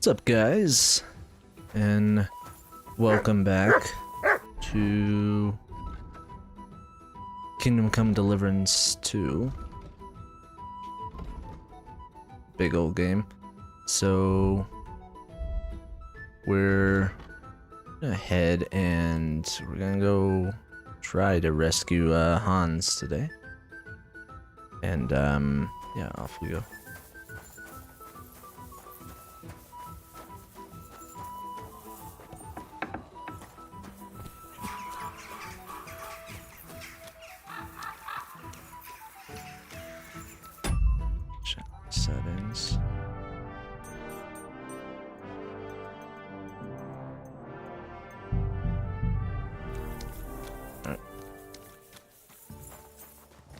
What's up, guys? And welcome back to Kingdom Come Deliverance 2. Big old game. So we're gonna head and we're gonna go try to rescue Hans today. And yeah, off we go. Settings. Alright.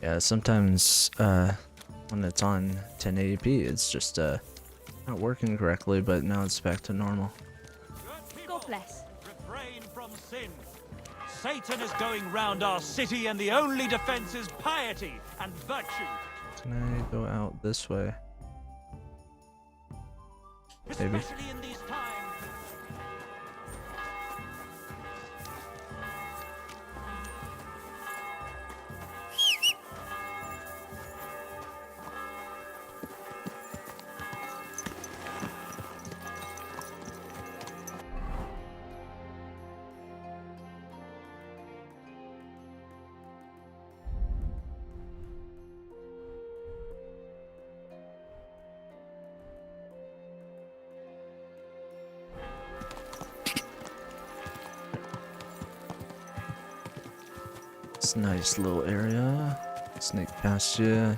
Yeah, sometimes when it's on 1080p, it's just not working correctly, but now it's back to normal. God bless. Refrain from sin. Satan is going round our city, and the only defense is piety and virtue. Can I go out this way? Maybe. Especially in these times. It's a nice little area. Snake past you.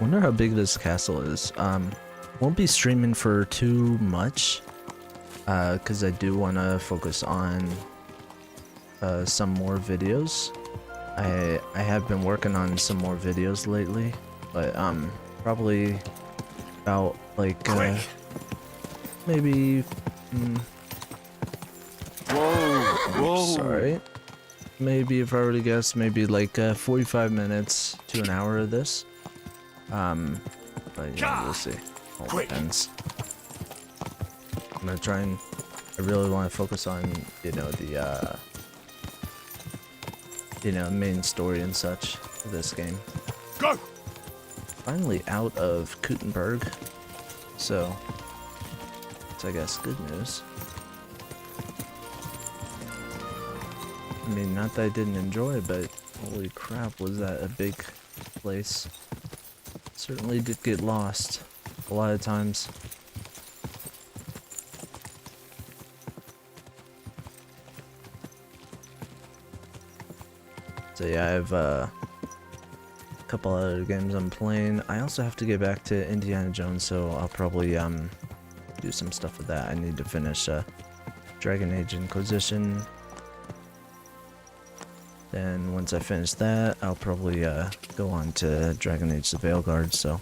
Wonder how big this castle is. Won't be streaming for too much, cause I do want to focus on some more videos. I have been working on some more videos lately, but probably about like maybe. Whoa! Sorry. Maybe if I were to guess, maybe like 45 minutes to an hour of this. But yeah, we'll see. All depends. I'm gonna try and I really want to focus on, you know, the main story and such of this game. Go! Finally out of Kuttenberg, so it's, I guess, good news. I mean, not that I didn't enjoy it, but holy crap, was that a big place. Certainly did get lost a lot of times. So yeah, I have a couple other games I'm playing. I also have to get back to Indiana Jones, so I'll probably do some stuff with that. I need to finish Dragon Age Inquisition. Then once I finish that, I'll probably go on to Dragon Age the Veilguard, so.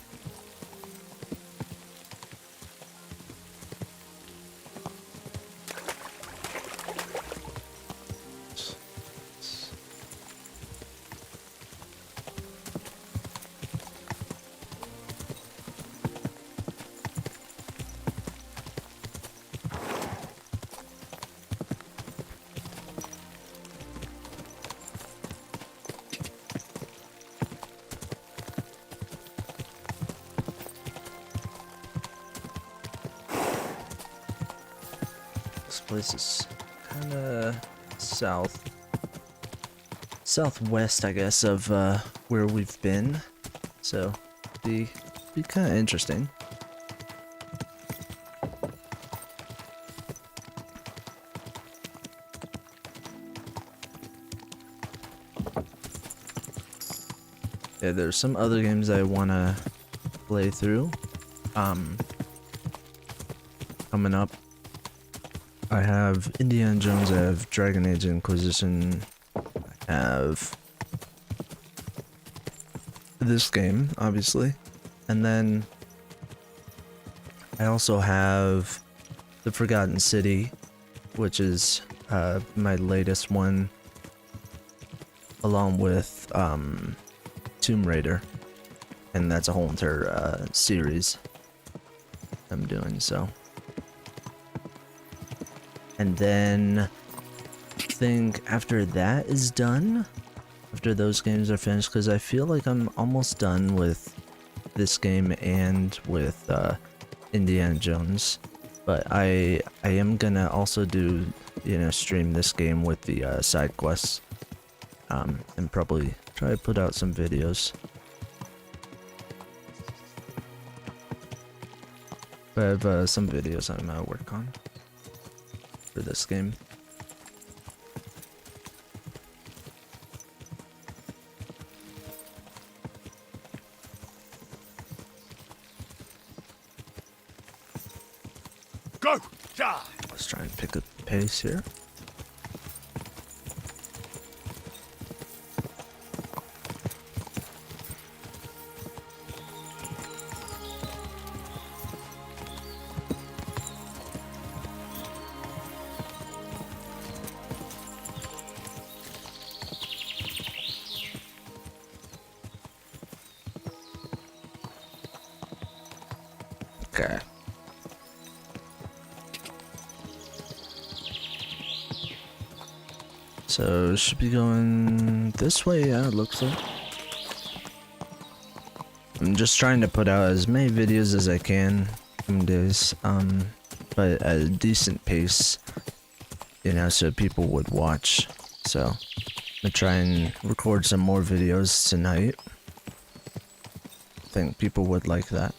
This place is kind of southwest, I guess, of where we've been, so be kind of interesting. Yeah, there's some other games I want to play through. Coming up. I have Indiana Jones, I have Dragon Age Inquisition, I have this game, obviously, and then I also have The Forgotten City, which is my latest one, along with Tomb Raider, and that's a whole entire series. I'm doing so. And then I think after that is done, after those games are finished, because I feel like I'm almost done with this game and with Indiana Jones, but I am gonna also do, you know, stream this game with the side quests, and probably try to put out some videos. I have some videos I'm gonna work on for this game. Go! Die! Let's try and pick up the pace here. Okay. So should be going this way, yeah, it looks like. I'm just trying to put out as many videos as I can some days, but at a decent pace, you know, so people would watch. So I'm gonna try and record some more videos tonight. I think people would like that.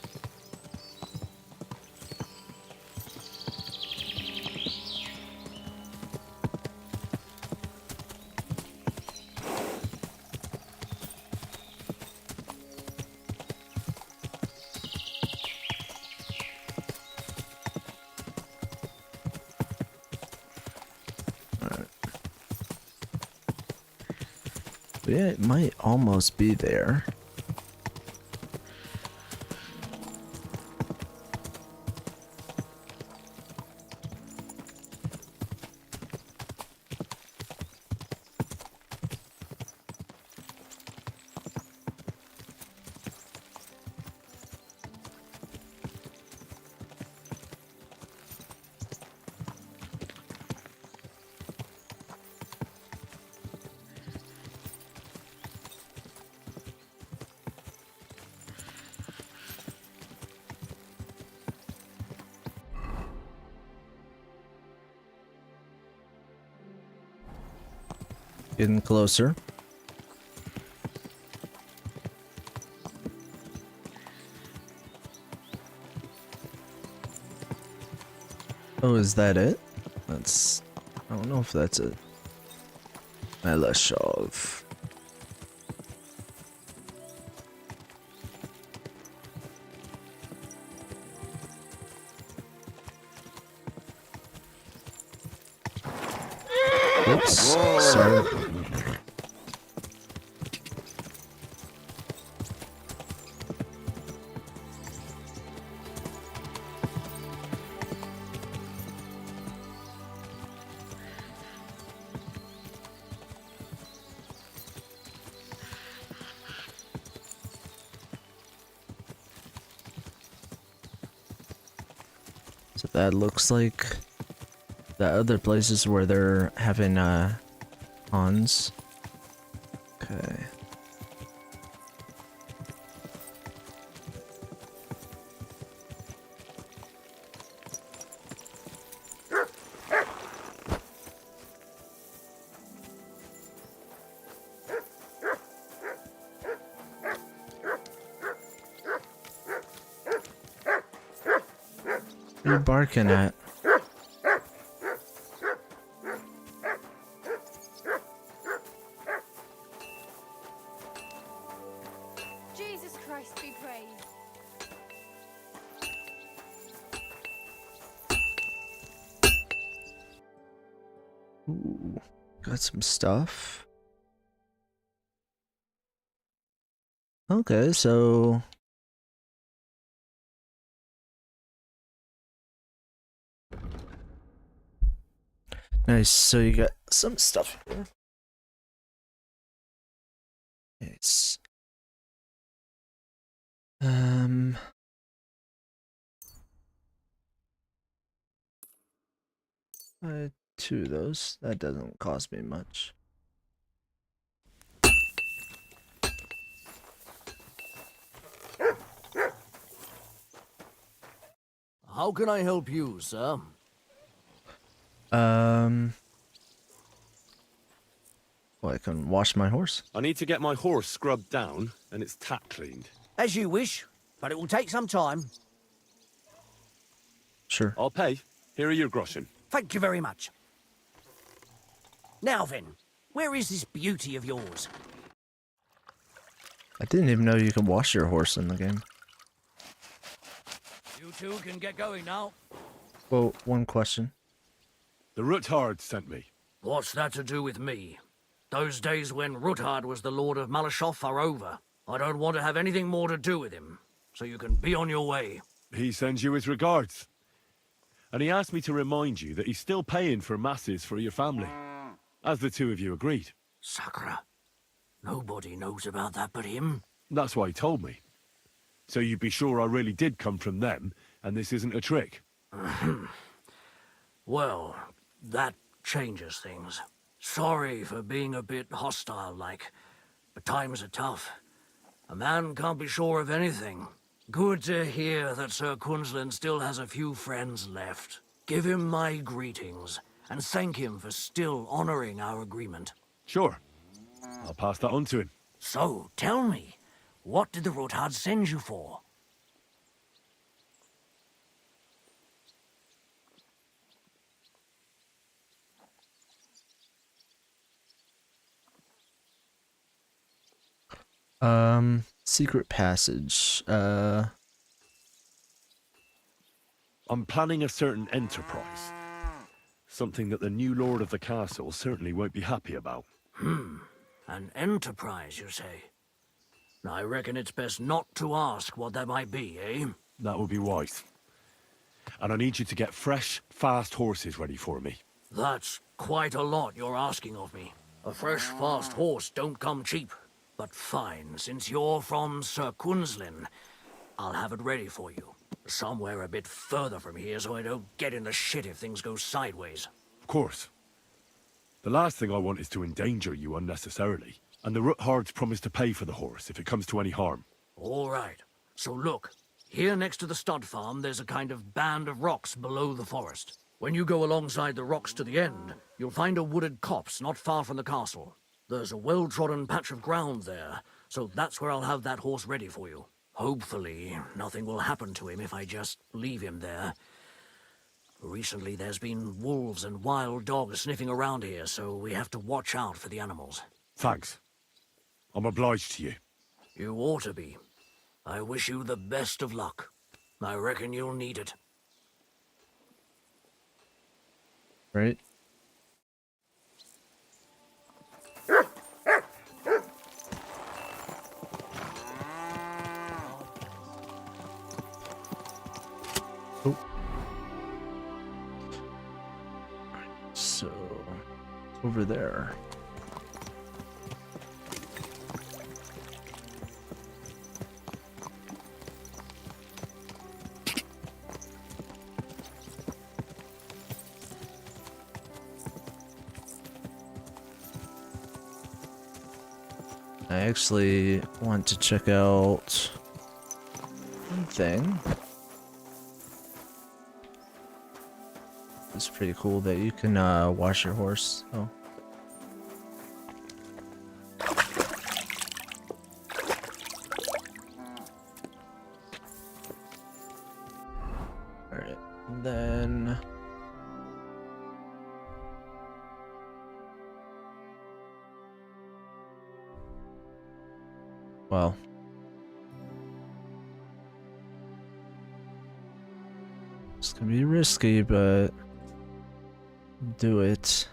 But yeah, it might almost be there. Getting closer. Oh, is that it? That's... I don't know if that's it. Melashov. Oops. Sorry. So that looks like the other places where they're having Hans. Okay. What are you barking at? Jesus Christ be praised. Ooh, got some stuff. Okay, so nice. So you got some stuff here. Nice. Two of those. That doesn't cost me much. How can I help you, sir? Well, I can wash my horse. I need to get my horse scrubbed down and its tack cleaned. As you wish, but it will take some time. Sure. I'll pay. Here are your groschen. Thank you very much. Now then, where is this beauty of yours? I didn't even know you could wash your horse in the game. You two can get going now. Well, one question. The Ruthard sent me. What's that to do with me? Those days when Ruthard was the Lord of Malashoff are over. I don't want to have anything more to do with him, so you can be on your way. He sends you his regards. And he asked me to remind you that he's still paying for masses for your family, as the two of you agreed. Sakura. Nobody knows about that but him. That's why he told me. So you'd be sure I really did come from them, and this isn't a trick. Well, that changes things. Sorry for being a bit hostile-like, but times are tough. A man can't be sure of anything. Good to hear that Sir Quinlan still has a few friends left. Give him my greetings, and thank him for still honoring our agreement. Sure. I'll pass that on to him. So, tell me, what did the Ruthard send you for? Secret passage. I'm planning a certain enterprise. Something that the new lord of the castle certainly won't be happy about. An enterprise, you say? I reckon it's best not to ask what that might be, eh? That would be wise. And I need you to get fresh, fast horses ready for me. That's quite a lot you're asking of me. A fresh, fast horse don't come cheap. But fine, since you're from Sir Quinlan, I'll have it ready for you. Somewhere a bit further from here so I don't get in the shit if things go sideways. Of course. The last thing I want is to endanger you unnecessarily. And the Ruthards promise to pay for the horse if it comes to any harm. All right. So look, here next to the stud farm, there's a kind of band of rocks below the forest. When you go alongside the rocks to the end, you'll find a wooded copse not far from the castle. There's a well-trodden patch of ground there, so that's where I'll have that horse ready for you. Hopefully, nothing will happen to him if I just leave him there. Recently, there's been wolves and wild dogs sniffing around here, so we have to watch out for the animals. Thanks. I'm obliged to you. You ought to be. I wish you the best of luck. I reckon you'll need it. Right? Oh. So, over there. I actually want to check out one thing. It's pretty cool that you can wash your horse. Oh. Alright, and then well, it's gonna be risky, but do it.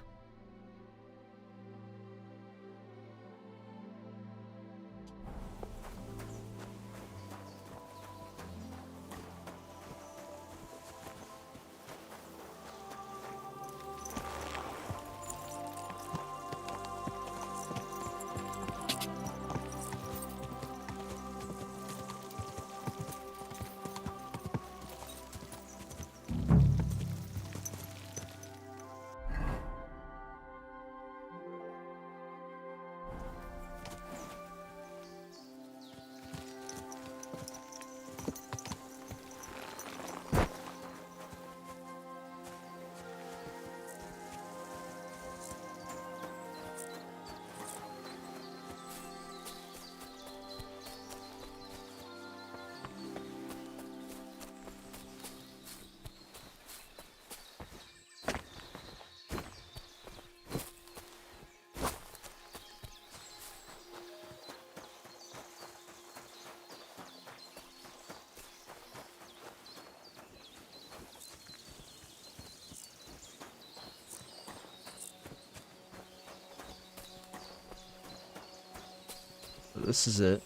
this is it.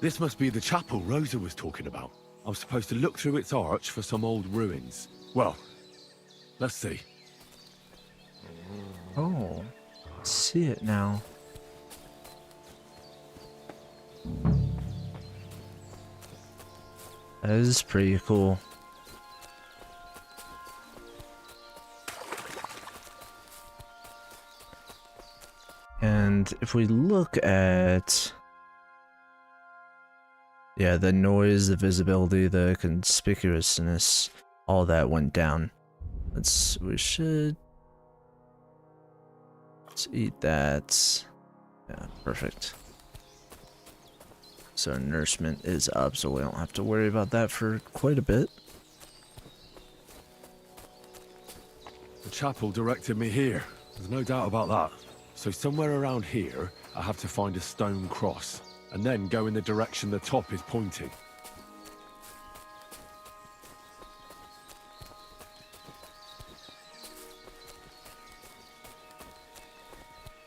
This must be the chapel Rosa was talking about. I'm supposed to look through its arch for some old ruins. Well, let's see. Oh, I see it now. That is pretty cool. And if we look at, yeah, the noise, the visibility, the conspicuousness, all that went down. Let's eat that. Yeah, perfect. So nourishment is up, so we don't have to worry about that for quite a bit. The chapel directed me here. There's no doubt about that. So somewhere around here, I have to find a stone cross, and then go in the direction the top is pointing.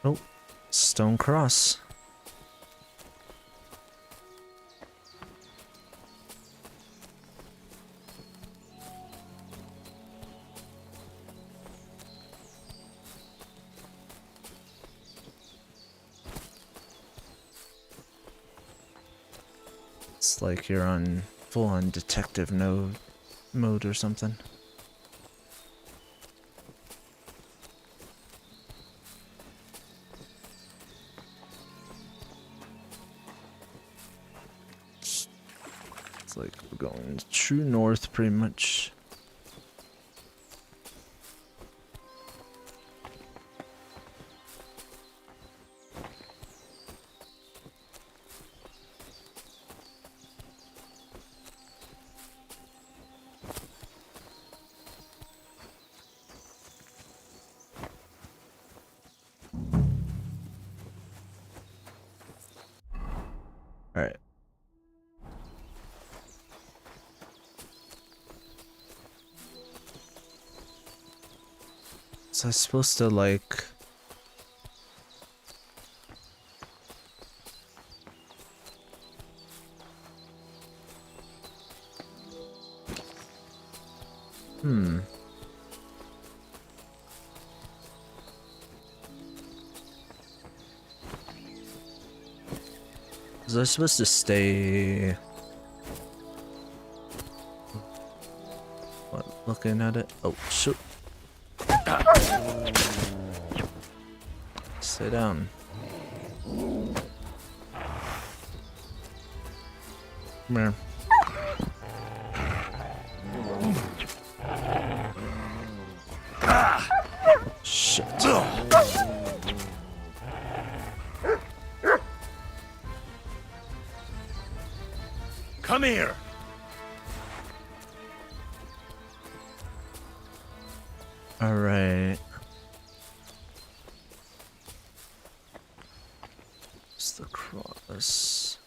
Oh, stone cross. It's like you're on full-on detective mode or something. It's like we're going true north pretty much. Alright. So I'm supposed to like... Was I supposed to stay... What, looking at it? Oh, shoot. Stay down. Come here. Shit. Come here! Alright. It's the cross.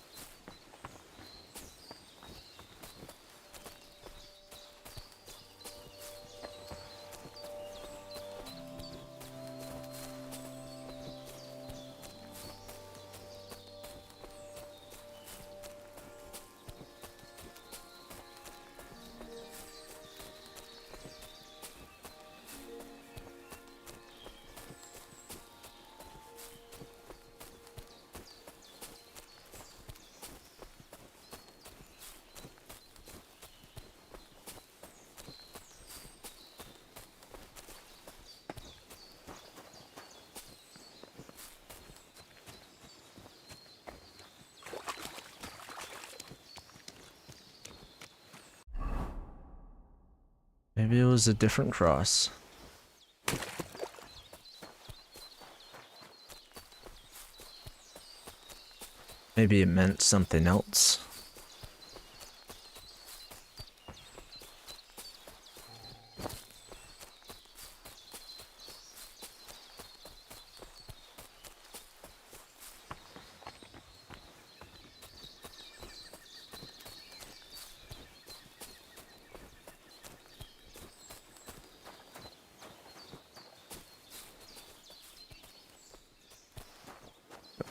Maybe it was a different cross. Maybe it meant something else.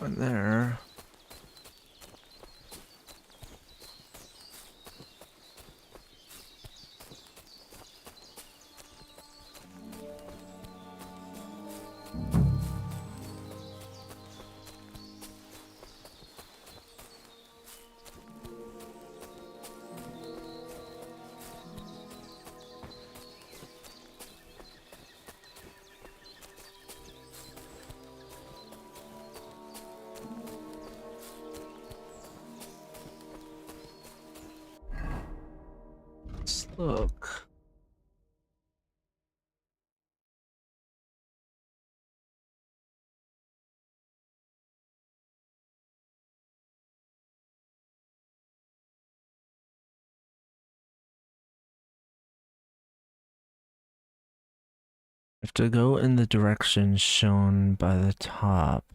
in there. Let's look. Have to go in the direction shown by the top.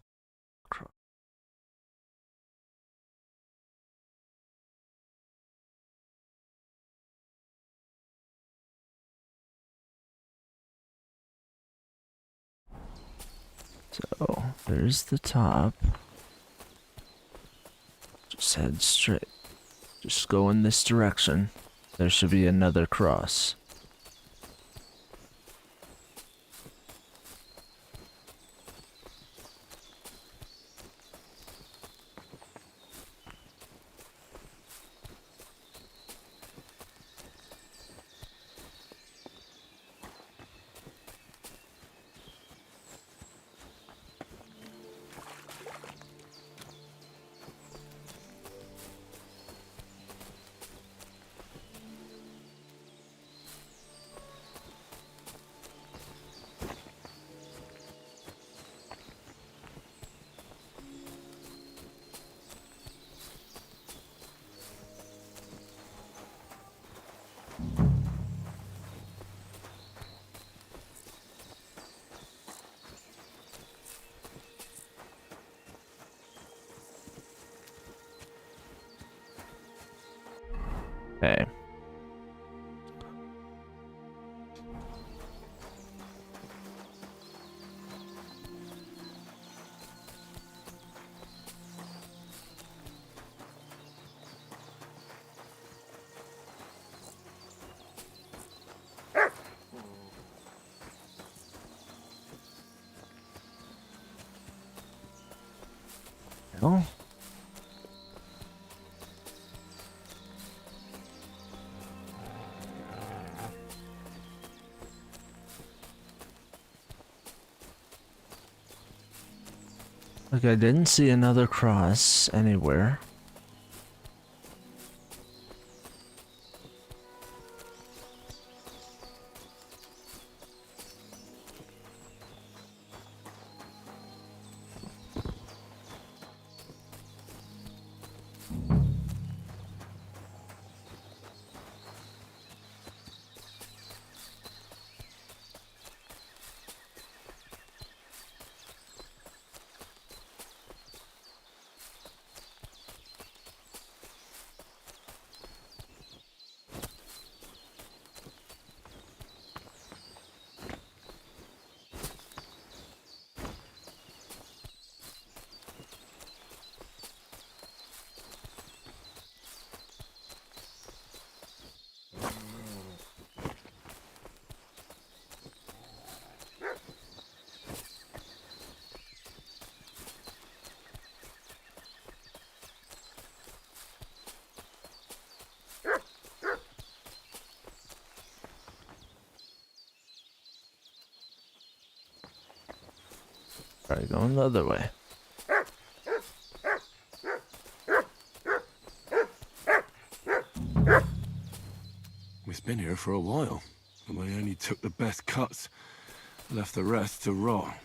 So there's the top. Just head straight. Just go in this direction. There should be another cross. Okay. Well, like I didn't see another cross anywhere. Alright, going the other way. We've been here for a while, and they only took the best cuts, left the rest to rot.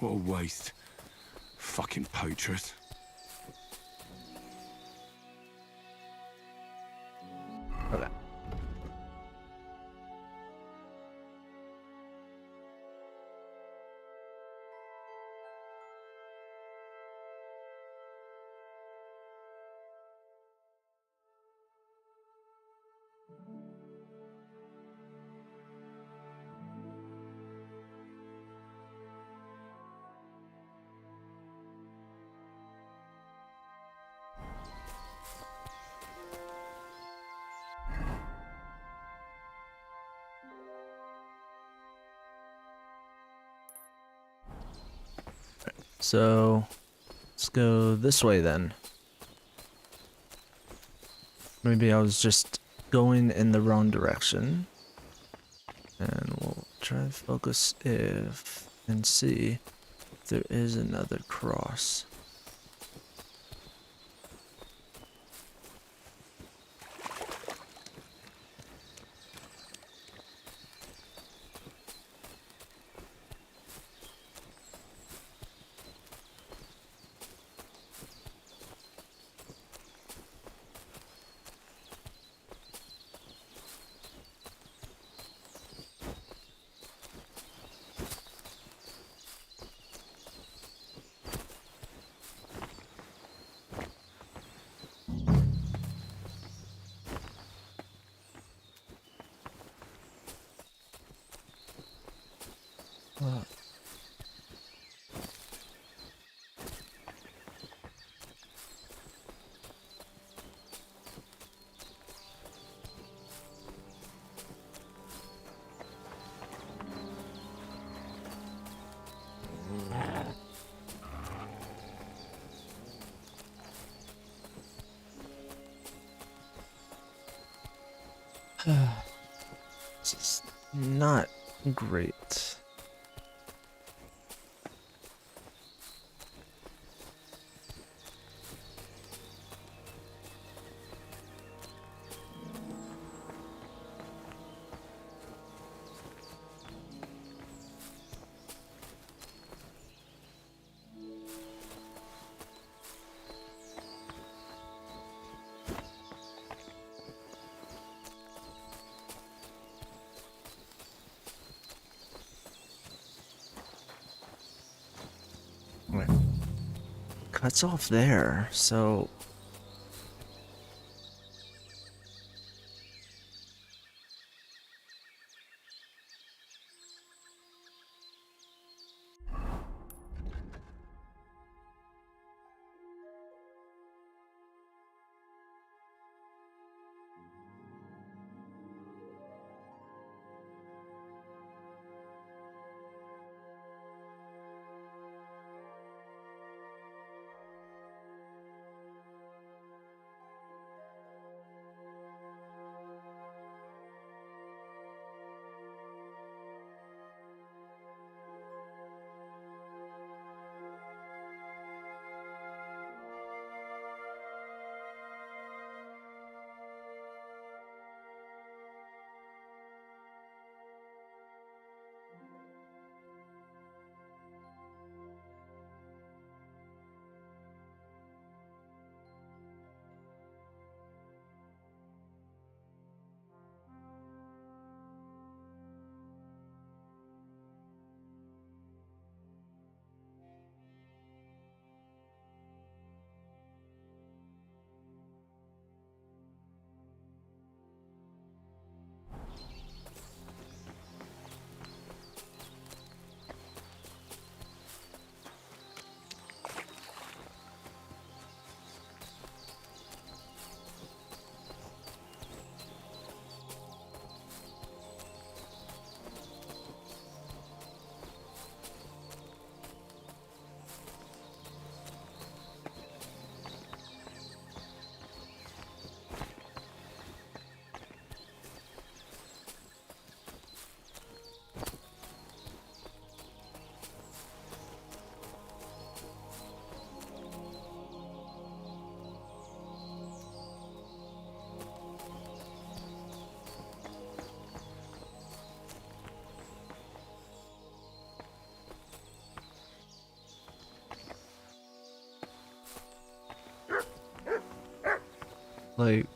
What a waste. Fucking poachers. Okay. So let's go this way then. Maybe I was just going in the wrong direction. And we'll try to focus if and see if there is another cross. This is not great. Wait. Cuts off there, so like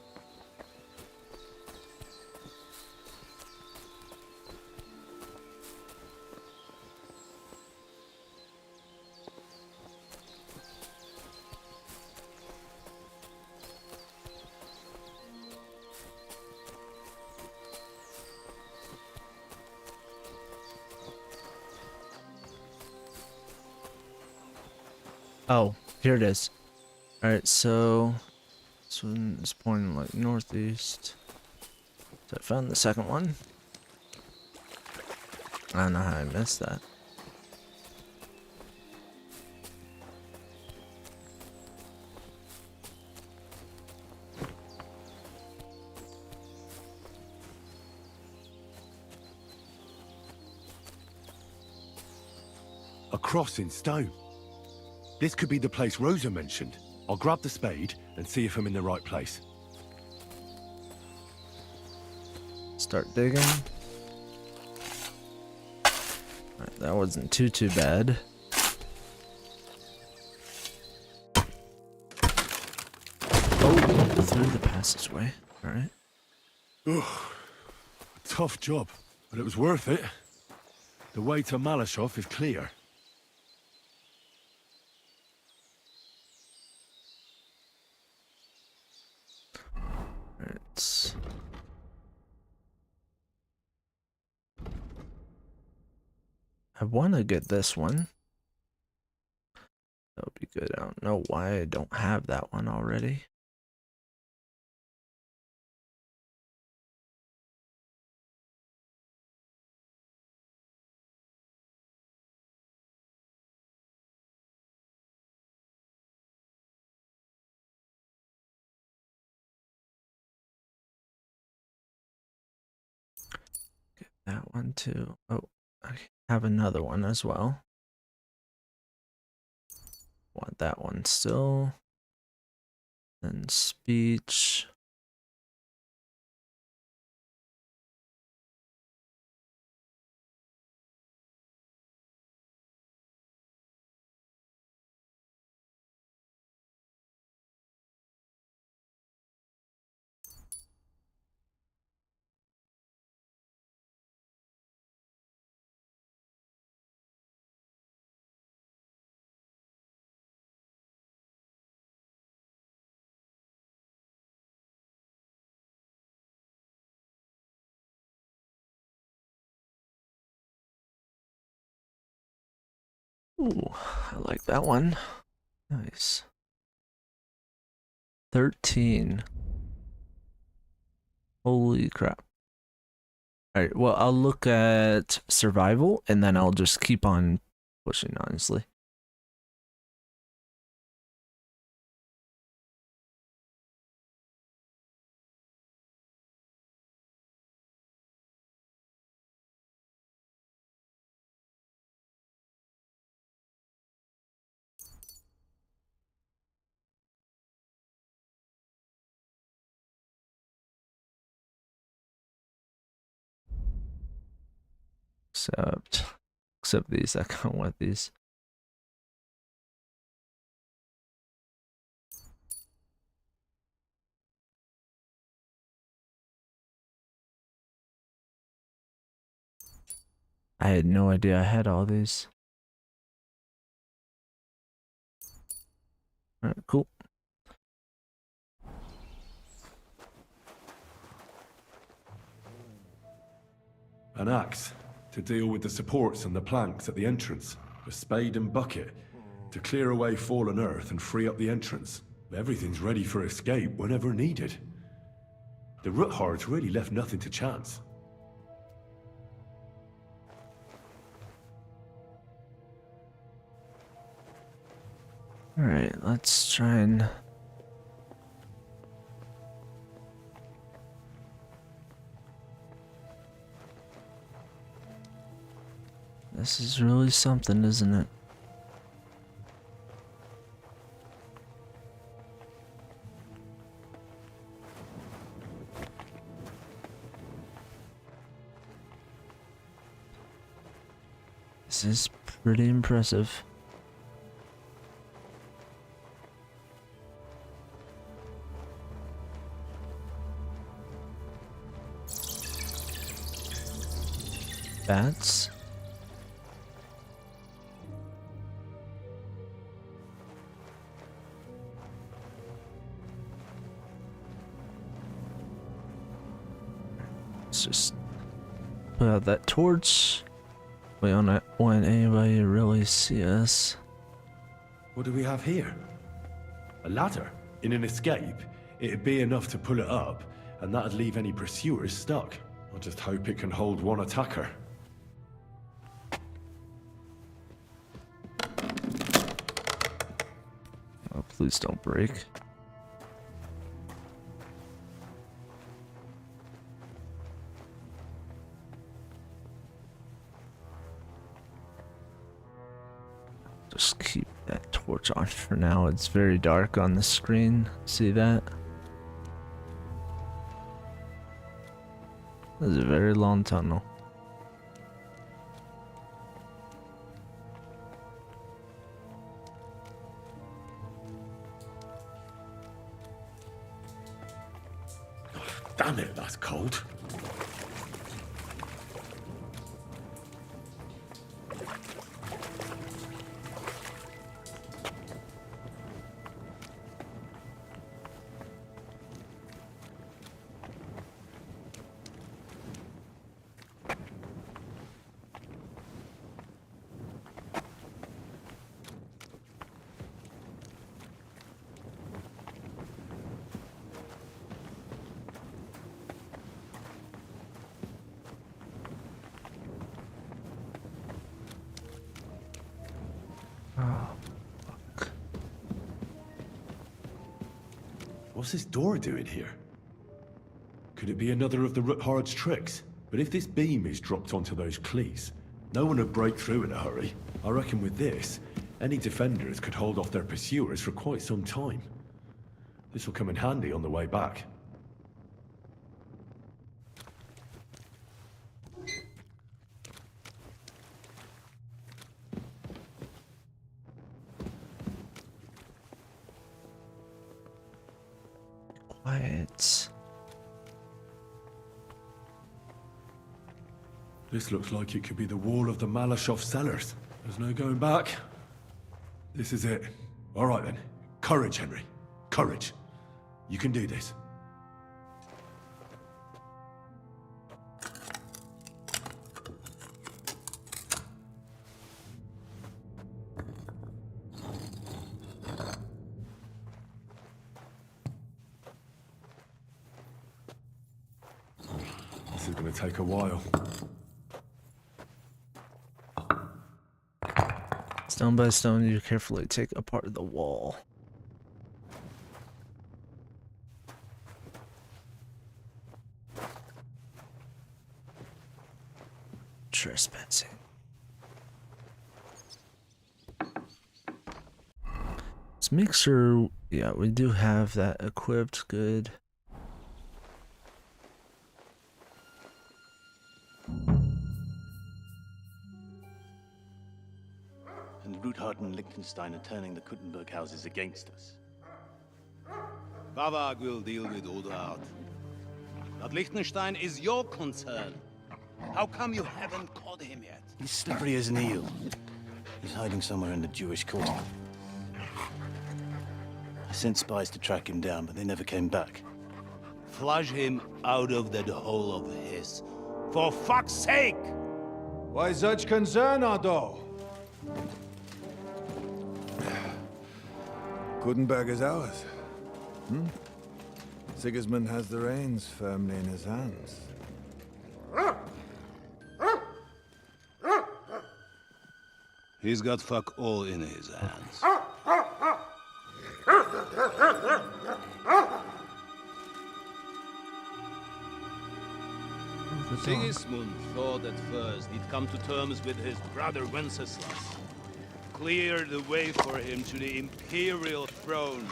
oh, here it is. Alright, so this one is pointing like northeast. So I found the second one. I don't know how I missed that. A cross in stone. This could be the place Rosa mentioned. I'll grab the spade and see if I'm in the right place. Start digging. Alright, that wasn't too bad. Oh, through the passageway. Alright. Tough job, but it was worth it. The way to Malashov is clear. Alright. I want to get this one. That would be good. I don't know why I don't have that one already. Get that one too. Oh, I have another one as well. Want that one still. And speech. Ooh, I like that one. Nice. 13. Holy crap. Alright, well, I'll look at survival and then I'll just keep on pushing, honestly. Except these, I kind of want these. I had no idea I had all these. Alright, cool. An axe to deal with the supports and the planks at the entrance. A spade and bucket to clear away fallen earth and free up the entrance. Everything's ready for escape whenever needed. The root hordes really left nothing to chance. Alright, let's try and... This is really something, isn't it? This is pretty impressive. Bats. Let's just put out that torch. We don't want anybody to really see us. What do we have here? A ladder? In an escape, it'd be enough to pull it up, and that'd leave any pursuers stuck. I just hope it can hold one attacker. Oh, please don't break. Just keep that torch on for now. It's very dark on the screen. See that? This is a very long tunnel. Damn it, that's cold. What's this door doing here? Could it be another of the Ruthard's tricks? But if this beam is dropped onto those cleats, no one would break through in a hurry. I reckon with this, any defenders could hold off their pursuers for quite some time. This will come in handy on the way back. Quiet. This looks like it could be the wall of the Malashov cellars. There's no going back. This is it. All right then. Courage, Henry. Courage. You can do this. This is going to take a while. Stone by stone, you carefully take apart the wall. Trespassing. Let's make sure, yeah, we do have that equipped good. And Ruthard and Liechtenstein are turning the Kuttenberg houses against us. Bavag will deal with Odoard. But Liechtenstein is your concern. How come you haven't caught him yet? He's slippery as an eel. He's hiding somewhere in the Jewish quarter. I sent spies to track him down, but they never came back. Flush him out of that hole of his. For fuck's sake! Why such concern, Otto? Kuttenberg is ours. Sigismund has the reins firmly in his hands. He's got fuck all in his hands. Sigismund thought at first he'd come to terms with his brother Wenceslas, clear the way for him to the imperial throne,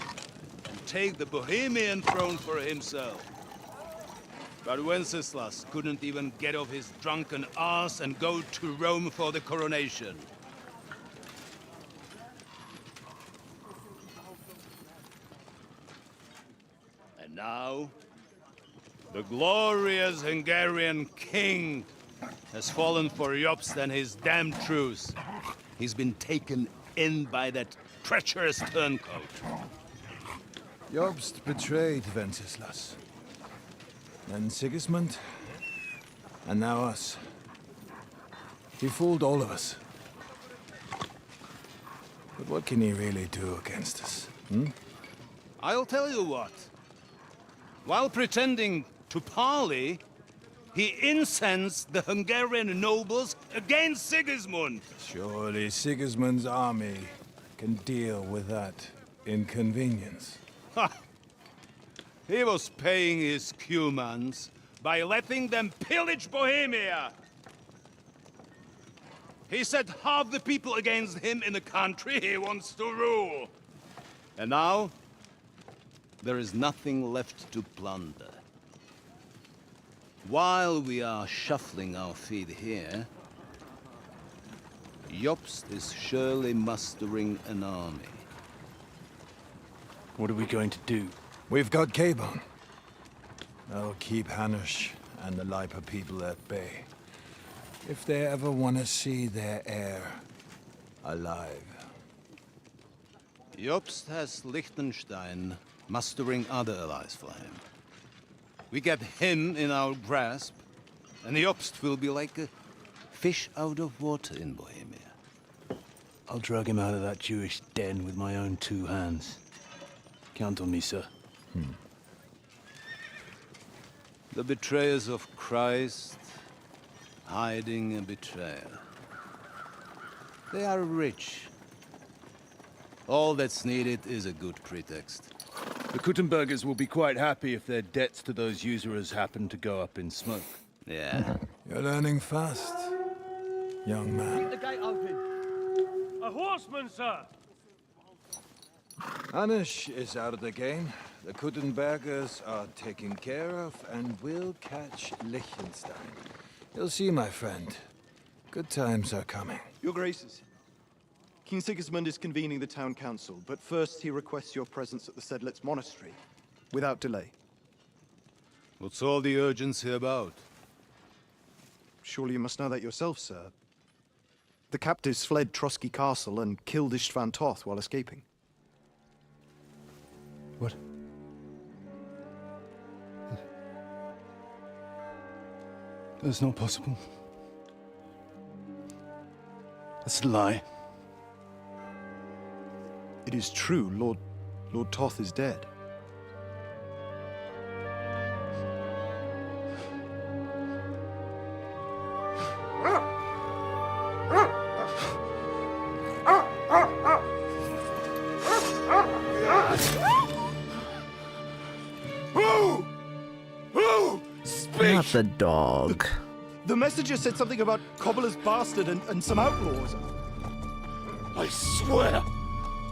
and take the Bohemian throne for himself. But Wenceslas couldn't even get off his drunken ass and go to Rome for the coronation. And now, the glorious Hungarian king has fallen for Jobst and his damned truce. He's been taken in by that treacherous turncoat. Jobst betrayed Wenceslas. Then Sigismund. And now us. He fooled all of us. But what can he really do against us? I'll tell you what. While pretending to parley, he incensed the Hungarian nobles against Sigismund. Surely Sigismund's army can deal with that inconvenience. Ha! He was paying his Cumans by letting them pillage Bohemia. He set half the people against him in the country he wants to rule. And now, there is nothing left to plunder. While we are shuffling our feet here, Jobst is surely mustering an army. What are we going to do? We've got Cabon. That'll keep Hanush and the Lipa people at bay. If they ever want to see their heir alive. Jobst has Liechtenstein mustering other allies for him. We get him in our grasp, and Jobst will be like a fish out of water in Bohemia. I'll drag him out of that Jewish den with my own 2 hands. Count on me, sir. The betrayers of Christ, hiding a betrayer. They are rich. All that's needed is a good pretext. The Kuttenbergers will be quite happy if their debts to those usurers happen to go up in smoke. Yeah. You're learning fast, young man. The gate open. A horseman, sir! Hanush is out of the game. The Kuttenbergers are taken care of, and we'll catch Liechtenstein. You'll see, my friend. Good times are coming. Your Graces, King Sigismund is convening the town council, but first he requests your presence at the Sedlitz monastery, without delay. What's all the urgency about? Surely you must know that yourself, sir. The captives fled Trotsky Castle and killed Istvan Toth while escaping. What? That's not possible. That's a lie. It is true, Lord Toth is dead. Not the dog. The messenger said something about Cobbler's bastard and some outlaws. I swear,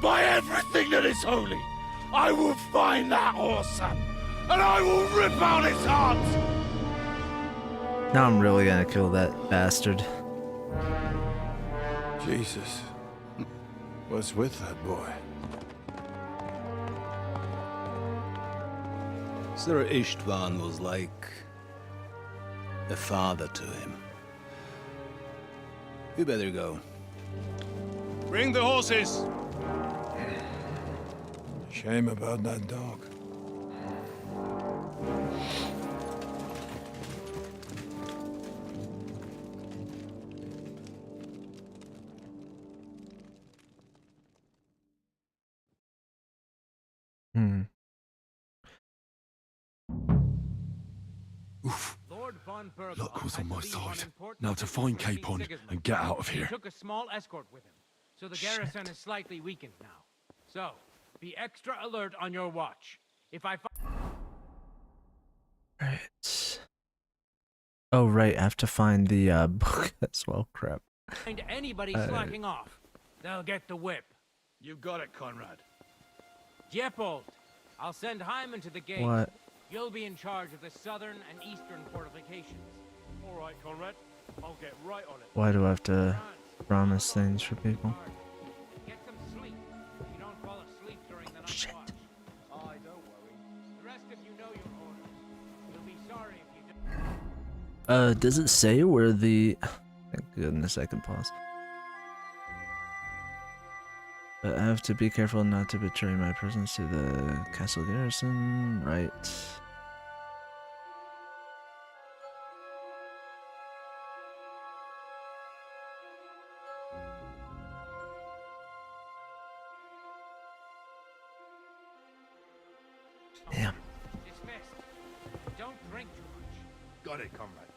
by everything that is holy, I will find that whoreson, and I will rip out his heart! Now I'm really gonna kill that bastard. Jesus. What's with that boy? Sir Istvan was like a father to him. You better go. Bring the horses! Shame about that dog. Luck was on my side. Now to find Capon and get out of here. Took a small escort with him, so the garrison is slightly weakened now. So, be extra alert on your watch. If I Right. Oh, right. I have to find the book as well. Crap. find anybody slacking off, they'll get the whip. You got it, Conrad. Diepold, I'll send Hyman to the gate. What? You'll be in charge of the southern and eastern fortifications. All right, Conrad. I'll get right on it. Why do I have to promise things for people? Get some sleep. You don't fall asleep during the night watch. Aye, don't worry. The rest of you know your orders. You'll be sorry if you don't. Does it say where the... Thank goodness I can pause. But I have to be careful not to betray my presence to the castle garrison, right? Damn. Dismissed. Don't drink too much. Got it, comrade.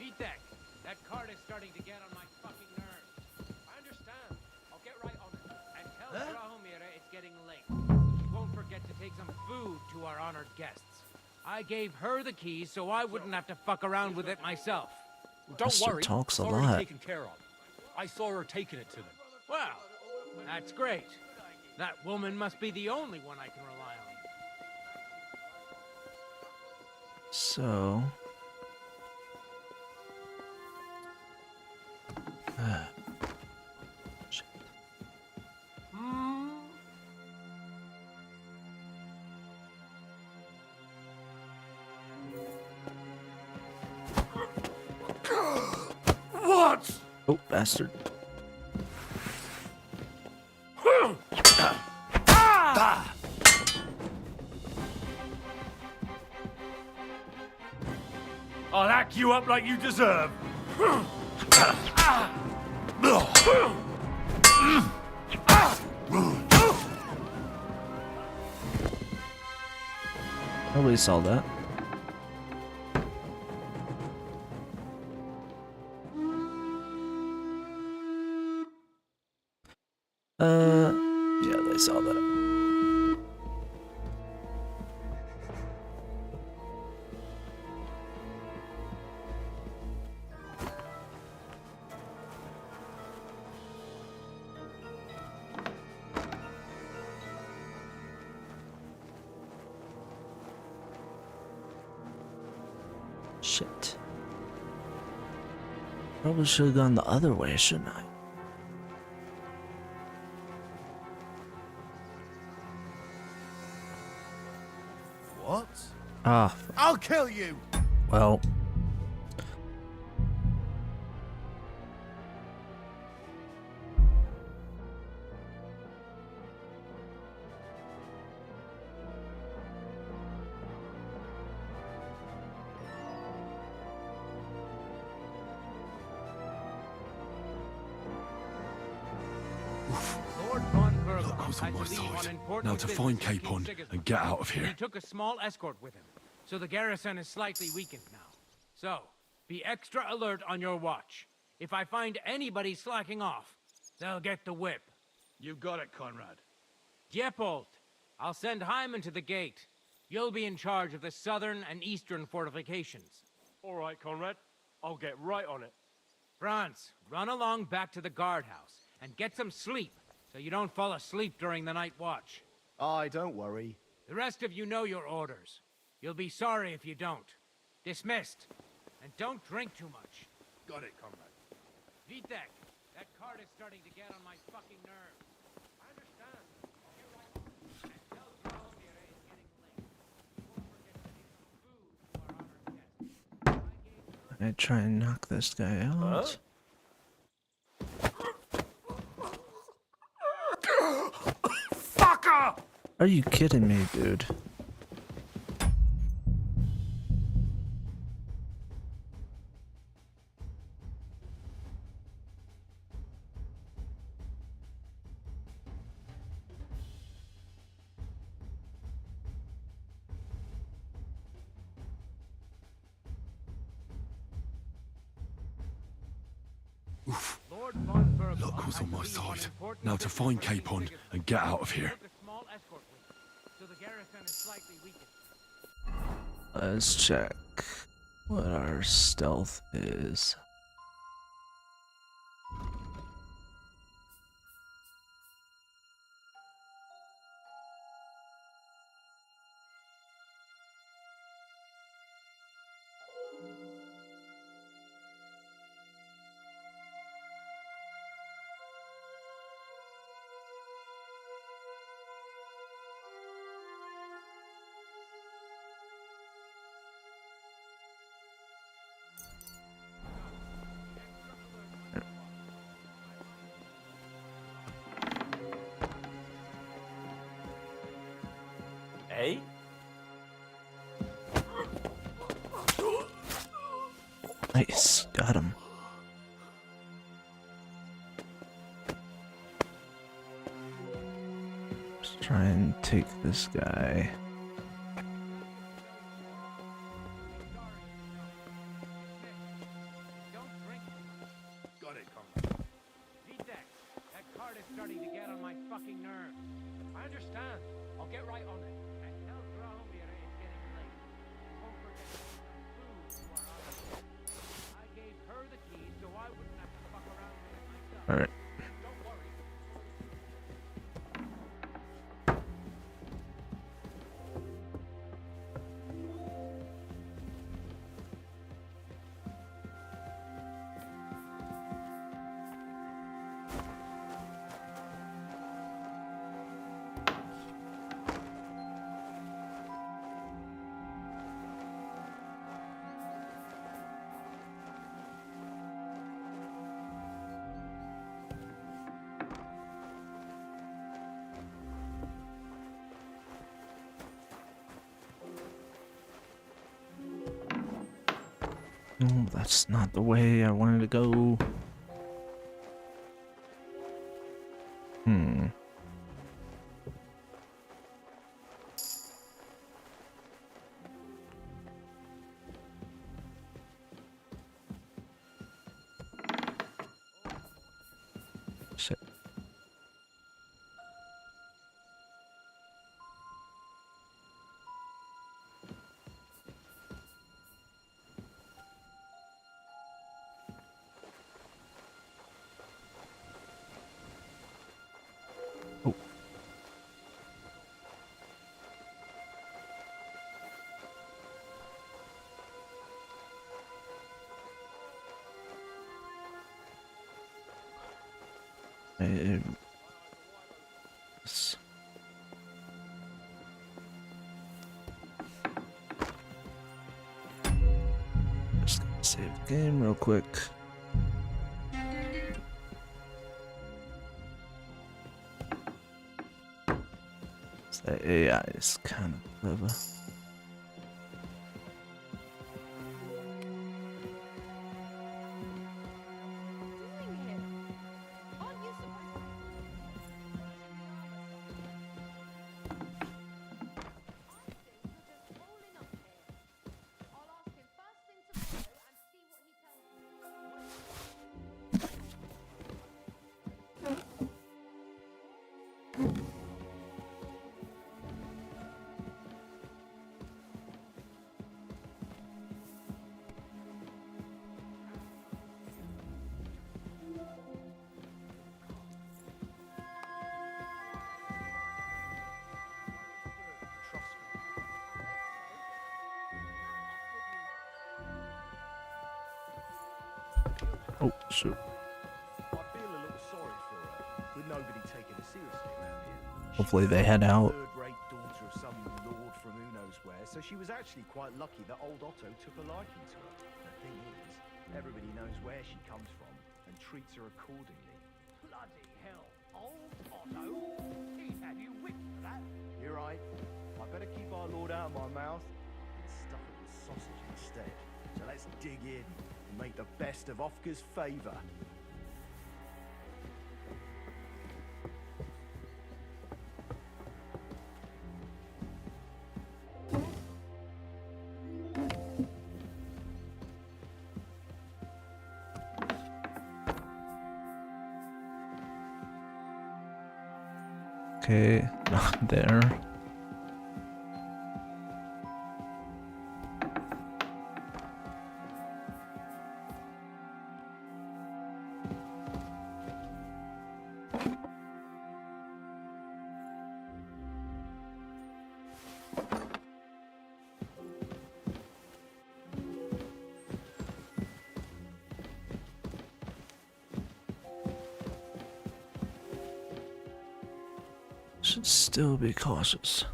Vitek, that card is starting to get on my fucking nerves. I understand. I'll get right on it. And tell Drahomira it's getting late. She won't forget to take some food to our honored guests. I gave her the keys so I wouldn't have to fuck around with it myself. Don't Mr. worry. talks a it's already lot. taken care of. I saw her taking it to them. Well, that's great. That woman must be the only one I can rely on. So. Shit. What? Oh, bastard. I'll hack you up like you deserve. Nobody saw that. Yeah, they saw that. Shit. Probably should have gone the other way, shouldn't I? What? Ah, I'll kill you! well. Lord von Berghoff Look what's on had my to leave on side. important Now to business find in King Capon Sigismund. and get out of He here. took a small escort with him, so the garrison is slightly weakened now. So, be extra alert on your watch. If I find anybody slacking off, they'll get the whip. You got it, Conrad. Diepold, I'll send Hyman to the gate. You'll be in charge of the southern and eastern fortifications. All right, Conrad. I'll get right on it. Franz, run along back to the guardhouse and get some sleep so you don't fall asleep during the night watch. Aye, don't worry. The rest of you know your orders. You'll be sorry if you don't. Dismissed. And don't drink too much. Got it, comrade. Vitek, that cart is starting to get on my fucking nerves. I understand. I'll get right on it. And tell Drahomir it's getting late. Don't forget to take some food to our honored guest. I try and knock this guy out. Fucker! Are you kidding me, dude? Lord von Berghoff Look who's had on my to leave on side. important Now to business find for King Capon Sigismund. and get out of here. Took a small escort with him, so the garrison is slightly weakened. Let's check what our stealth is. Hey? Nice, got him. Let's try and take this guy. Don't drink too much. Got it, comrade. Vitek, that cart is starting to get on my fucking nerves. I understand. I'll get right on it. And tell Drahomir it's getting late. Don't forget to take some food to our honored guest. I gave her the keys so I wouldn't have to fuck around with it myself. All right. No, that's not the way I wanted to go. Hmm. Shit. Oh. S- Just gonna save the game real quick. The AI is kind of clever. Doing here? Aren't you supposed to I think you're just rolling up here. I'll ask him first thing tomorrow and see what he tells me. Trust me. Oh, shoot. I feel a little sorry for her, with nobody taking her seriously around here. Hopefully they head out. Third-rate daughter of some lord from who knows where, so she was actually quite lucky that old Otto took a liking to her. The thing is, everybody knows where she comes from and treats her accordingly. Bloody hell. Old Otto? He'd have you whipped for that. You're right. I better keep our lord out of my mouth and stuff it with sausage instead. So let's dig in and make the best of Ofka's favour. Okay, not there. Should still be cautious.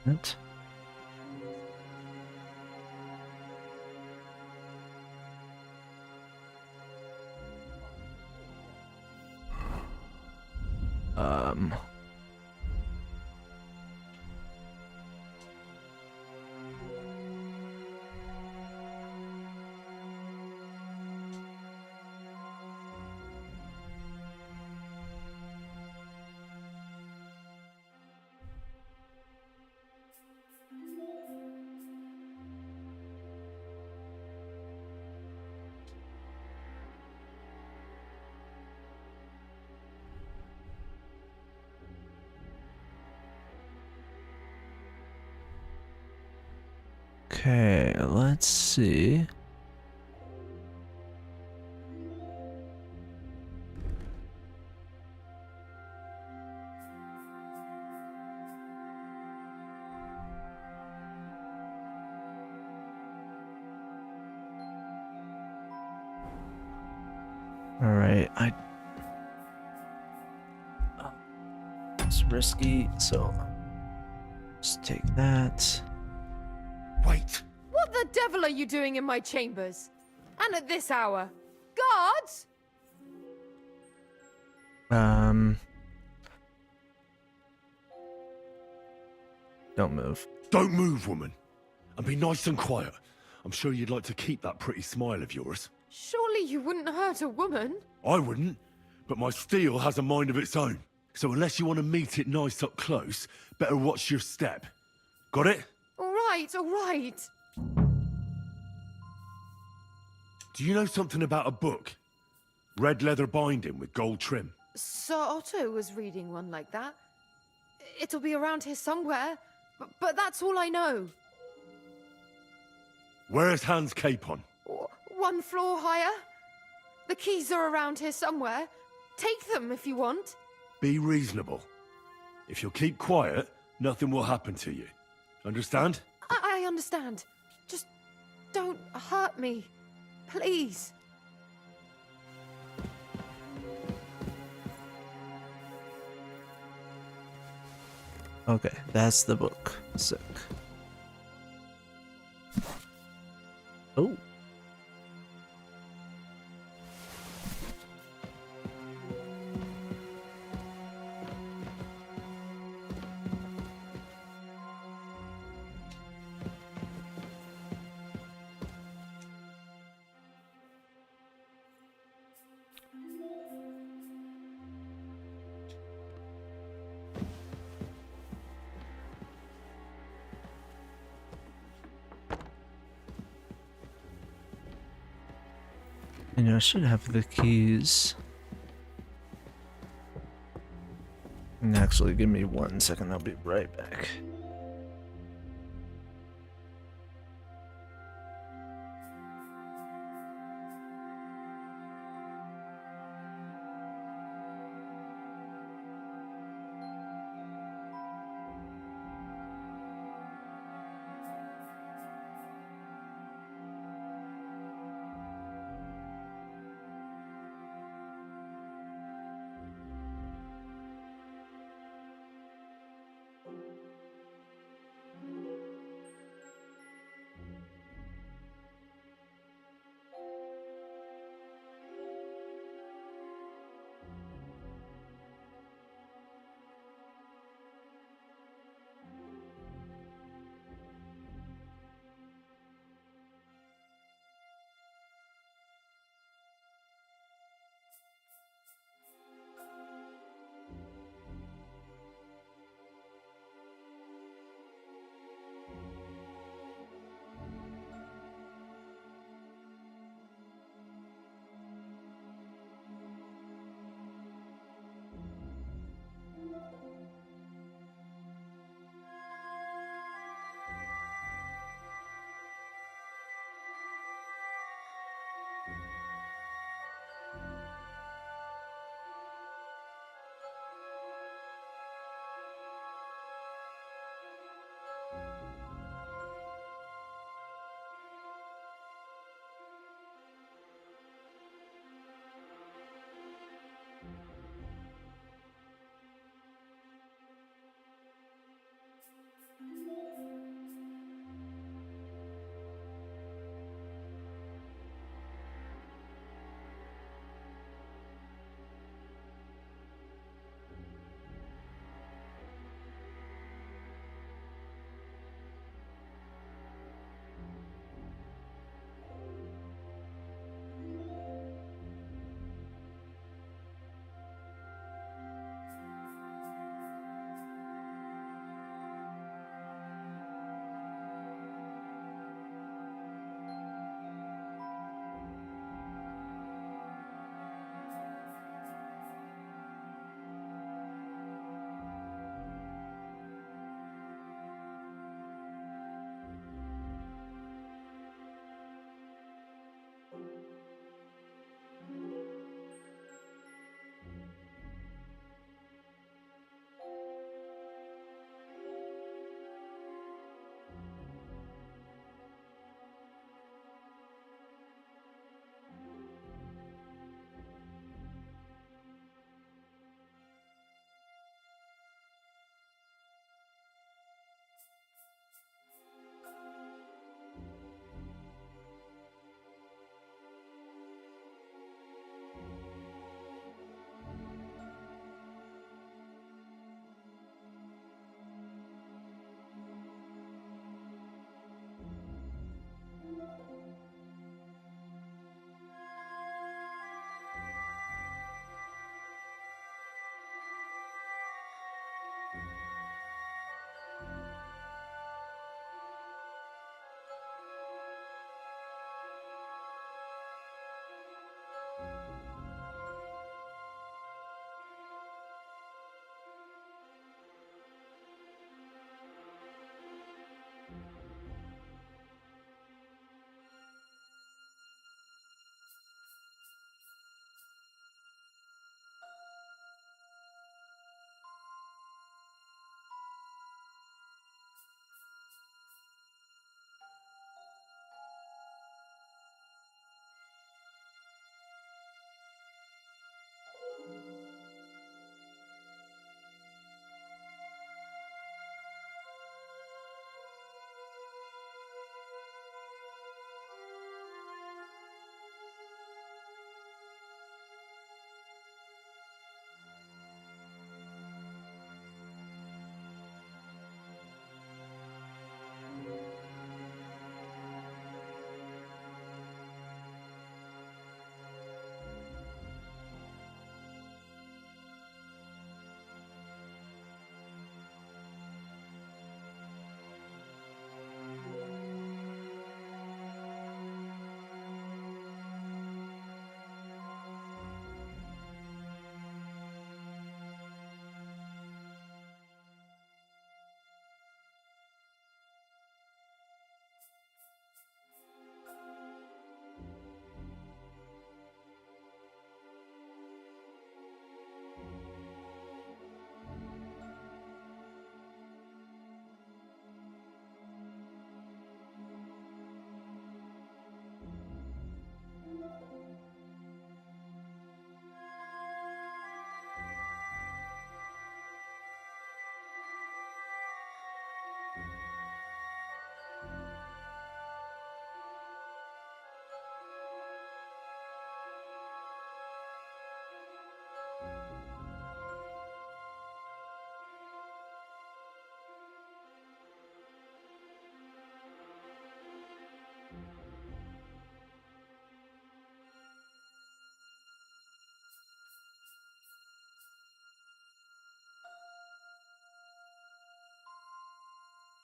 What? Okay, let's see. All right, it's risky, so just take that. Wait! What the devil are you doing in my chambers? And at this hour? Guards? Don't move. Don't move, woman. And be nice and quiet. I'm sure you'd like to keep that pretty smile of yours. Surely you wouldn't hurt a woman? I wouldn't, but my steel has a mind of its own. So unless you want to meet it nice up close, better watch your step. Got it? All right, all right. Do you know something about a book? Red leather binding with gold trim. Sir Otto was reading one like that. It'll be around here somewhere, but that's all I know. Where's Hans Capon? One floor higher. The keys are around here somewhere. Take them if you want. Be reasonable. If you'll keep quiet, nothing will happen to you. Understand? I understand. Just don't hurt me. Please. Okay, that's the book. Sick. Oh. I should have the keys. And actually, give me 1 second. I'll be right back.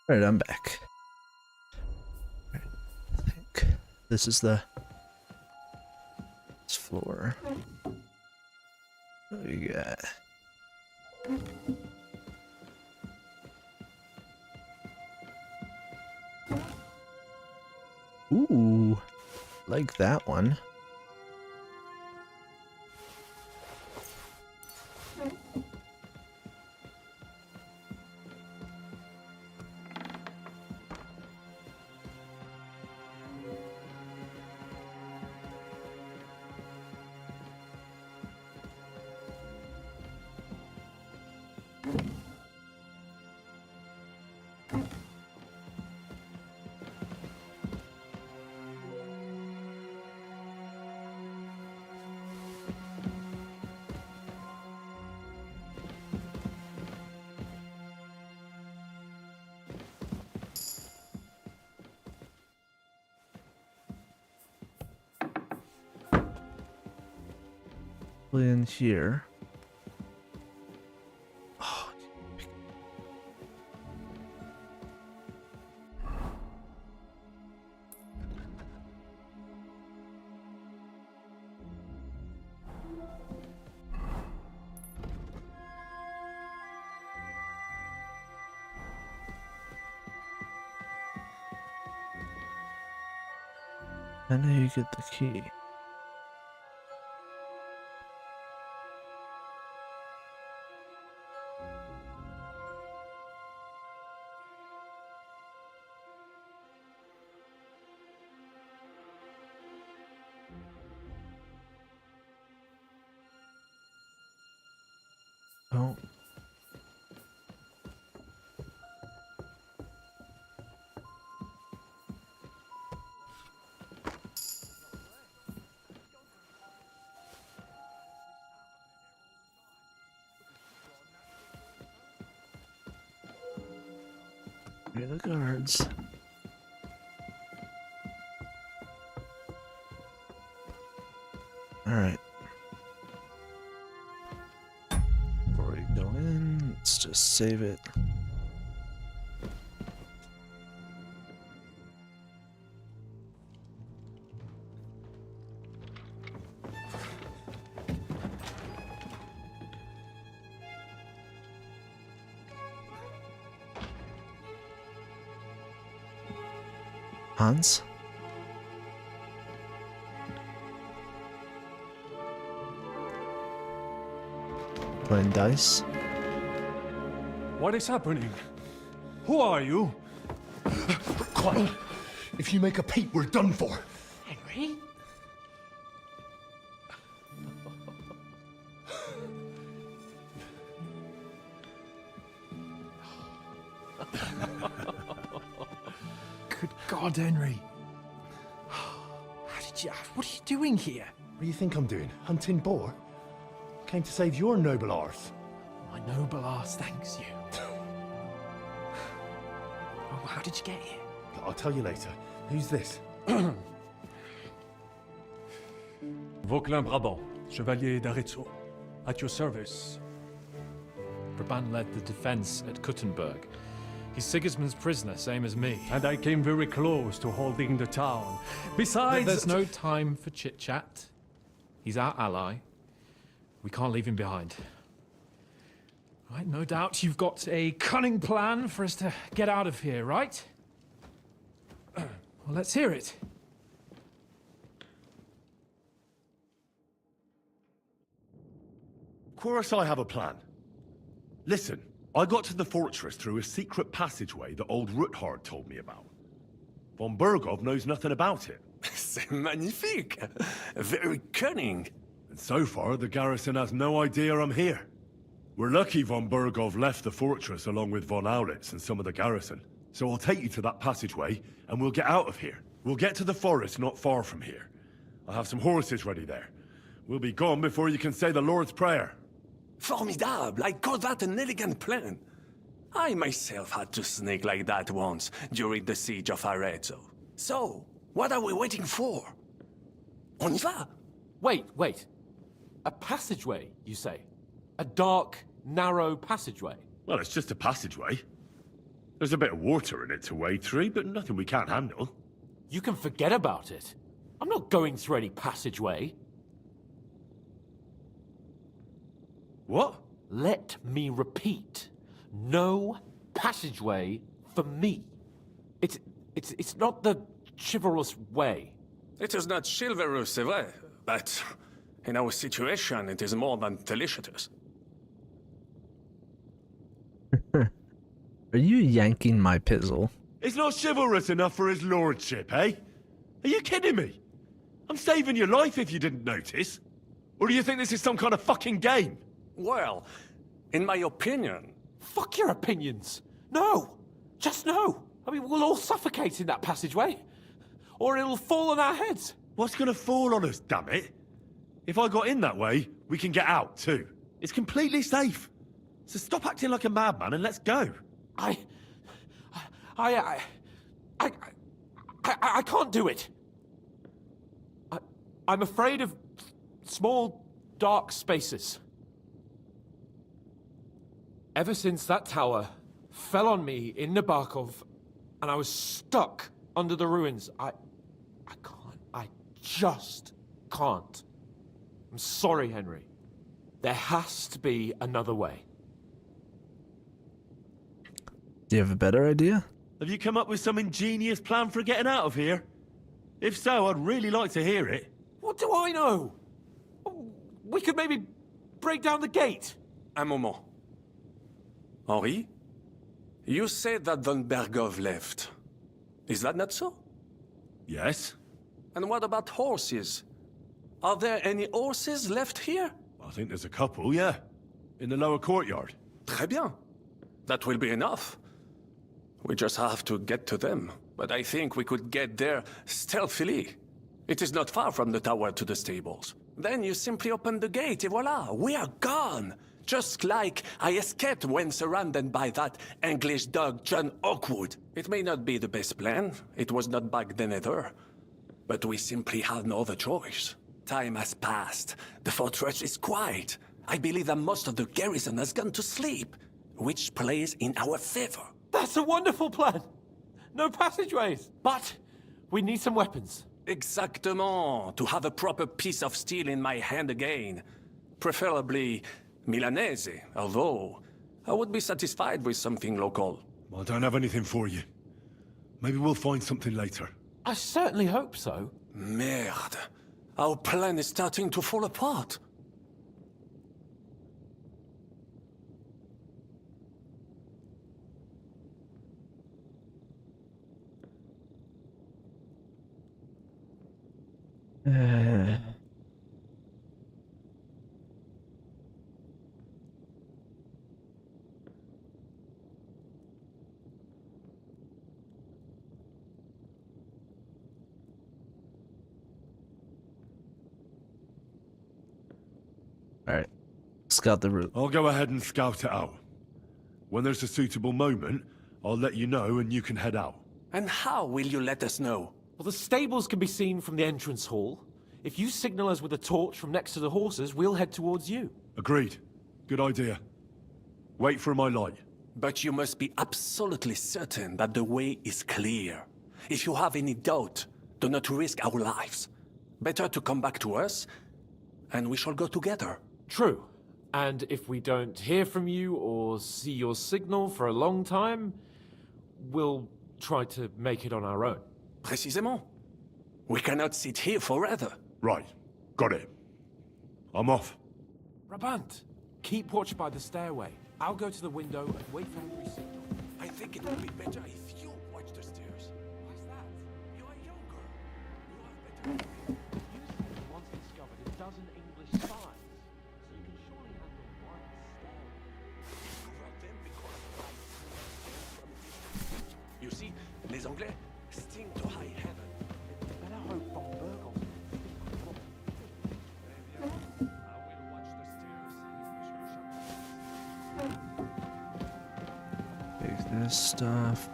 Alright, I'm back. Alright, I think this is this floor. What do we got? Ooh, like that one. In here. Oh. I know you get the key. Oh. Here are the guards. All right. Before we go in, let's just save it. Hans? Playing dice? What is happening? Who are you? Quiet. If you make a peep, we're done for. Henry? Good God, Henry. How did you... What are you doing here? What do you think I'm doing? Hunting boar? Came to save your noble arse. My noble arse thanks you. Oh, how did you get here? I'll tell you later. Who's this? Vauquelin Brabant, Chevalier d'Arezzo. At your service. Brabant led the defense at Kuttenberg. He's Sigismund's prisoner, same as me. And I came very close to holding the town. Besides... There's no time for chit-chat. He's our ally. We can't leave him behind. Right, no doubt you've got a cunning plan for us to get out of here, right? Well, let's hear it. Of course I have a plan. Listen, I got to the fortress through a secret passageway that old Ruthard told me about. Von Bergov knows nothing about it. C'est magnifique. Very cunning. And so far, the garrison has no idea I'm here. We're lucky von Bergov left the fortress along with von Aulitz and some of the garrison. So I'll take you to that passageway, and we'll get out of here. We'll get to the forest not far from here. I have some horses ready there. We'll be gone before you can say the Lord's Prayer. Formidable. I call that an elegant plan. I myself had to sneak like that once during the siege of Arezzo. So, what are we waiting for? On y va? Wait. A passageway, you say? A dark, narrow passageway? Well, it's just a passageway. There's a bit of water in it to wade through, but nothing we can't handle. You can forget about it. I'm not going through any passageway. What? Let me repeat. No passageway for me. It's not the chivalrous way. It is not chivalrous, c'est vrai, but in our situation, it is more than delicious. Are you yanking my pizzle? It's not chivalrous enough for his lordship, eh? Are you kidding me? I'm saving your life if you didn't notice. Or do you think this is some kind of fucking game? Well, in my opinion... Fuck your opinions. No. Just no. I mean, we'll all suffocate in that passageway. Or it'll fall on our heads. What's gonna fall on us, damn it? If I got in that way, we can get out, too. It's completely safe. So stop acting like a madman and let's go. I can't do it. I'm afraid of small, dark spaces. Ever since that tower fell on me in Nabokov, and I was stuck under the ruins, I can't. I just can't. I'm sorry, Henry. There has to be another way. Do you have a better idea? Have you come up with some ingenious plan for getting out of here? If so, I'd really like to hear it. What do I know? We could maybe break down the gate. Un moment. Henri? You said that Von Bergov left. Is that not so? Yes? And what about horses? Are there any horses left here? I think there's a couple, yeah. In the lower courtyard. Très bien. That will be enough. We just have to get to them. But I think we could get there stealthily. It is not far from the tower to the stables. Then you simply open the gate, et voila, we are gone. Just like I escaped when surrounded by that English dog John Oakwood. It may not be the best plan. It was not back then either. But we simply had no other choice. Time has passed. The fortress is quiet. I believe that most of the garrison has gone to sleep, which plays in our favor. That's a wonderful plan. No passageways. But we need some weapons. Exactement. To have a proper piece of steel in my hand again. Preferably Milanese, although I would be satisfied with something local. I don't have anything for you. Maybe we'll find something later. I certainly hope so. Merde. Our plan is starting to fall apart. Alright. Scout the route. I'll go ahead and scout it out. When there's a suitable moment, I'll let you know and you can head out. And how will you let us know? Well, the stables can be seen from the entrance hall. If you signal us with a torch from next to the horses, we'll head towards you. Agreed. Good idea. Wait for my light. But you must be absolutely certain that the way is clear. If you have any doubt, do not risk our lives. Better to come back to us, and we shall go together. True. And if we don't hear from you or see your signal for a long time, we'll try to make it on our own. Précisément. We cannot sit here forever. Right. Got it. I'm off. Brabant, keep watch by the stairway. I'll go to the window and wait for Henry's signal. I think it would be better if you watch the stairs. Why's that? You are younger. You have better... Once discovered a dozen English spies, so you can surely handle one stairway. Cover them because from distance. You see, les Anglais sting to high heaven. Better hope Von Bergov. Take this stuff.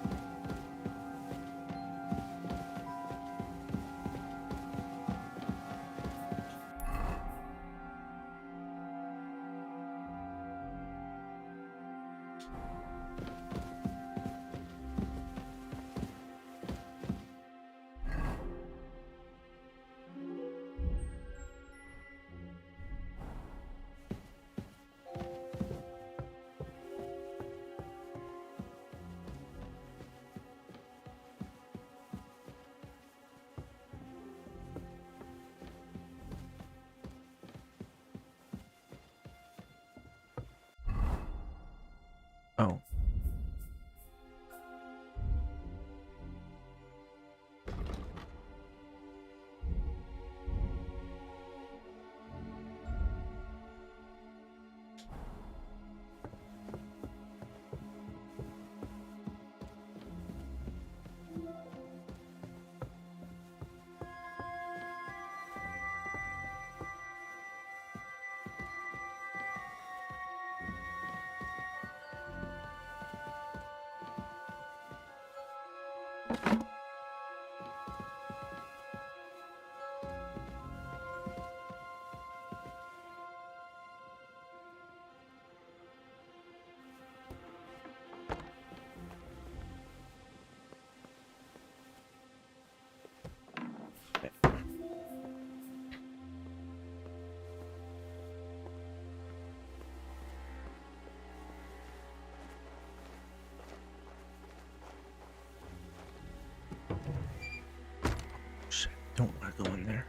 Shit, don't want to go in there.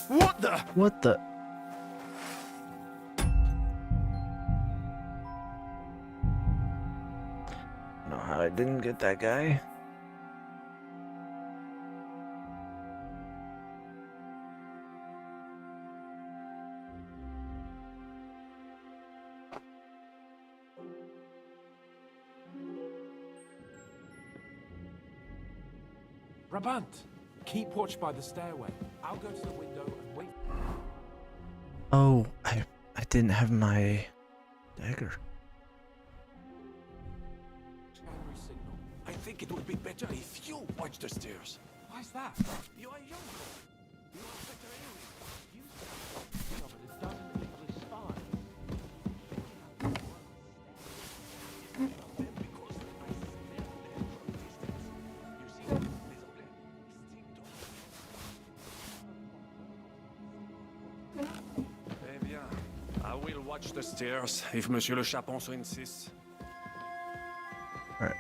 What the? What the? Know how I didn't get that guy? Brabant, keep watch by the stairway. I'll go to the window and wait. Oh, I didn't have my dagger. Battery signal. I think it would be better if you watch the stairs. Why's that? You are younger. You have better hearing. Use that. No, but it doesn't English spy. Because I smell them from distance. You see, there's a place distinct. Eh bien, I will watch the stairs if Monsieur le Chapon so insists. Alright.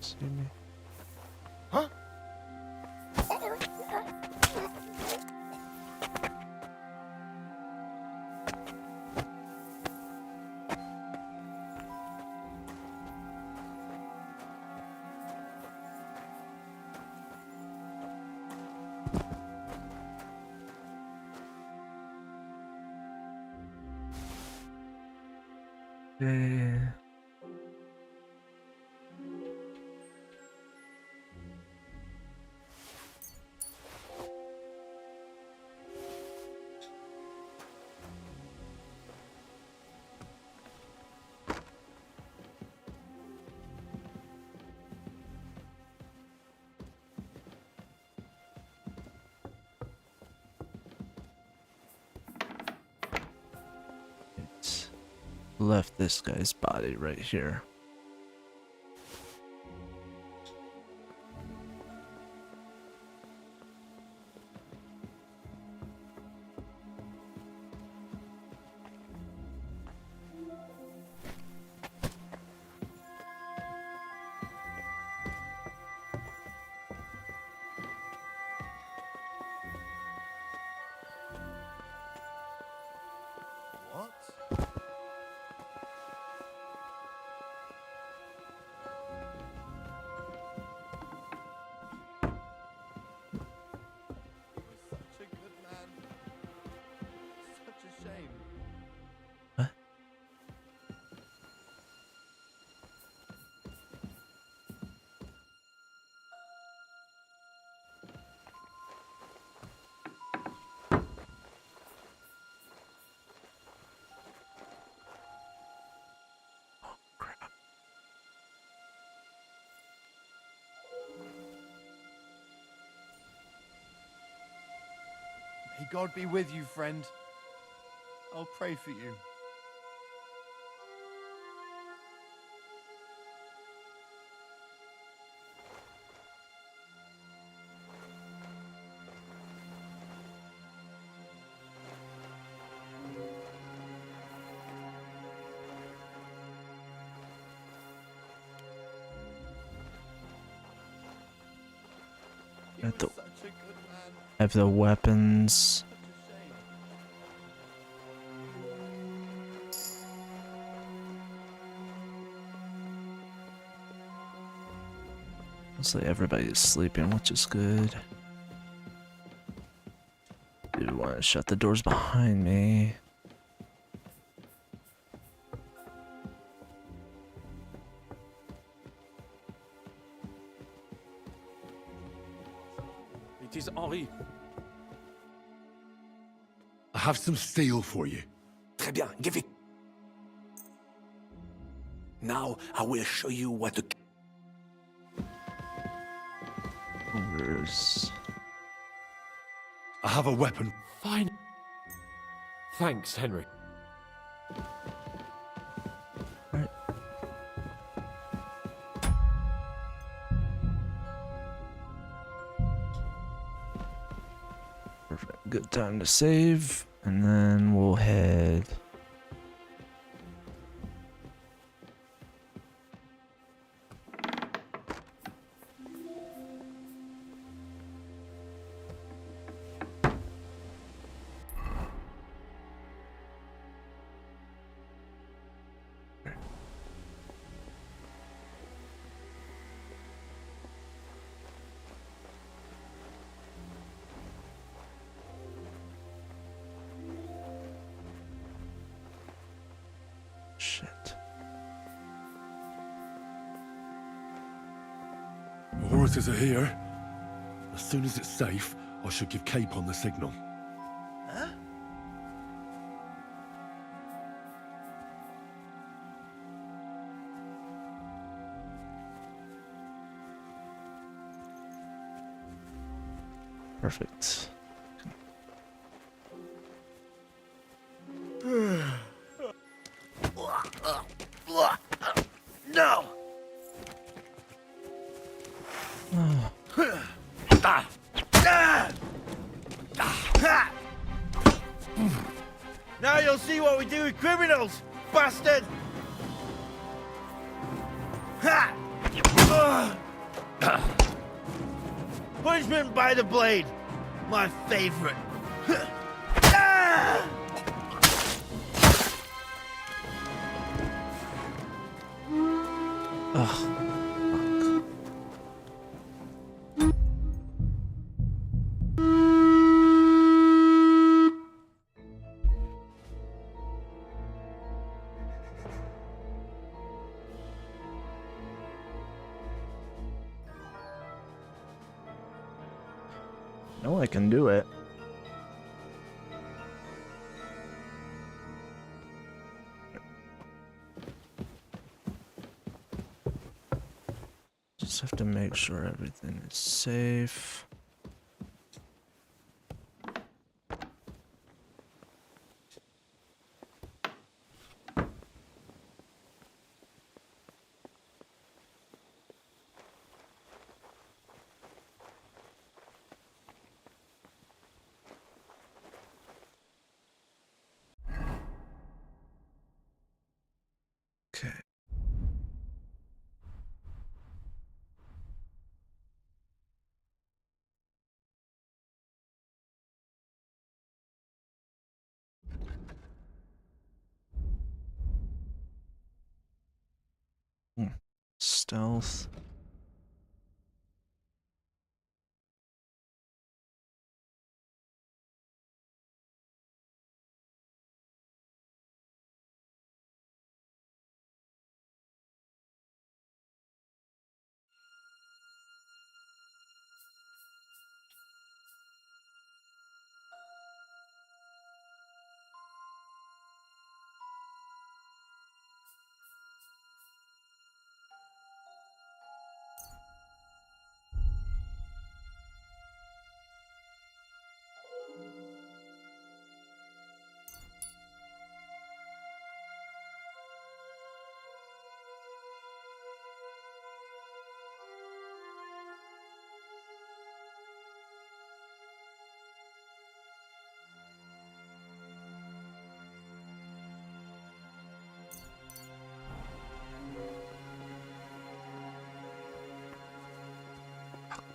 See me. Huh? Yeah. It's left this guy's body right here. What? Such a good man. Such a shame. What? Oh, crap. May God be with you, friend. I'll pray for you. Got the, have the weapons. Mostly everybody's sleeping, which is good. Do want to shut the doors behind me. It is Henri. I have some steel for you. Très bien, give it. Now I will show you what to... Where's... I have a weapon. Fine. Thanks, Henry. Right. Perfect. Good time to save, and then we'll head. Shit. The horses are here. As soon as it's safe, I should give Cape on the signal. Perfect. No! Now you'll see what we do with criminals, bastard! Punishment by the blade, my favorite. Ugh. No, I can do it. Just have to make sure everything is safe. Okay. Stealth.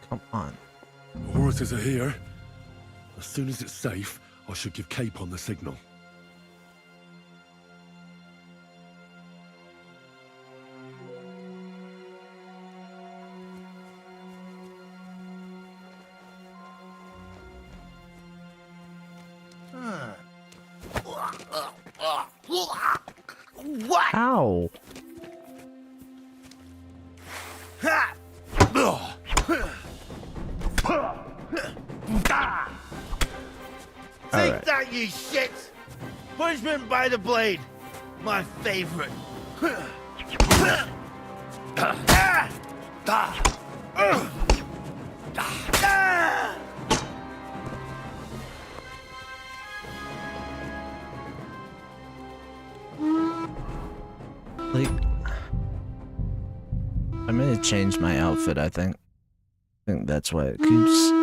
Come on. forces are here. As soon as it's safe, I should give Capon the signal. What? Ow! Take Alright. that, you shit! Punishment by the blade. My favorite. Like, I may have changed my outfit, I think. I think that's why it keeps...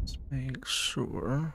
Let's make sure.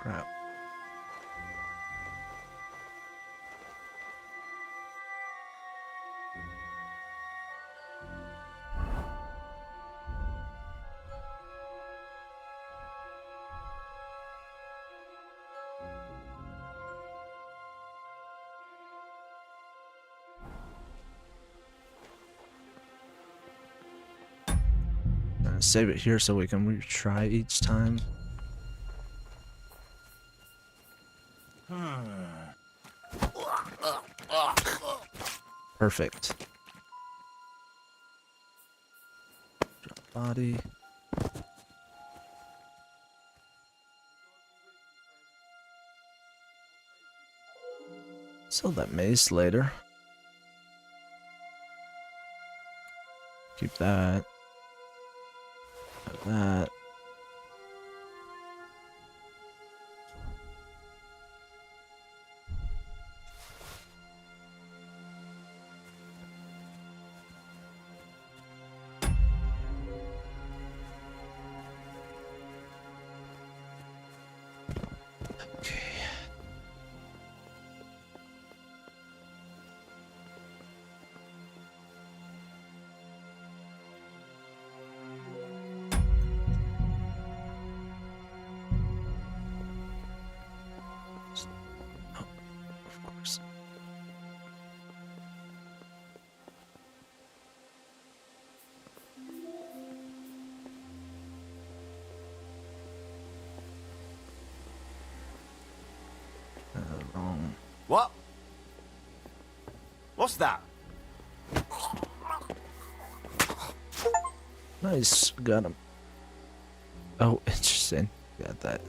Crap. Save it here so we can retry each time. Perfect. Drop body. Sell that mace later. Keep that. Have that. Okay. Oh, of course. Wrong. What? What's that? Nice, got him. Oh, interesting. Got that.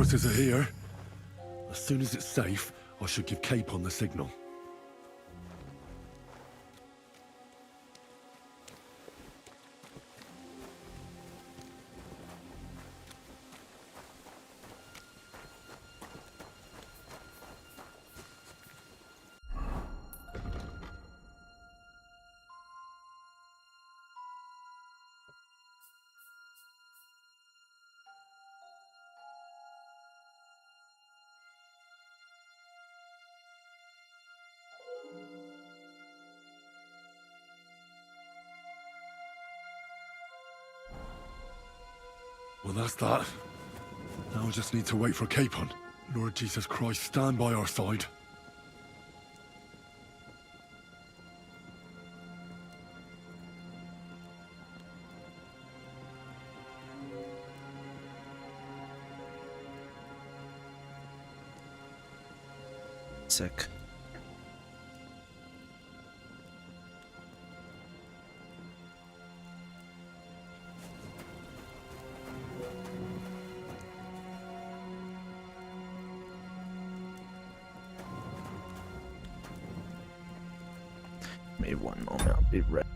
forces are here. As soon as it's safe, I should give Capon the signal. Well, that's that. Now I just need to wait for Capon. Lord Jesus Christ, stand by our side. Sick. Maybe one moment, I'll be ready.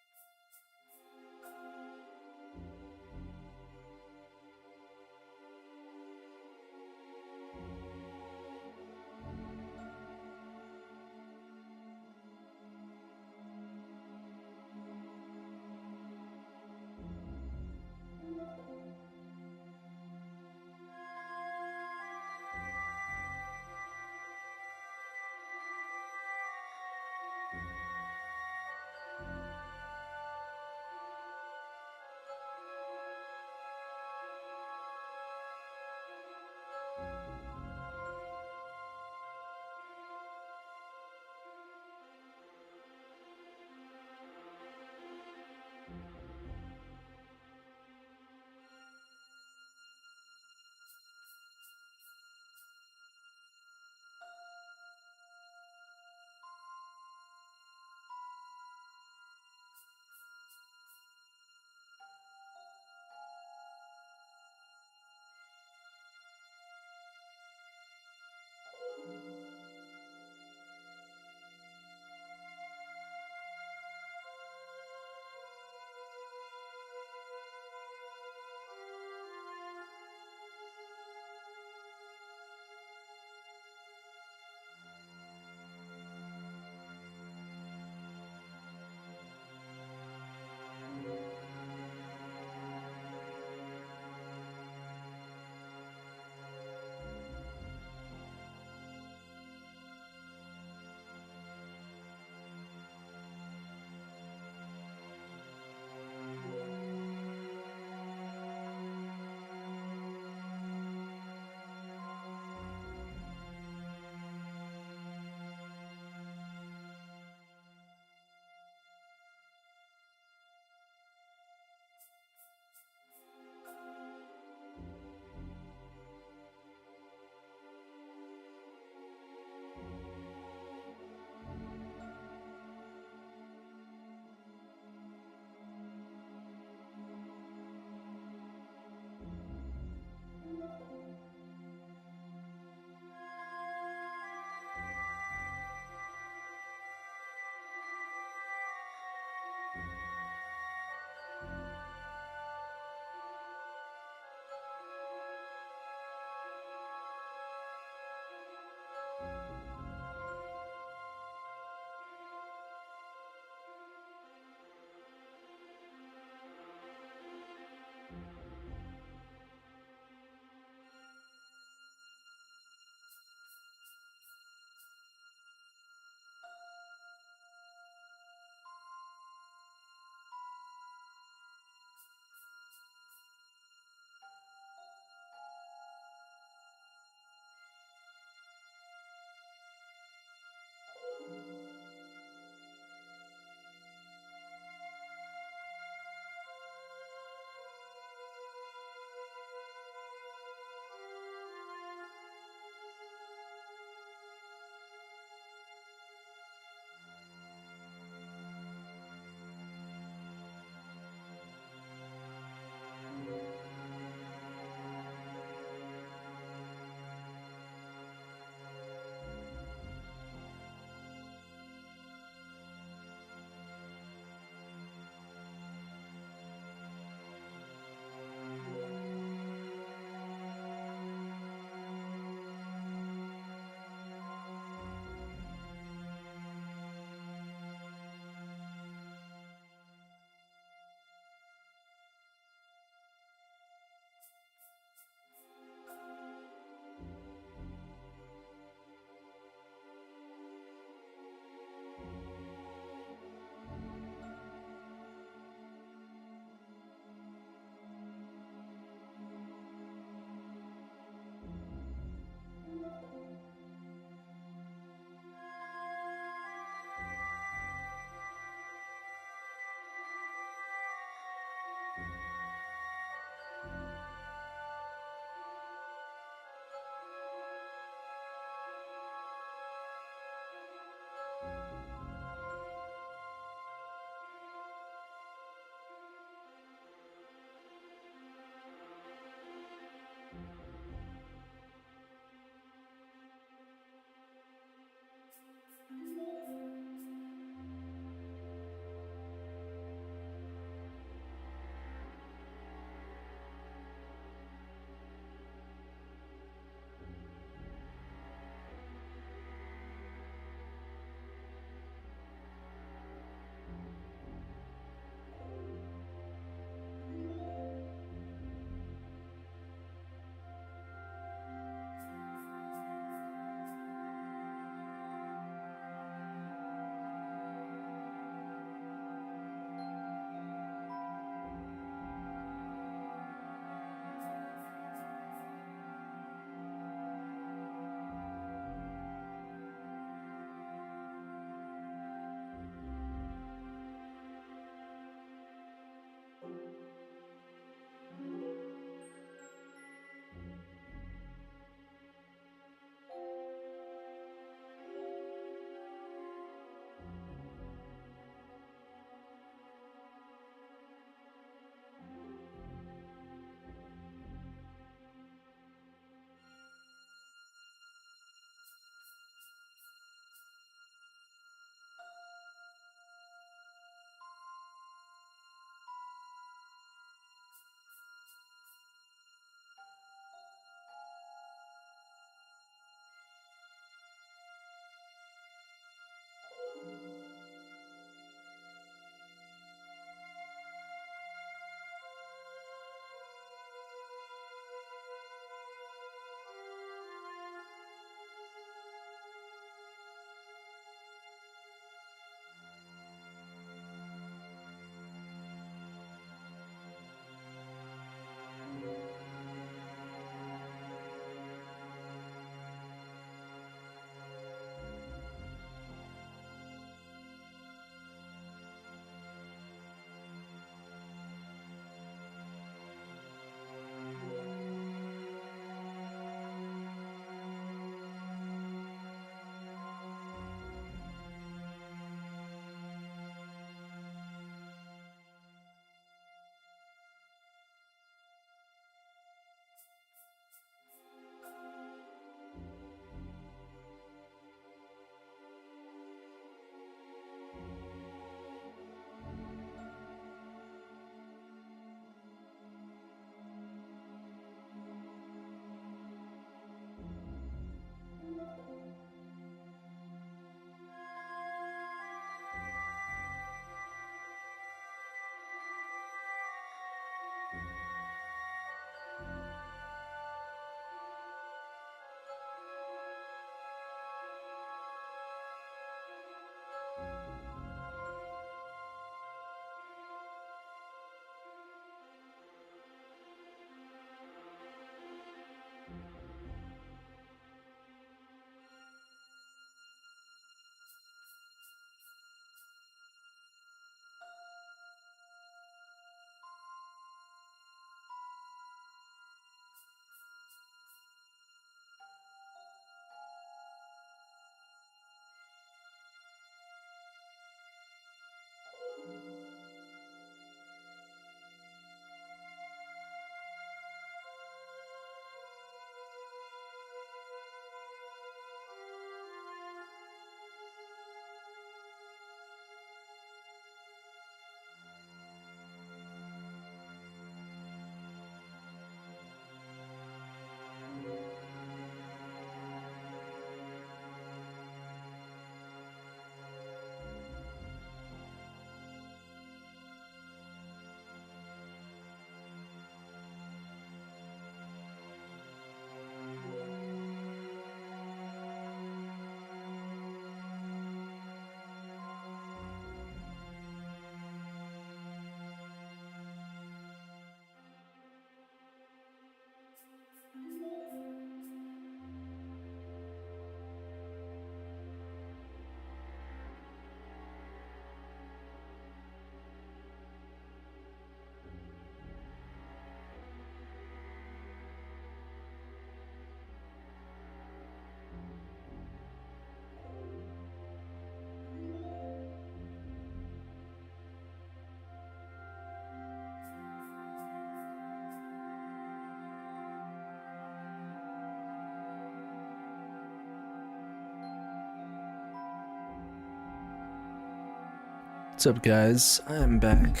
What's up, guys? I'm back.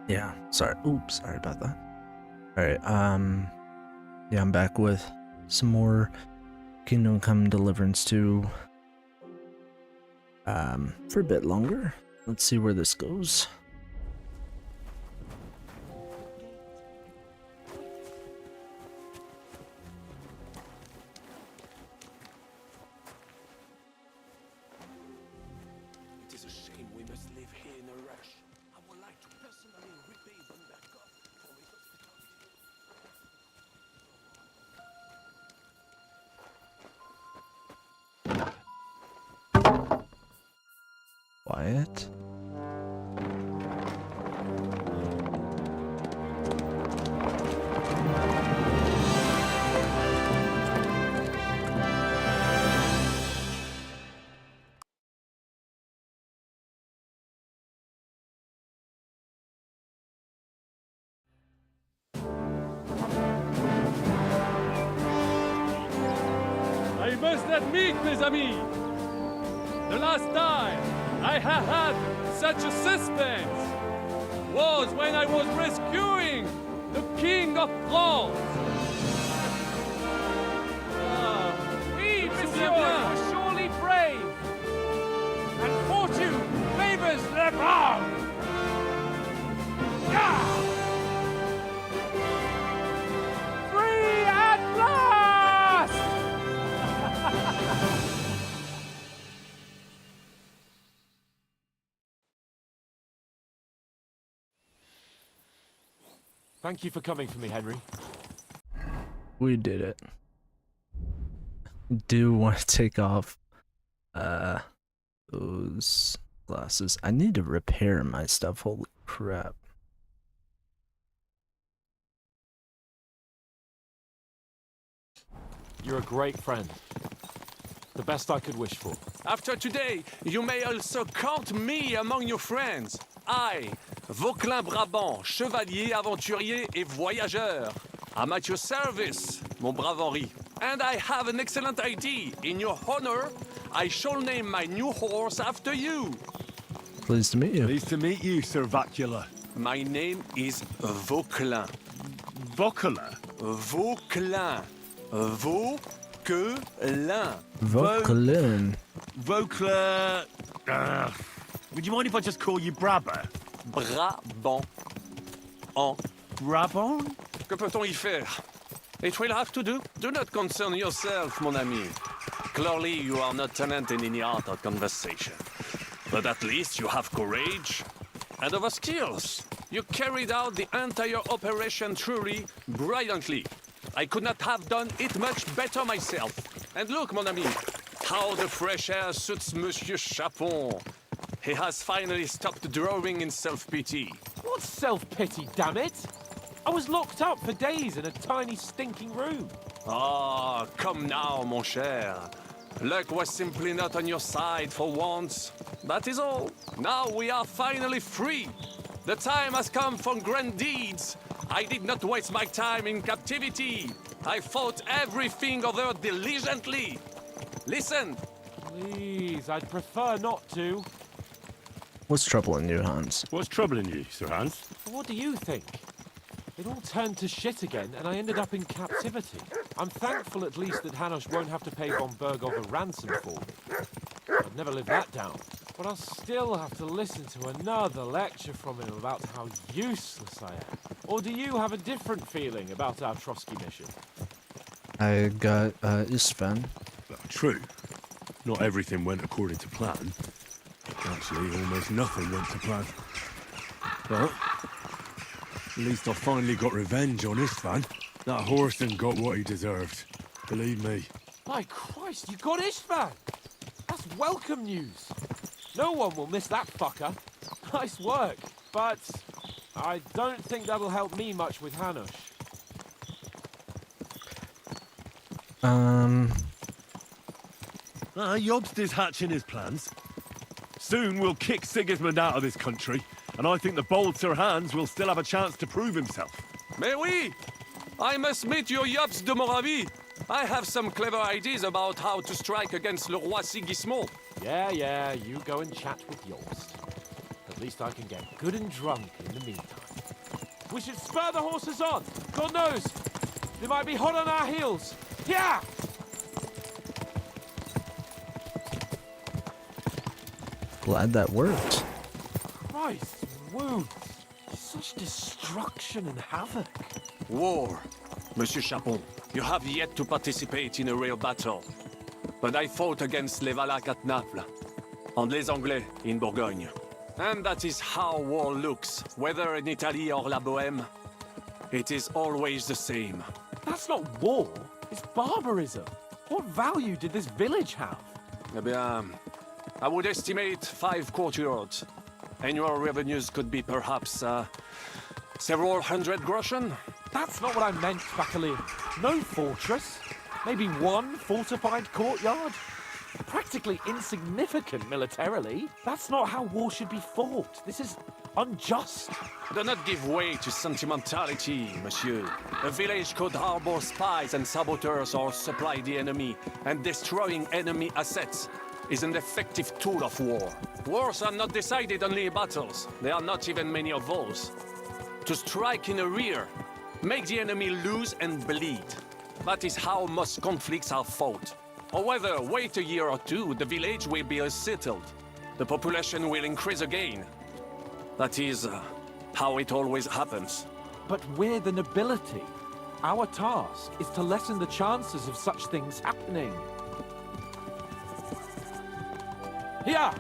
Yeah, sorry. Oops, sorry about that. Alright, yeah, I'm back with some more Kingdom Come Deliverance 2. For a bit longer. Let's see where this goes. It is a shame we must live here in a rush. I would like to personally repay Bunberkov for his hospitality. Quiet. I must admit, mes amis, the last time I have had such a suspense was when I was rescuing the King of France. Oui, monsieur, you're surely brave. And fortune favors the brave. Free at last! Thank you for coming for me, Henry. We did it. Do want to take off those glasses. I need to repair my stuff. Holy crap. You're a great friend. The best I could wish for. After today, you may also count me among your friends. I, Vauquelin Brabant, chevalier, aventurier et voyageur. I'm at your service, mon brave Henri. And I have an excellent idea. In your honor, I shall name my new horse after you. Pleased to meet you. Pleased to meet you, Sir Vacula. My name is Vauquelin. Vacula? Vauquelin. Vauquelin. Vauquelin. Vauquelin. Would you mind if I just call you Brabber? Brabant. En Brabant? Que peut-on y faire? It will have to do. Do not concern yourself, mon ami. Clearly, you are not tenant in any art or conversation. But at least you have courage and other skills. You carried out the entire operation truly brilliantly. I could not have done it much better myself. And look, mon ami, how the fresh air suits Monsieur Chapon. He has finally stopped drawing in self-pity. What self-pity, damn it? I was locked up for days in a tiny stinking room. Ah, come now, mon cher. Luck was simply not on your side for once. That is all. Now we are finally free. The time has come for grand deeds. I did not waste my time in captivity. I fought everything over diligently. Listen. Please, I'd prefer not to. What's troubling you, Hans? What's troubling you, Sir Hans? What do you think? It all turned to shit again, and I ended up in captivity. I'm thankful at least that Hanush won't have to pay von Bergov a ransom for me. I'd never live that down. But I'll still have to listen to another lecture from him about how useless I am. Or do you have a different feeling about our Trotsky mission? I got Istvan. Well, true. Not everything went according to plan. Actually, almost nothing went to plan. But at least I finally got revenge on Istvan. That Horson got what he deserved. Believe me. By Christ, you got Istvan! That's welcome news. No one will miss that fucker. Nice work. But I don't think that'll help me much with Hanush. Jobst is hatching his plans. Soon we'll kick Sigismund out of this country, and I think the bold Sir Hans will still have a chance to prove himself. Mais oui! I must meet your Yops de Moravie. I have some clever ideas about how to strike against Le Roi Sigismond. Yeah, you go and chat with yours. At least I can get good and drunk in the meantime. We should spur the horses on. God knows, they might be hot on our heels. Yeah! Glad that worked. Christ, wounds. Such destruction and havoc. War. Monsieur Chapon, you have yet to participate in a real battle. But I fought against les Valaques at Naples, and les Anglais in Bourgogne. And that is how war looks, whether in Italy or La Bohème. It is always the same. That's not war, it's barbarism. What value did this village have? Eh bien, I would estimate 5 courtyards. Annual revenues could be perhaps, several hundred groschen. That's not what I meant, Bacalian. No fortress. Maybe one fortified courtyard. Practically insignificant militarily. That's not how war should be fought. This is unjust. Do not give way to sentimentality, monsieur. A village could harbor spies and saboteurs or supply the enemy, and destroying enemy assets is an effective tool of war. Wars are not decided only in battles. There are not even many of those. To strike in the rear, make the enemy lose and bleed. That is how most conflicts are fought. However, wait a year or two, the village will be settled. The population will increase again. That is how it always happens. But we're the nobility. Our task is to lessen the chances of such things happening. Here!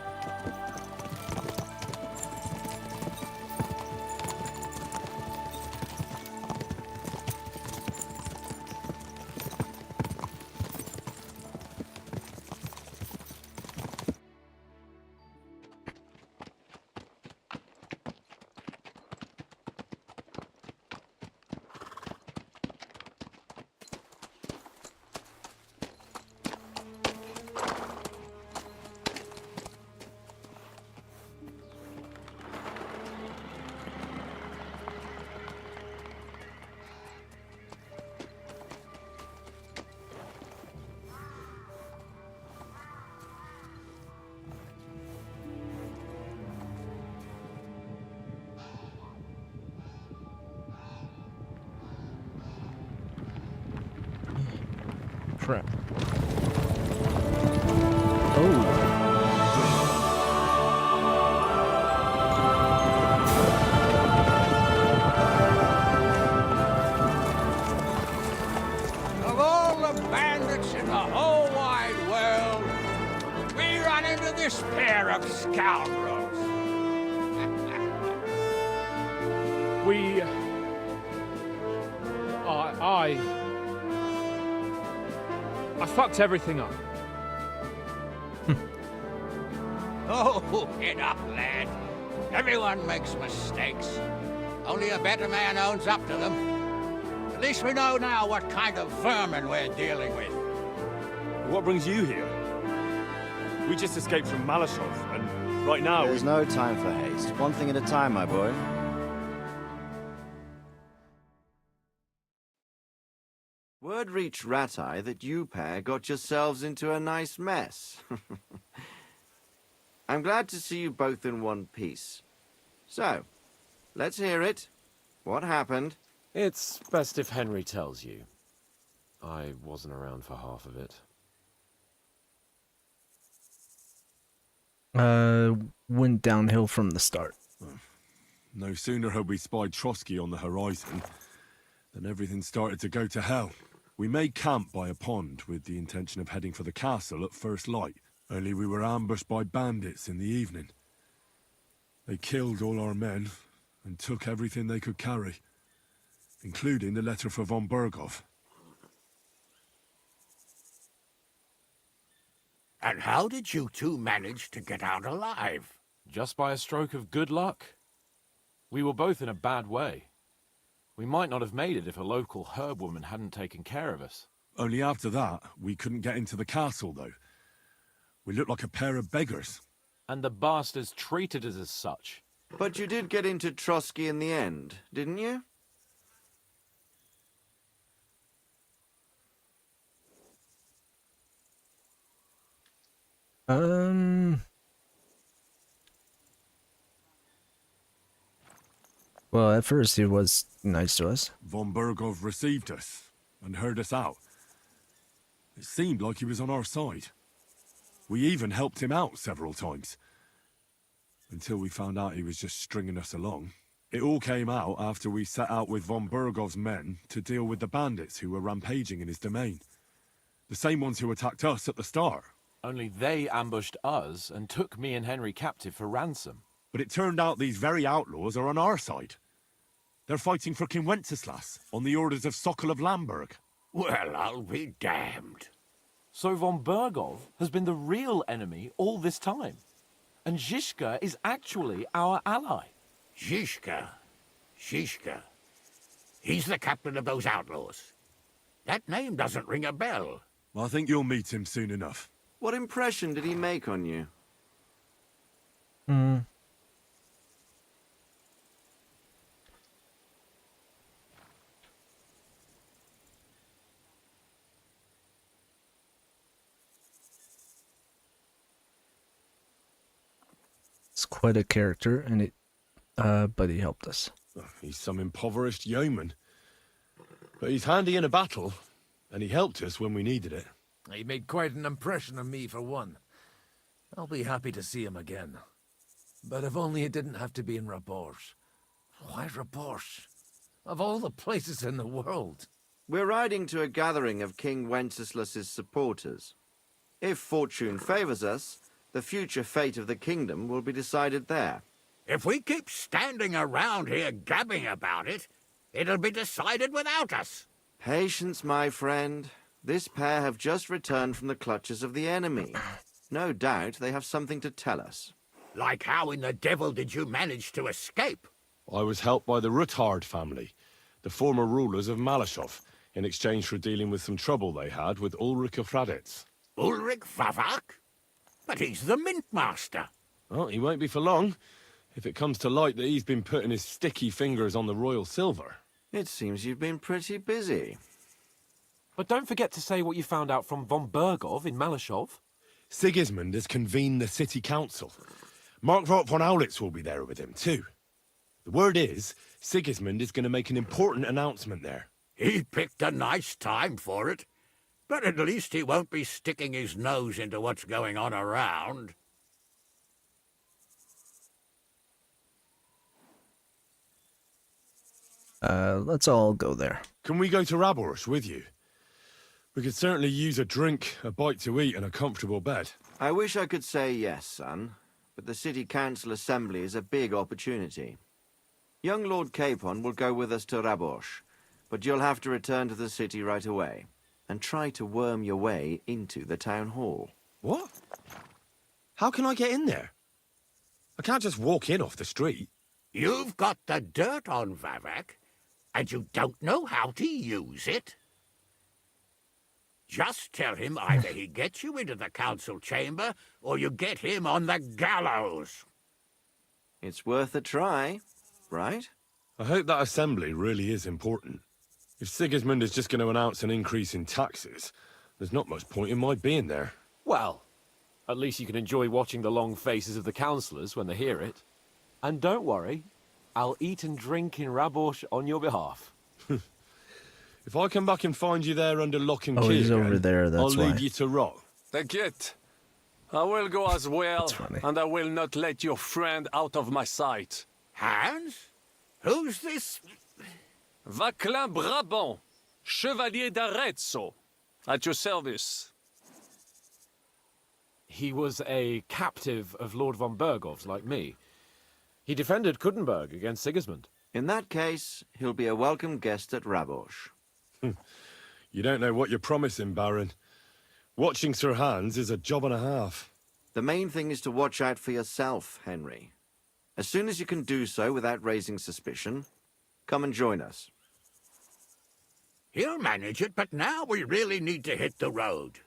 Crap. Oh. Of all the bandits in the whole wide world, we run into this pair of scoundrels. I fucked everything up. Oh, get up, lad. Everyone makes mistakes. Only a better man owns up to them. At least we know now what kind of vermin we're dealing with. What brings you here? We just escaped from Malashov, and right now There's no time for haste. One thing at a time, my boy. Word reached Ratai that you pair got yourselves into a nice mess. I'm glad to see you both in one piece. So, let's hear it. What happened? It's best if Henry tells you. I wasn't around for half of it. Went downhill from the start. No sooner had we spied Trotsky on the horizon than everything started to go to hell. We made camp by a pond with the intention of heading for the castle at first light, only we were ambushed by bandits in the evening. They killed all our men and took everything they could carry, including the letter for von Berghoff. And how did you two manage to get out alive? Just by a stroke of good luck. We were both in a bad way. We might not have made it if a local herb woman hadn't taken care of us. Only after that, we couldn't get into the castle, though. We looked like a pair of beggars. And the bastards treated us as such. But you did get into Trotsky in the end, didn't you? Um. Well, at first he was nice to us. Von Bergov received us and heard us out. It seemed like he was on our side. We even helped him out several times. Until we found out he was just stringing us along. It all came out after we set out with von Bergov's men to deal with the bandits who were rampaging in his domain. The same ones who attacked us at the start. Only they ambushed us and took me and Henry captive for ransom. But it turned out these very outlaws are on our side. They're fighting for King Wenceslas on the orders of Sokol of Lamberg. Well, I'll be damned. So von Bergov has been the real enemy all this time. And Zizka is actually our ally. Zizka. He's the captain of those outlaws. That name doesn't ring a bell. I think you'll meet him soon enough. What impression did he make on you? It's quite a character, and but he helped us. He's some impoverished yeoman. But he's handy in a battle, and he helped us when we needed it. He made quite an impression on me, for one. I'll be happy to see him again. But if only it didn't have to be in Rabosh. Why Rabosh? Of all the places in the world. We're riding to a gathering of King Wenceslas's supporters. If fortune favors us, the future fate of the kingdom will be decided there. If we keep standing around here gabbing about it, it'll be decided without us. Patience, my friend. This pair have just returned from the clutches of the enemy. No doubt they have something to tell us. Like how in the devil did you manage to escape? I was helped by the Ruthard family, the former rulers of Malashov, in exchange for dealing with some trouble they had with Ulrich of Raditz. Ulrich Vavak? But he's the mint master. Well, he won't be for long, if it comes to light that he's been putting his sticky fingers on the royal silver. It seems you've been pretty busy. But don't forget to say what you found out from von Bergov in Malashov. Sigismund has convened the city council. Markvart von Aulitz will be there with him, too. The word is, Sigismund is going to make an important announcement there. He picked a nice time for it. But at least he won't be sticking his nose into what's going on around. Let's all go there. Can we go to Raborsh with you? We could certainly use a drink, a bite to eat, and a comfortable bed. I wish I could say yes, son, but the city council assembly is a big opportunity. Young Lord Capon will go with us to Raborsh, but you'll have to return to the city right away, and try to worm your way into the town hall. What? How can I get in there? I can't just walk in off the street. You've got the dirt on Vavak, and you don't know how to use it? Just tell him either he gets you into the council chamber, or you get him on the gallows. It's worth a try, right? I hope that assembly really is important. If Sigismund is just going to announce an increase in taxes, there's not much point in my being there. Well, at least you can enjoy watching the long faces of the councillors when they hear it. And don't worry, I'll eat and drink in Raborsh on your behalf. If I come back and find you there under lock and Oh, key he's again, over there, that's I'll leave why. you to rot. Take it. I will go as well, funny. and I will not let your friend out of my sight. Hans? Who's this? Vaclin Brabant, Chevalier d'Arezzo, at your service. He was a captive of Lord von Bergov's, like me. He defended Kuddenberg against Sigismund. In that case, he'll be a welcome guest at Raborsh. You don't know what you're promising, Baron. Watching Sir Hans is a job and a half. The main thing is to watch out for yourself, Henry. As soon as you can do so without raising suspicion, come and join us. He'll manage it, but now we really need to hit the road.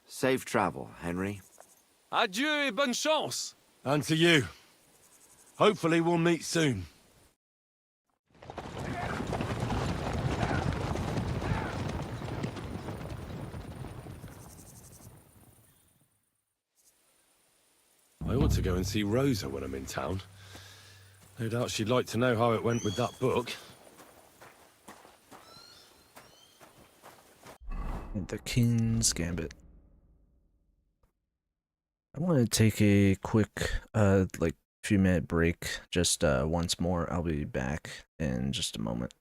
Safe travel, Henry. Adieu et bonne chance. And to you. Hopefully we'll meet soon. I ought to go and see Rosa when I'm in town. No doubt she'd like to know how it went with that book. The King's Gambit. I want to take a quick, like, few minute break. Just once more. I'll be back in just a moment.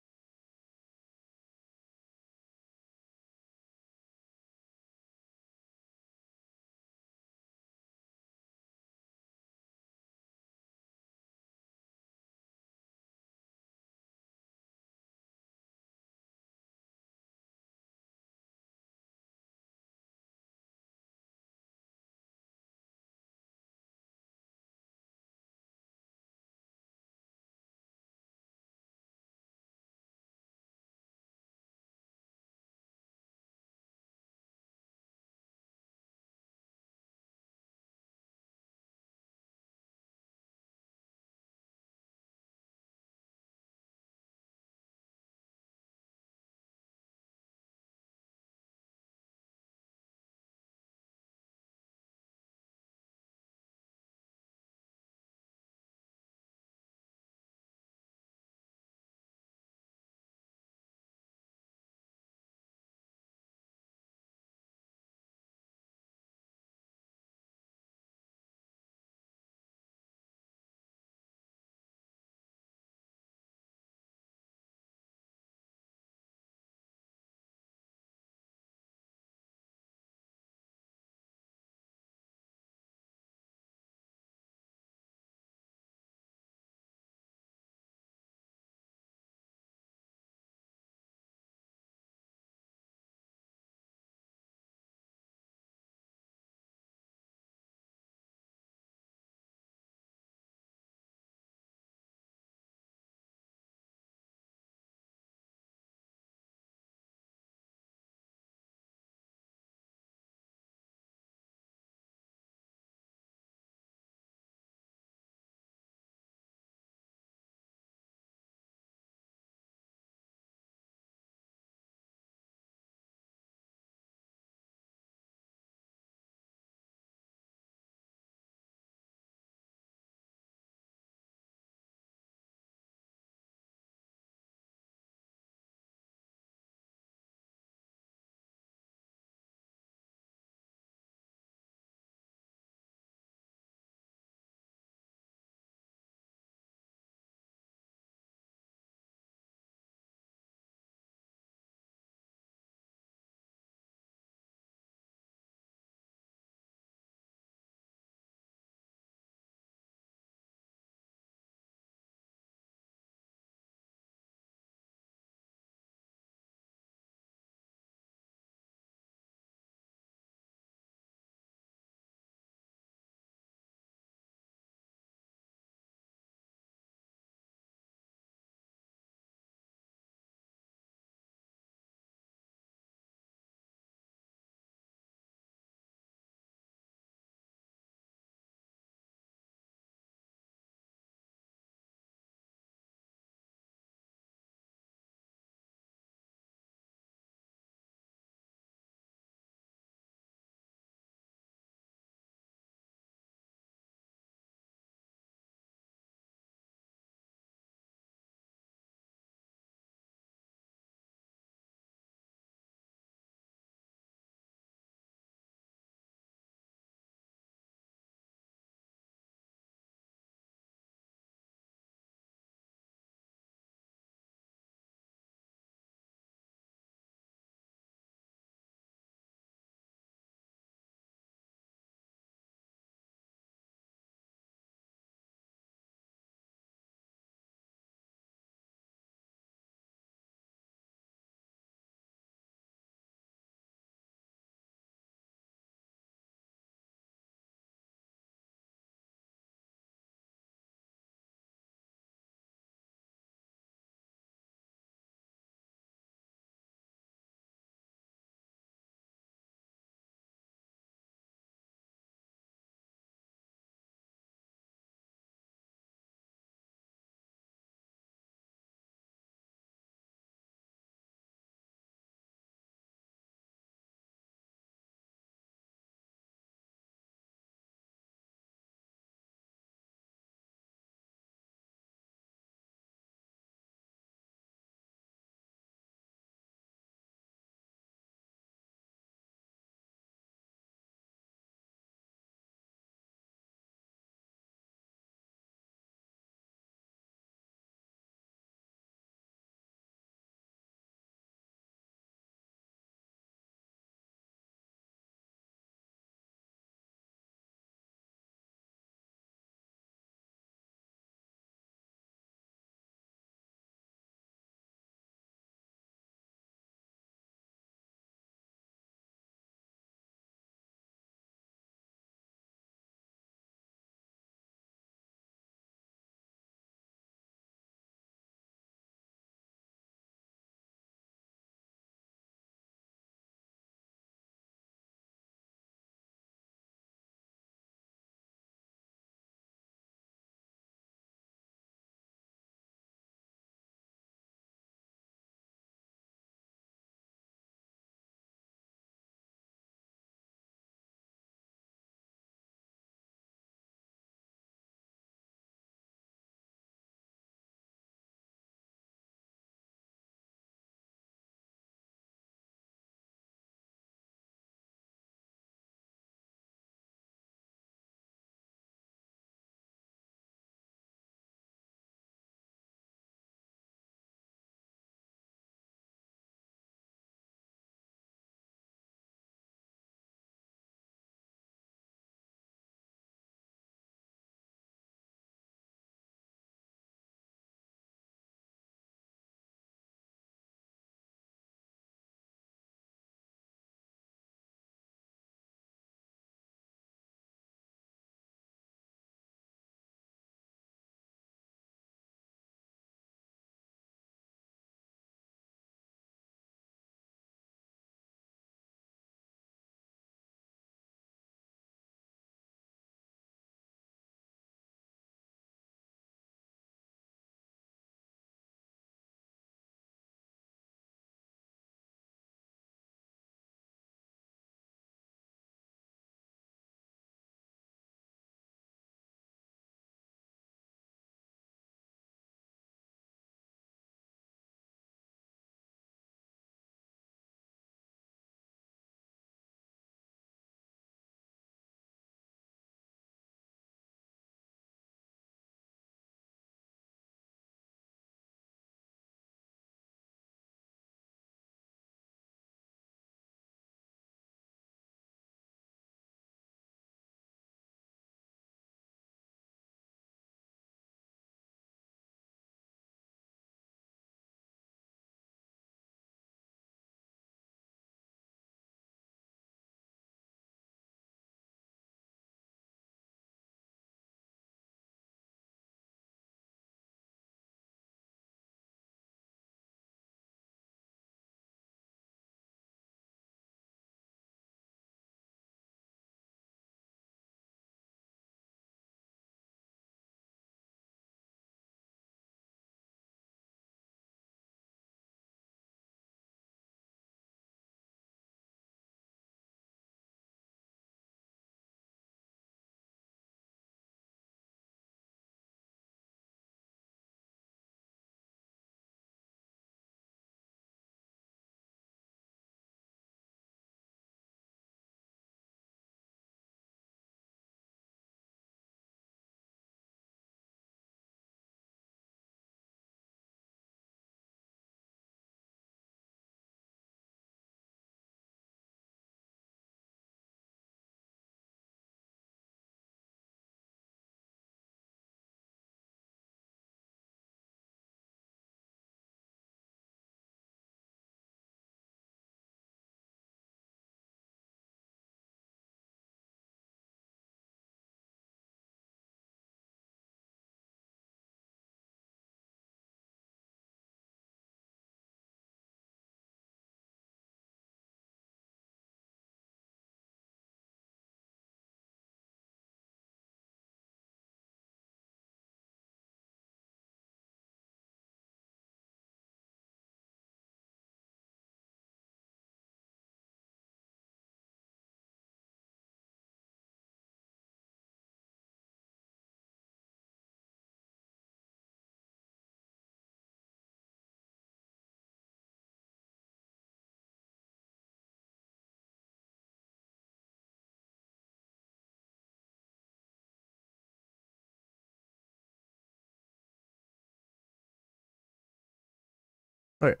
Alright.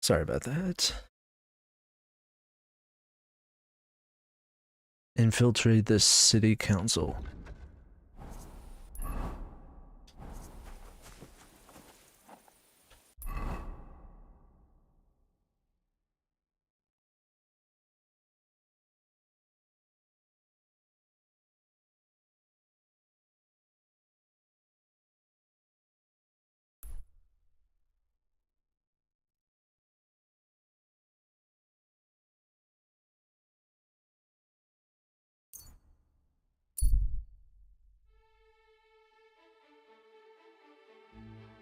Sorry about that. Infiltrate the city council.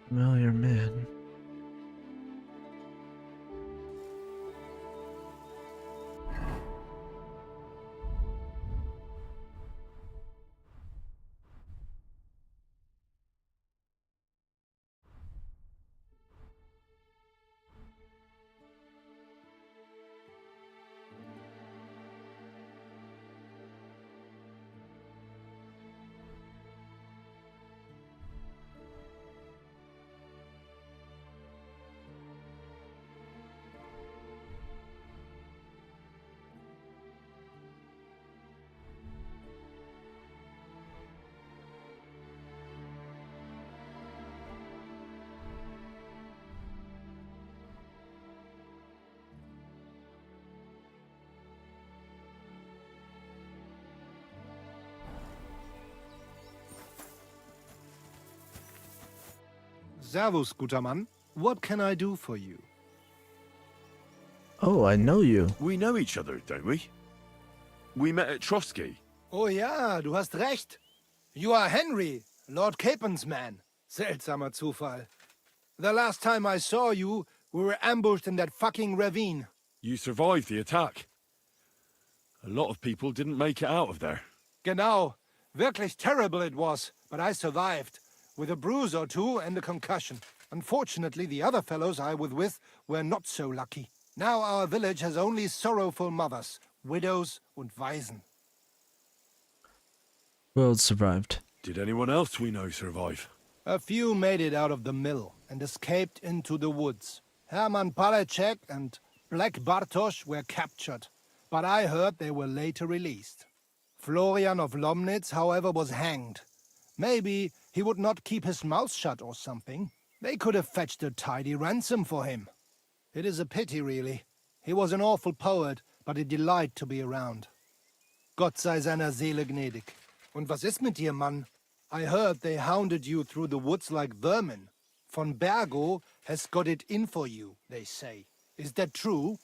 Familiar man. Servus, guter Mann. What can I do for you? Oh, I know you. We know each other, don't we? We met at Trotsky. Oh ja, du hast recht. You are Henry, Lord Capen's man. Seltsamer Zufall. The last time I saw you, we were ambushed in that fucking ravine. You survived the attack. A lot of people didn't make it out of there. Genau. Wirklich terrible it was, but I survived. With a bruise or two and a concussion. Unfortunately, the other fellows I was with were not so lucky. Now our village has only sorrowful mothers, widows und Waisen. World survived. Did anyone else we know survive? A few made it out of the mill and escaped into the woods. Hermann Palacek and Black Bartosz were captured, but I heard they were later released. Florian of Lomnitz, however, was hanged. Maybe he would not keep his mouth shut or something. They could have fetched a tidy ransom for him. It is a pity, really. He was an awful poet, but a delight to be around. Gott sei seiner Seele gnädig. Und was ist mit dir, Mann? I heard they hounded you through the woods like vermin. Von Bergo has got it in for you, they say. Is that true?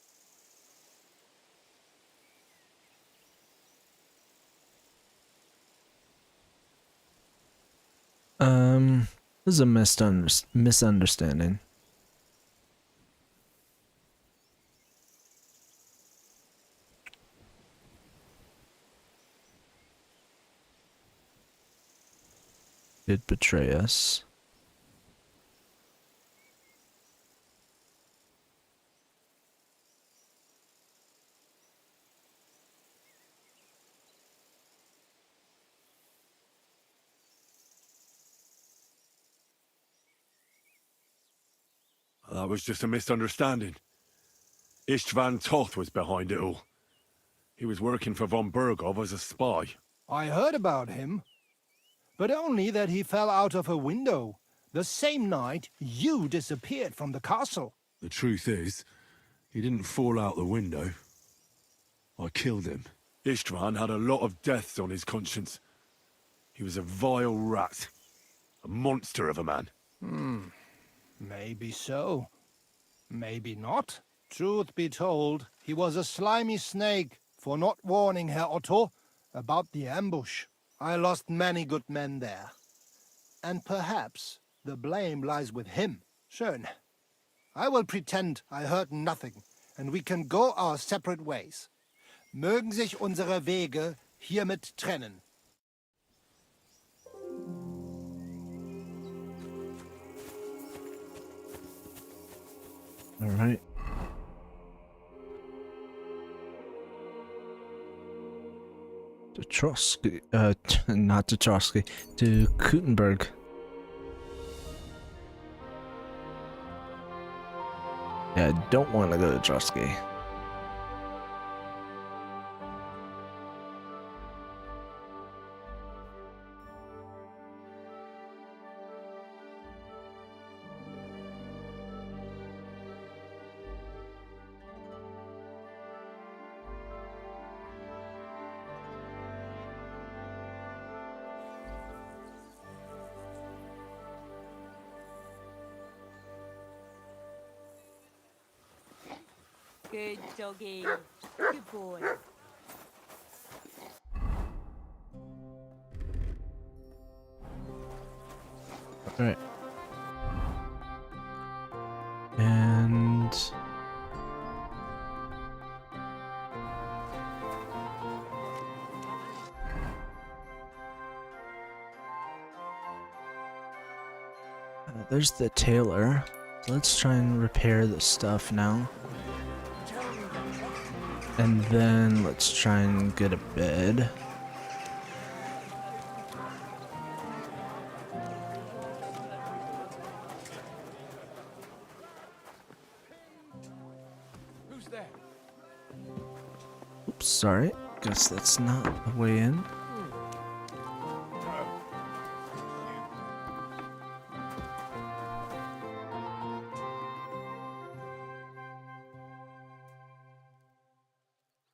This is a misunderstanding. Did betray us. That was just a misunderstanding. Istvan Toth was behind it all. He was working for von Bergov as a spy. I heard about him, but only that he fell out of a window the same night you disappeared from the castle. The truth is, he didn't fall out the window. I killed him. Istvan had a lot of deaths on his conscience. He was a vile rat. A monster of a man. Maybe so. Maybe not. Truth be told, he was a slimy snake for not warning Herr Otto about the ambush. I lost many good men there. And perhaps the blame lies with him. Schön. I will pretend I heard nothing, and we can go our separate ways. Mögen sich unsere Wege hiermit trennen. All right. To Trotsky, not to Trotsky, to Gutenberg. Yeah, I don't want to go to Trusky. Good doggy. Good boy. Alright. And... there's the tailor. Let's try and repair the stuff now. And then let's try and get a bed. Who's there? Oops, sorry. Guess that's not the way in.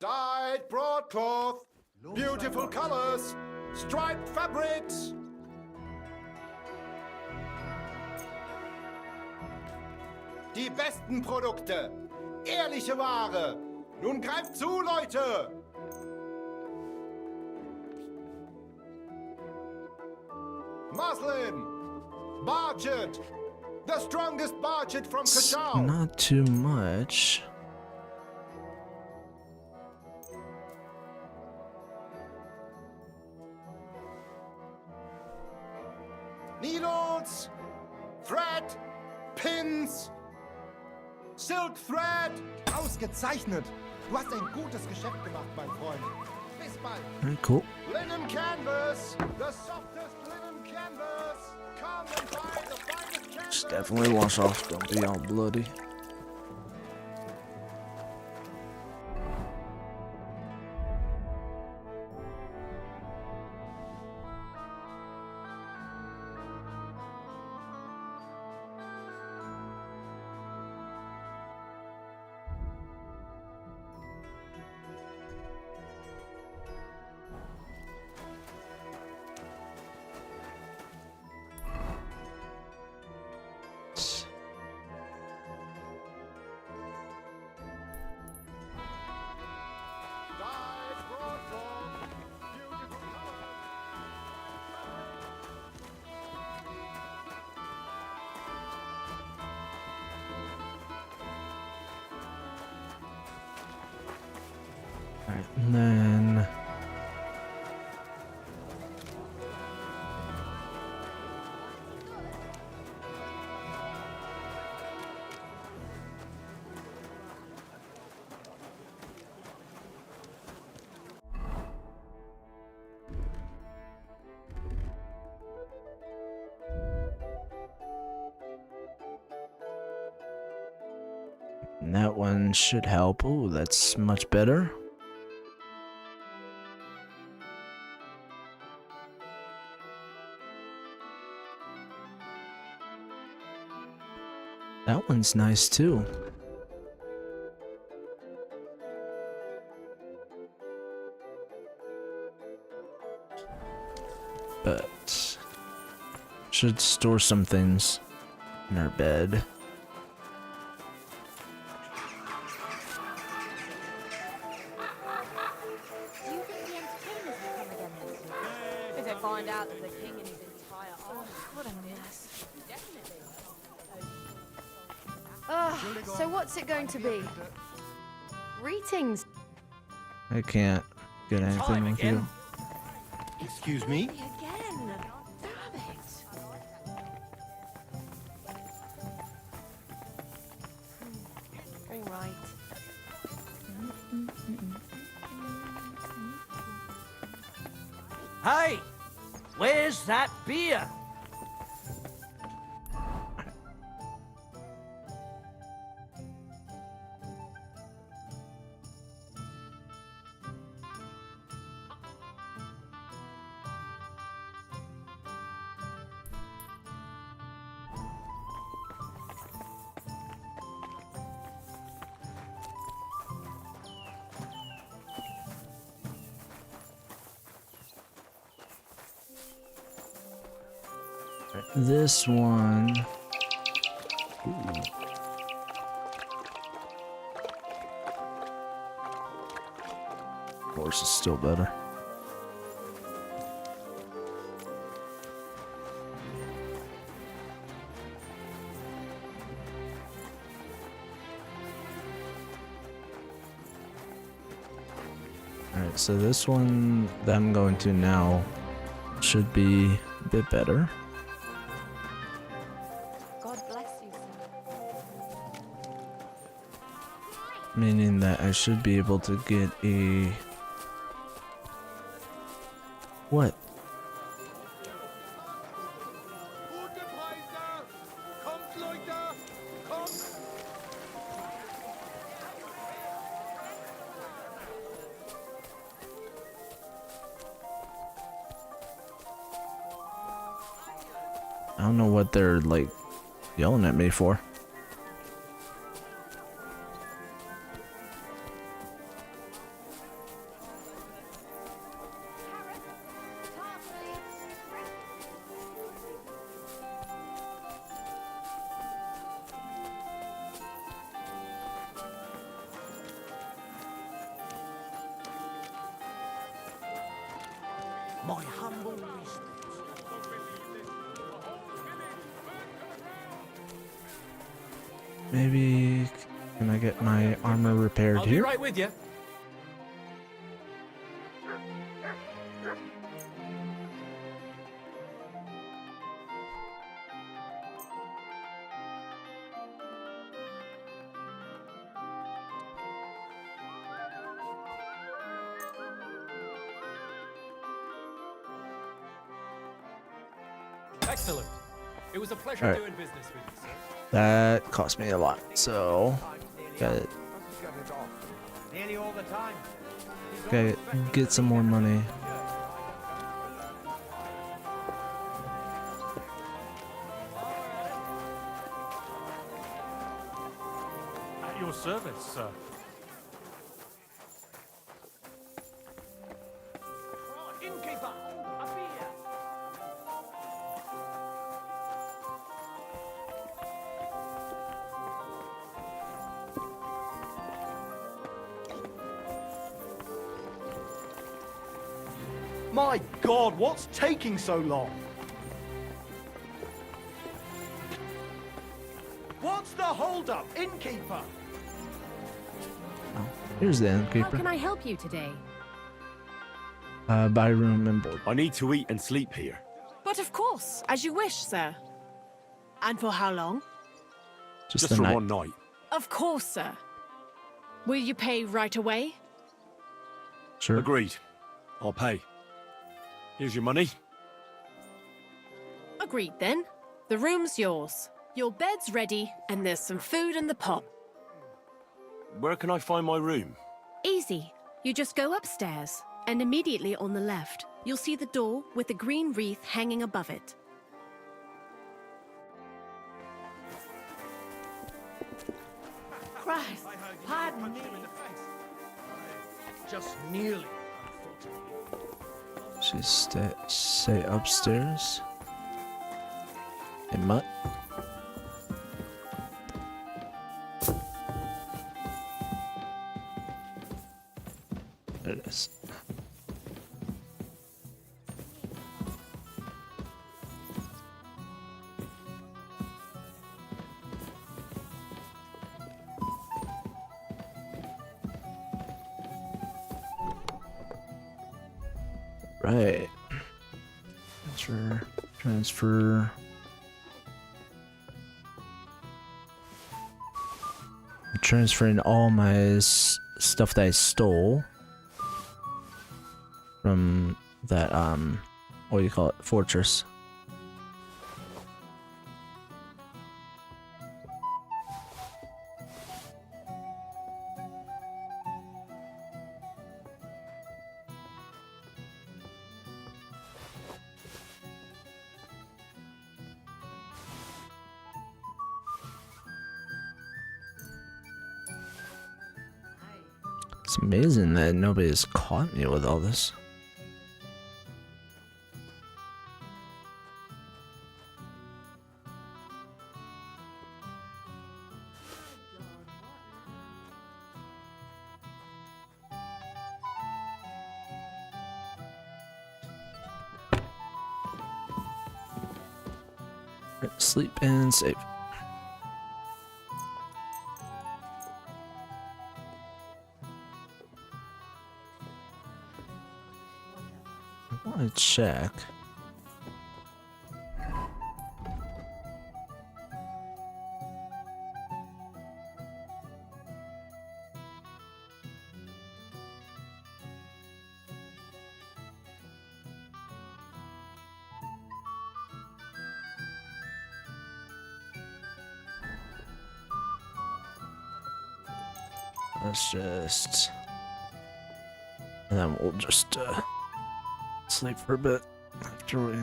Dyed broadcloth, beautiful colors, striped fabrics. Die besten Produkte, ehrliche Ware. Nun greift zu, Leute! Muslin, Barchet, the strongest Barchet from It's Kashao. not too much. Needles, thread, pins, silk thread. Ausgezeichnet. Du hast ein gutes Geschäft gemacht, mein Freund. Bis bald. Alright, cool. Linen canvas, the softest linen canvas. Come and buy the finest canvas. Just definitely wash off. Don't be all bloody. Alright, and then... And that one should help. Oh, that's much better. That one's nice too. But should store some things in our bed. Do you think the entertainers will come again this week? If they find out that the king and his entire army... what a mess. Definitely. So what's it going to be? Greetings. I can't get anything with you. Excuse me? Again. Damn it. All right. Hey! Where's that beer? This one. Ooh. Horse is still better. Alright, so this one that I'm going to now should be a bit better. God bless you, sir. Meaning that I should be able to get a... What? I don't know what they're like yelling at me for. My humble Maybe can I get my armor repaired I'll be here? right with you. Excellent. It was a pleasure All right. doing business with you, sir. That cost me a lot, so gotta Nearly all the time. get some more money. At your service, sir. Innkeeper, up here. My God, what's taking so long? What's the holdup, innkeeper? Here's the How innkeeper. can I help you today? Buy room and board. I need to eat and sleep here. But of course, as you wish, sir. And for how long? Just Just the for night. one night. Of course, sir. Will you pay right away? Sure. Agreed. I'll pay. Here's your money. Agreed then. The room's yours. Your bed's ready, and there's some food in the pot. Where can I find my room? Easy. You just go upstairs, and immediately on the left, you'll see the door with the green wreath hanging above it. Christ, pardon me. Just nearly. She stay upstairs. Hey, mutt. There it is. Right. Transfer. I'm transferring all my stuff that I stole from that what do you call it? Fortress. It's amazing that nobody's caught me with all this. Sleep and save. I want to check. Let's just, and then we'll just sleep for a bit after we.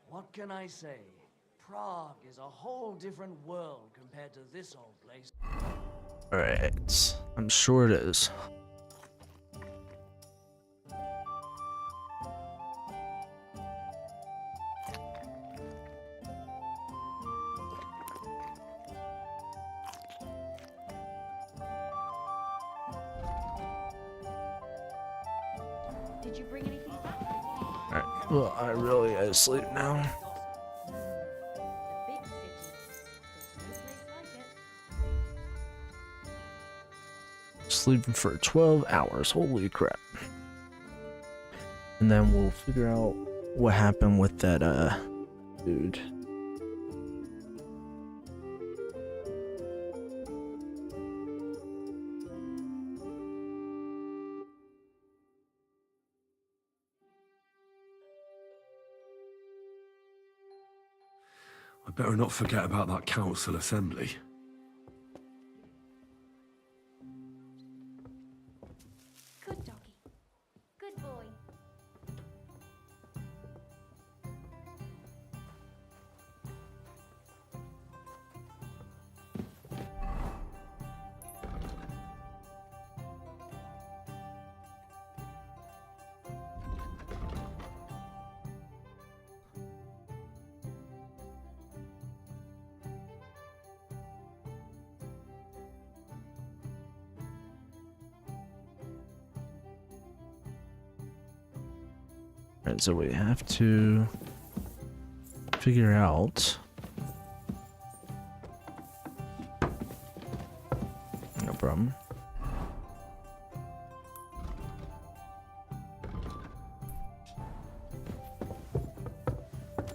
What can I say? Prague is a whole different world compared to this old place. Alright, I'm sure it is. Did you bring anything back? Alright, well, I really gotta sleep now. The big city. There's no place like it. Sleeping for 12 hours, holy crap. And then we'll figure out what happened with that, dude. I better not forget about that council assembly. Good doggy. Good boy. Alright, so we have to figure out. No problem.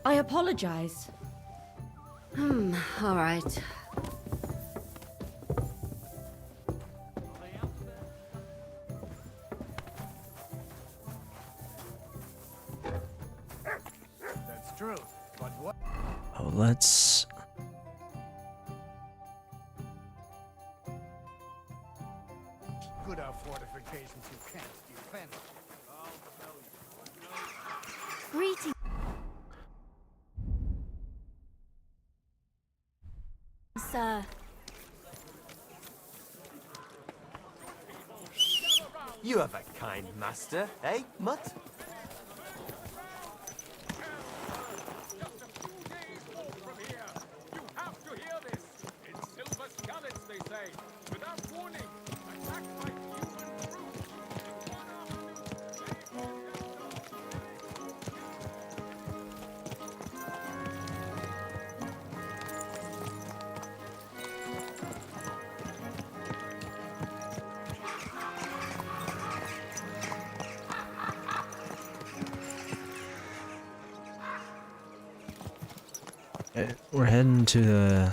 I apologize. All right. That's true. But what? Oh, let's. Good are fortifications you can't defend. Greetings. Sir. You have a kind master, eh, Mutt? We're heading to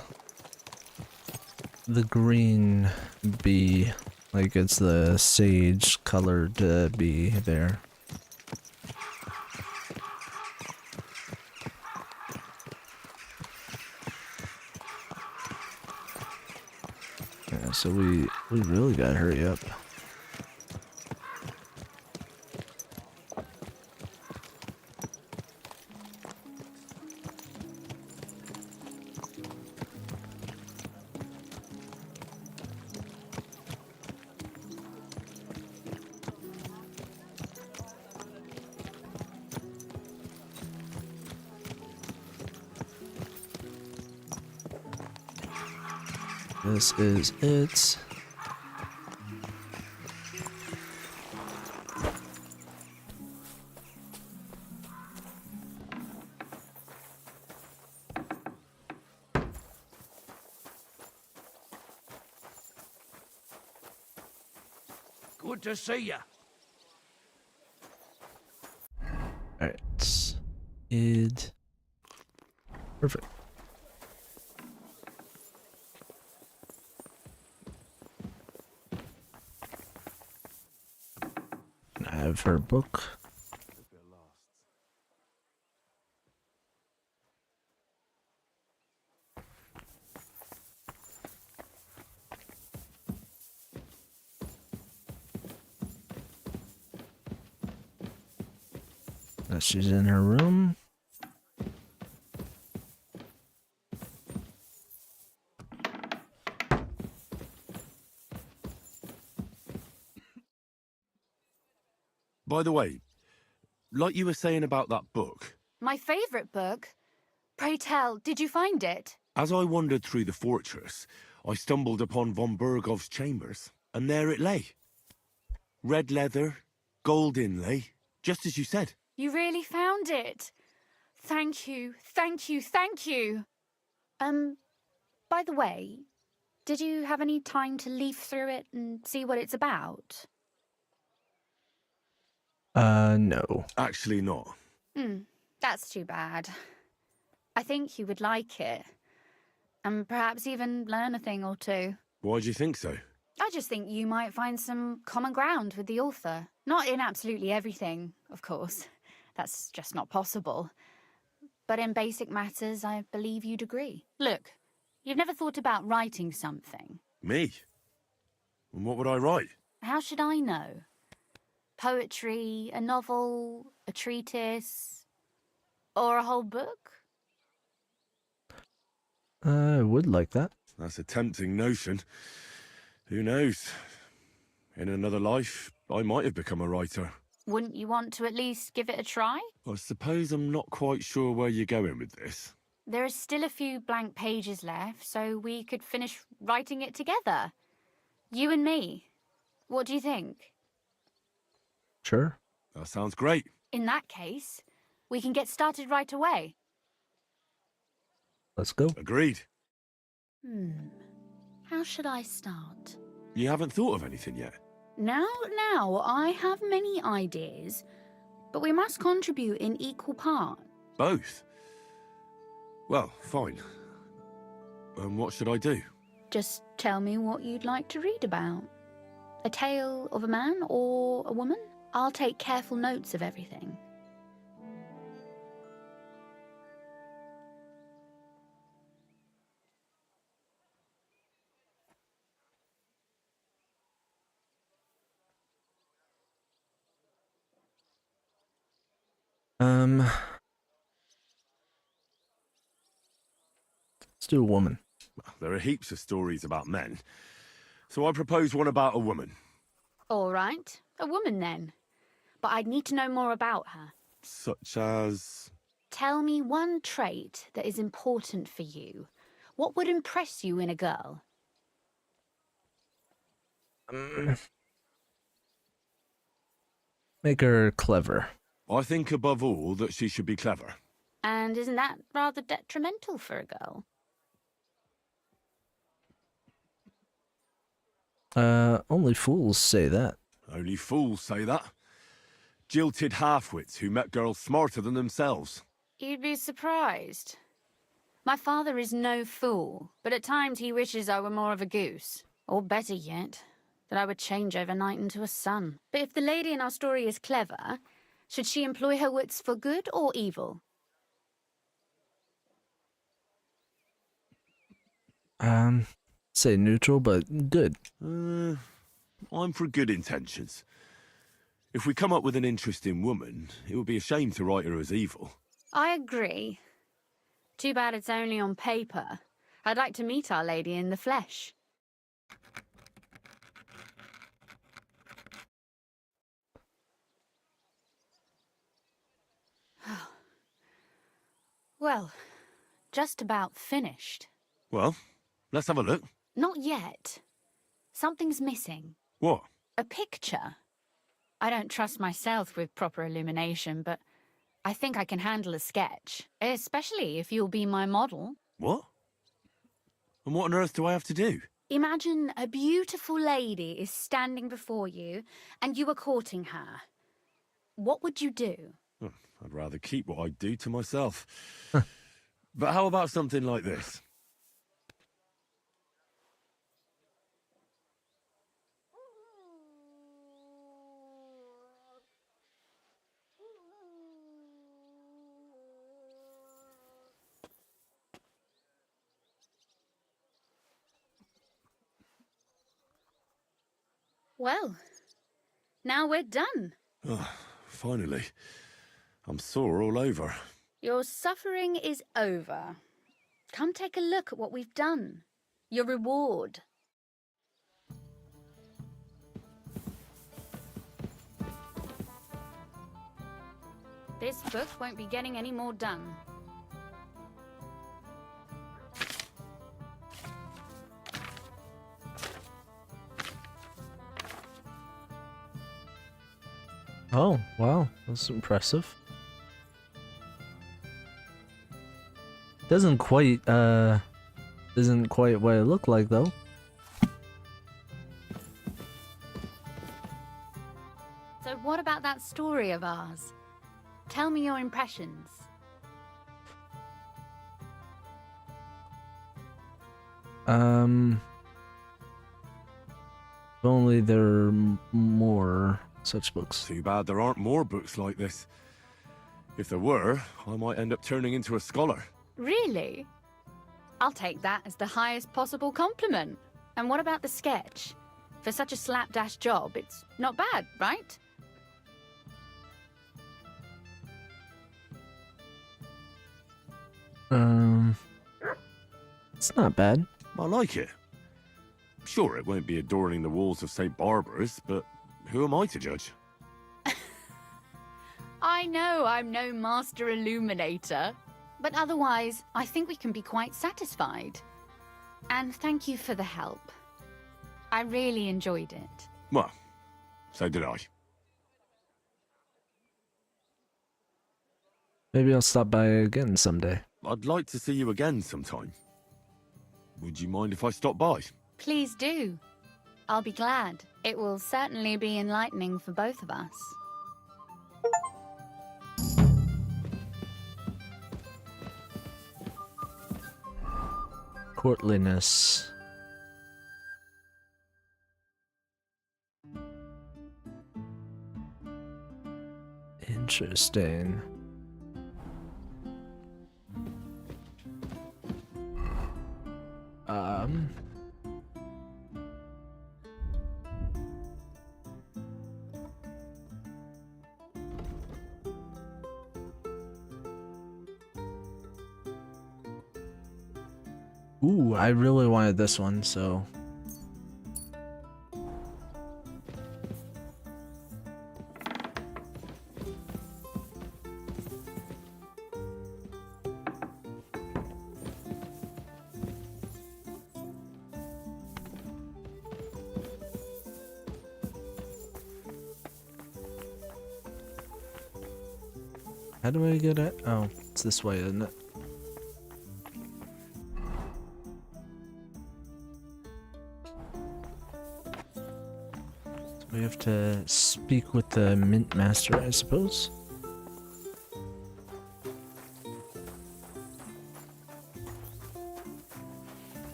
the green bee, like it's the sage colored bee there. Yeah, so we really gotta hurry up. This is it. Good to see you. Alright. Id. Perfect. I have her book. She's in her room. By the way, like you were saying about that book, My favourite book? Pray tell, did you find it? as I wandered through the fortress, I stumbled upon von Bergov's chambers, and there it lay. Red leather, gold inlay, just as you said. You really found it? Thank you, thank you, thank you. By the way, did you have any time to leaf through it and see what it's about? No. Actually not. That's too bad. I think you would like it. And perhaps even learn a thing or two. Why do you think so? I just think you might find some common ground with the author. Not in absolutely everything, of course. That's just not possible. But in basic matters, I believe you'd agree. Look, you've never thought about writing something. Me? And what would I write? How should I know? Poetry, a novel, a treatise, or a whole book? I would like that. That's a tempting notion. Who knows? In another life, I might have become a writer. Wouldn't you want to at least give it a try? I suppose I'm not quite sure where you're going with this. There are still a few blank pages left, so we could finish writing it together. You and me. What do you think? Sure. That sounds great. In that case, we can get started right away. Let's go. Agreed. How should I start? You haven't thought of anything yet? Now, I have many ideas, but we must contribute in equal part. Both? Well, fine. What should I do? Just tell me what you'd like to read about. A tale of a man or a woman? I'll take careful notes of everything. Let's do a woman. Well, there are heaps of stories about men, so I propose one about a woman. All right, a woman then. But I'd need to know more about her. Such as... Tell me one trait that is important for you. What would impress you in a girl? Make her clever. I think above all that she should be clever. And isn't that rather detrimental for a girl? Only fools say that. Only fools say that. Jilted half-wits who met girls smarter than themselves. You'd be surprised. My father is no fool, but at times he wishes I were more of a goose. Or better yet, that I would change overnight into a sun. But if the lady in our story is clever, should she employ her wits for good or evil? Say neutral, but good. I'm for good intentions. If we come up with an interesting woman, it would be a shame to write her as evil. I agree. Too bad it's only on paper. I'd like to meet our lady in the flesh. Well, just about finished. Well, let's have a look. Not yet. Something's missing. What? A picture. I don't trust myself with proper illumination, but I think I can handle a sketch, especially if you'll be my model. What? And what on earth do I have to do? Imagine a beautiful lady is standing before you, and you are courting her. What would you do? Oh, I'd rather keep what I do to myself. But how about something like this? Well, now we're done. Oh, finally. I'm sore all over. Your suffering is over. Come take a look at what we've done. Your reward. This book won't be getting any more done. Oh, wow. That's impressive. Isn't quite what it looked like though. So what about that story of ours? Tell me your impressions. If only there are more such books. Too bad there aren't more books like this. If there were, I might end up turning into a scholar. Really? I'll take that as the highest possible compliment. And what about the sketch? For such a slapdash job, it's not bad, right? It's not bad. I like it. Sure, it won't be adorning the walls of St. Barbara's, but who am I to judge? I know I'm no master illuminator, but otherwise, I think we can be quite satisfied. And thank you for the help. I really enjoyed it. Well, so did I. Maybe I'll stop by again someday. I'd like to see you again sometime. Would you mind if I stop by? Please do. I'll be glad. It will certainly be enlightening for both of us. Courtliness. Interesting. Ooh, I really wanted this one, so... How do I get it? Oh, it's this way, isn't it? We have to speak with the Mint Master, I suppose.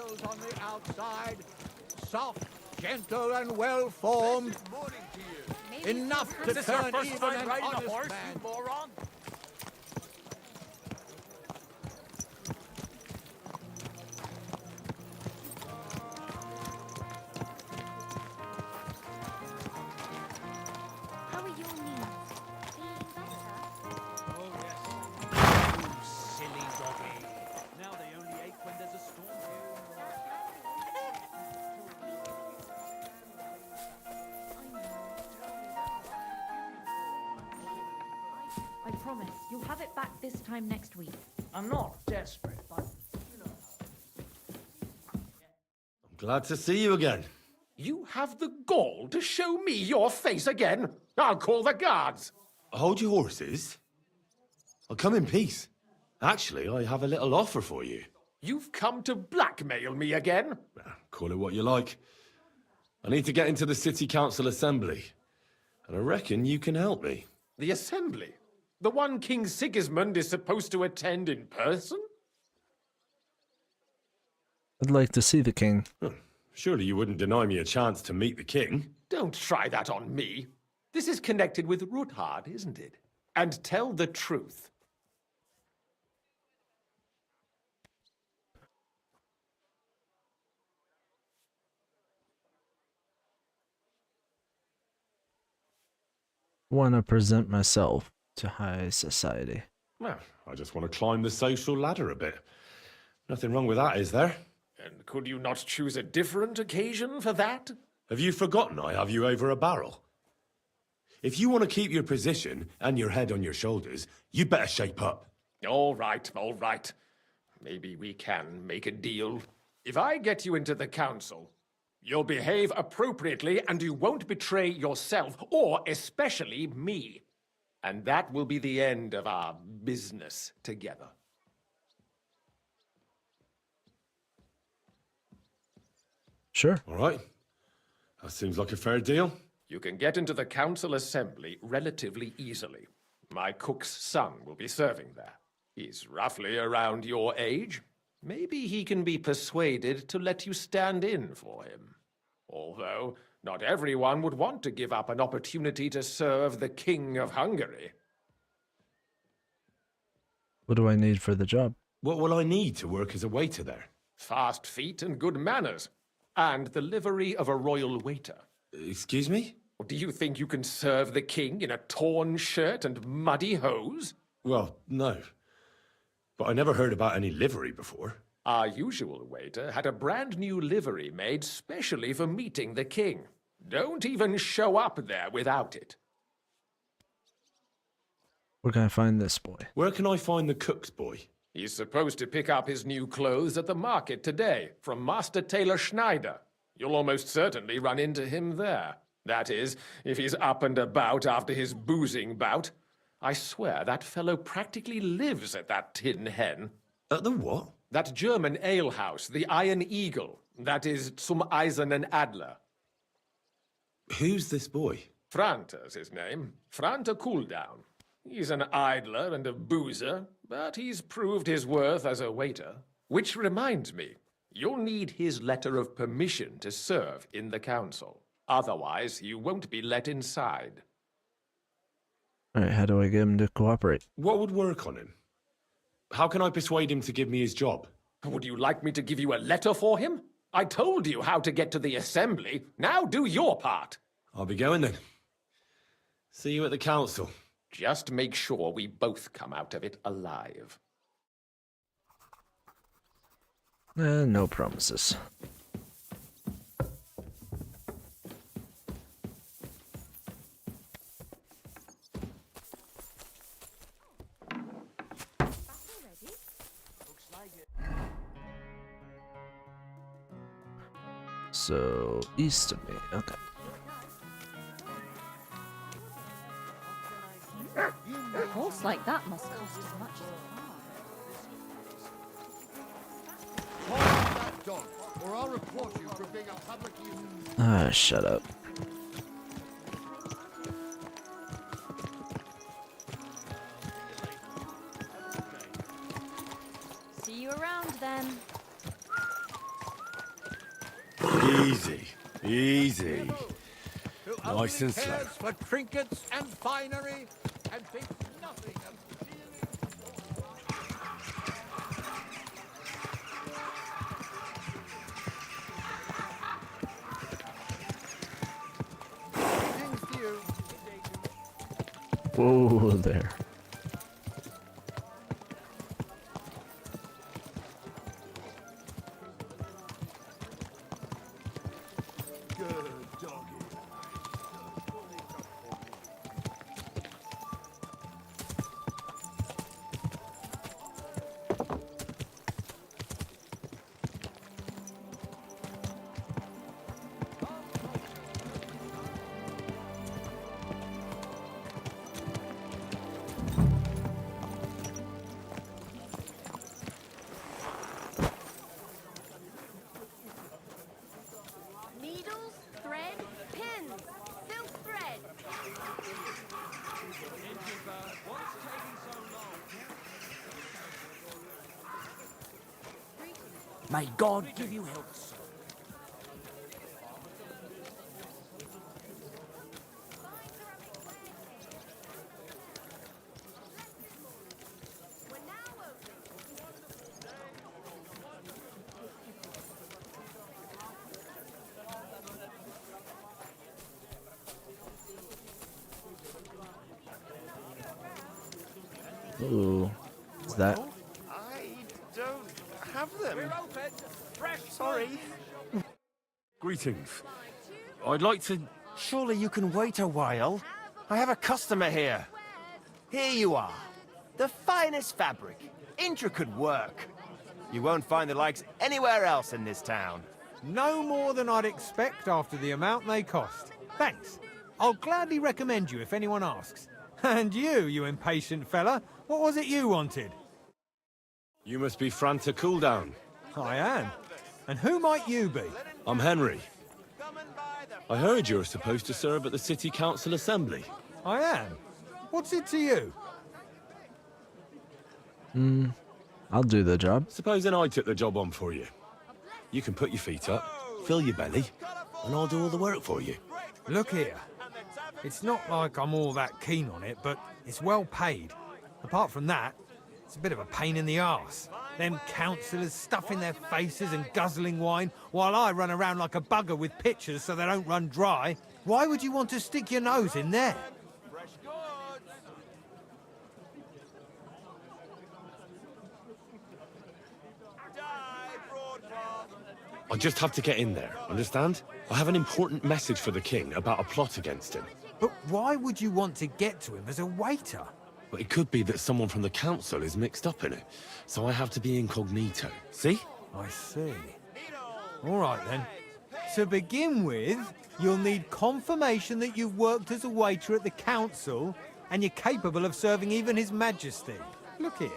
angels on the outside. Soft, gentle, and well-formed. Enough to turn even an honest man. moron? How are your knees? Feeling better? Oh, yes. You silly doggy. Now they only ache when there's a storm. I promise, you'll have it back this time next week. I'm not desperate, but Glad to see you again. You have the gall to show me your face again? I'll call the guards. Hold your horses. I'll come in peace. Actually, I have a little offer for you. You've come to blackmail me again? Call it what you like. I need to get into the City Council Assembly, and I reckon you can help me. The Assembly? The one King Sigismund is supposed to attend in person? I'd like to see the king. Surely you wouldn't deny me a chance to meet the king? Don't try that on me. This is connected with Ruthard, isn't it? And tell the truth. Want to present myself to high society. Well, I just want to climb the social ladder a bit. Nothing wrong with that, is there? And could you not choose a different occasion for that? Have you forgotten I have you over a barrel? If you want to keep your position and your head on your shoulders, you'd better shape up. All right, all right. Maybe we can make a deal. If I get you into the council, you'll behave appropriately and you won't betray yourself, or especially me. And that will be the end of our business together. Sure. All right. That seems like a fair deal. You can get into the council assembly relatively easily. My cook's son will be serving there. He's roughly around your age. Maybe he can be persuaded to let you stand in for him. Although, not everyone would want to give up an opportunity to serve the King of Hungary. What do I need for the job? What will I need to work as a waiter there? Fast feet and good manners. And the livery of a royal waiter. Excuse me? Do you think you can serve the king in a torn shirt and muddy hose? Well, no. But I never heard about any livery before. Our usual waiter had a brand new livery made specially for meeting the king. Don't even show up there without it. Where can I find this boy? Where can I find the cook's boy? He's supposed to pick up his new clothes at the market today from Master Tailor Schneider. You'll almost certainly run into him there. That is, if he's up and about after his boozing bout. I swear that fellow practically lives at that Tin Hen. At the what? That German alehouse, the Iron Eagle. That is Zum Eisernen Adler. Who's this boy? Franter's his name. Franter Cooldown. He's an idler and a boozer, but he's proved his worth as a waiter. Which reminds me, you'll need his letter of permission to serve in the council. Otherwise, you won't be let inside. Alright, how do I get him to cooperate? What would work on him? How can I persuade him to give me his job? Would you like me to give you a letter for him? I told you how to get to the assembly. Now do your part. I'll be going then. See you at the council. Just make sure we both come out of it alive. No promises. So, east of me, okay. A horse like that must cost as much as a car. Hold that dog, or I'll report you for being a public nuisance. Ah, shut up. See you around then. Easy. Easy. Nice and slow. Cares for trinkets and finery, and thinks nothing of Whoa there. Needles, thread, pins, silk thread. May God give you health, sir. Ooh. Is that? I don't have them. Sorry. Greetings. I'd like to... Surely you can wait a while. I have a customer here. Here you are. The finest fabric. Intricate work. You won't find the likes anywhere else in this town. No more than I'd expect after the amount they cost. Thanks. I'll gladly recommend you if anyone asks. And you impatient fella, what was it you wanted? You must be Franta Cooldown. I am. And who might you be? I'm Henry. I heard you're supposed to serve at the City Council Assembly. I am. What's it to you? I'll do the job. Supposing I took the job on for you. You can put your feet up, fill your belly, and I'll do all the work for you. Look here. It's not like I'm all that keen on it, but it's well paid. Apart from that, it's a bit of a pain in the arse. Them councillors stuffing their faces and guzzling wine, while I run around like a bugger with pitchers so they don't run dry. Why would you want to stick your nose in there? I just have to get in there, understand? I have an important message for the king about a plot against him. But why would you want to get to him as a waiter? But it could be that someone from the council is mixed up in it, so I have to be incognito. See? I see. All right, then. To begin with, you'll need confirmation that you've worked as a waiter at the council and you're capable of serving even His Majesty. Look here.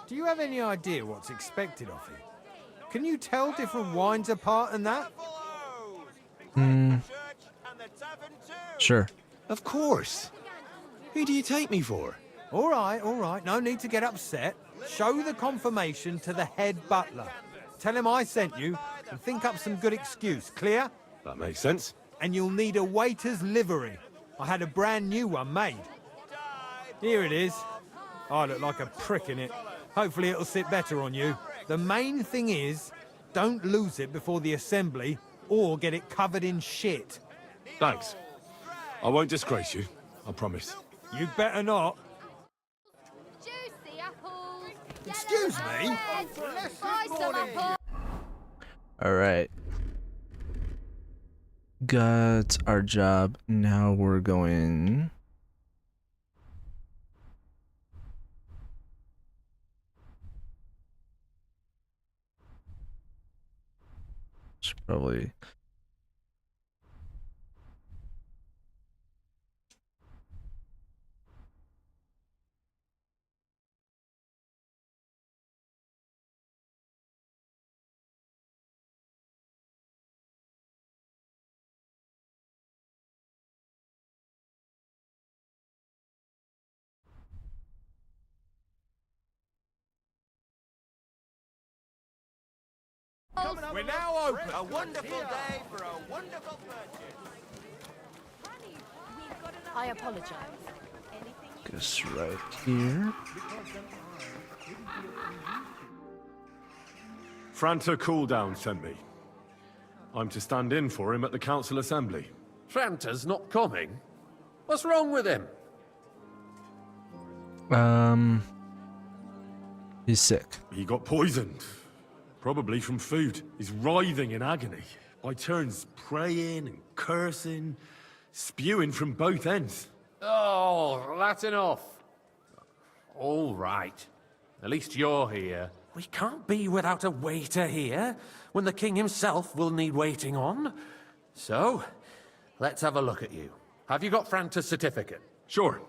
Do you have any idea what's expected of you? Can you tell different wines apart and that? Sure. Of course. Who do you take me for? All right. No need to get upset. Show the confirmation to the head butler. Tell him I sent you and think up some good excuse. Clear? That makes sense. And you'll need a waiter's livery. I had a brand new one made. Here it is. I look like a prick in it. Hopefully it'll sit better on you. The main thing is, don't lose it before the assembly or get it covered in shit. Thanks. I won't disgrace you, I promise. You'd better not. Juicy apples. Excuse me? Buy some apples. Alright. Got our job. Now we're going... Should probably... We're now open. A wonderful day for a wonderful purchase. I apologize. Goes right here. Franta Cooldown sent me. I'm to stand in for him at the council assembly. Franta's not coming? What's wrong with him? He's sick. He got poisoned. Probably from food. He's writhing in agony. By turns praying and cursing, spewing from both ends. Oh, that's enough. All right. At least you're here. We can't be without a waiter here, when the king himself will need waiting on. So, let's have a look at you. Have you got Franta's certificate? Sure.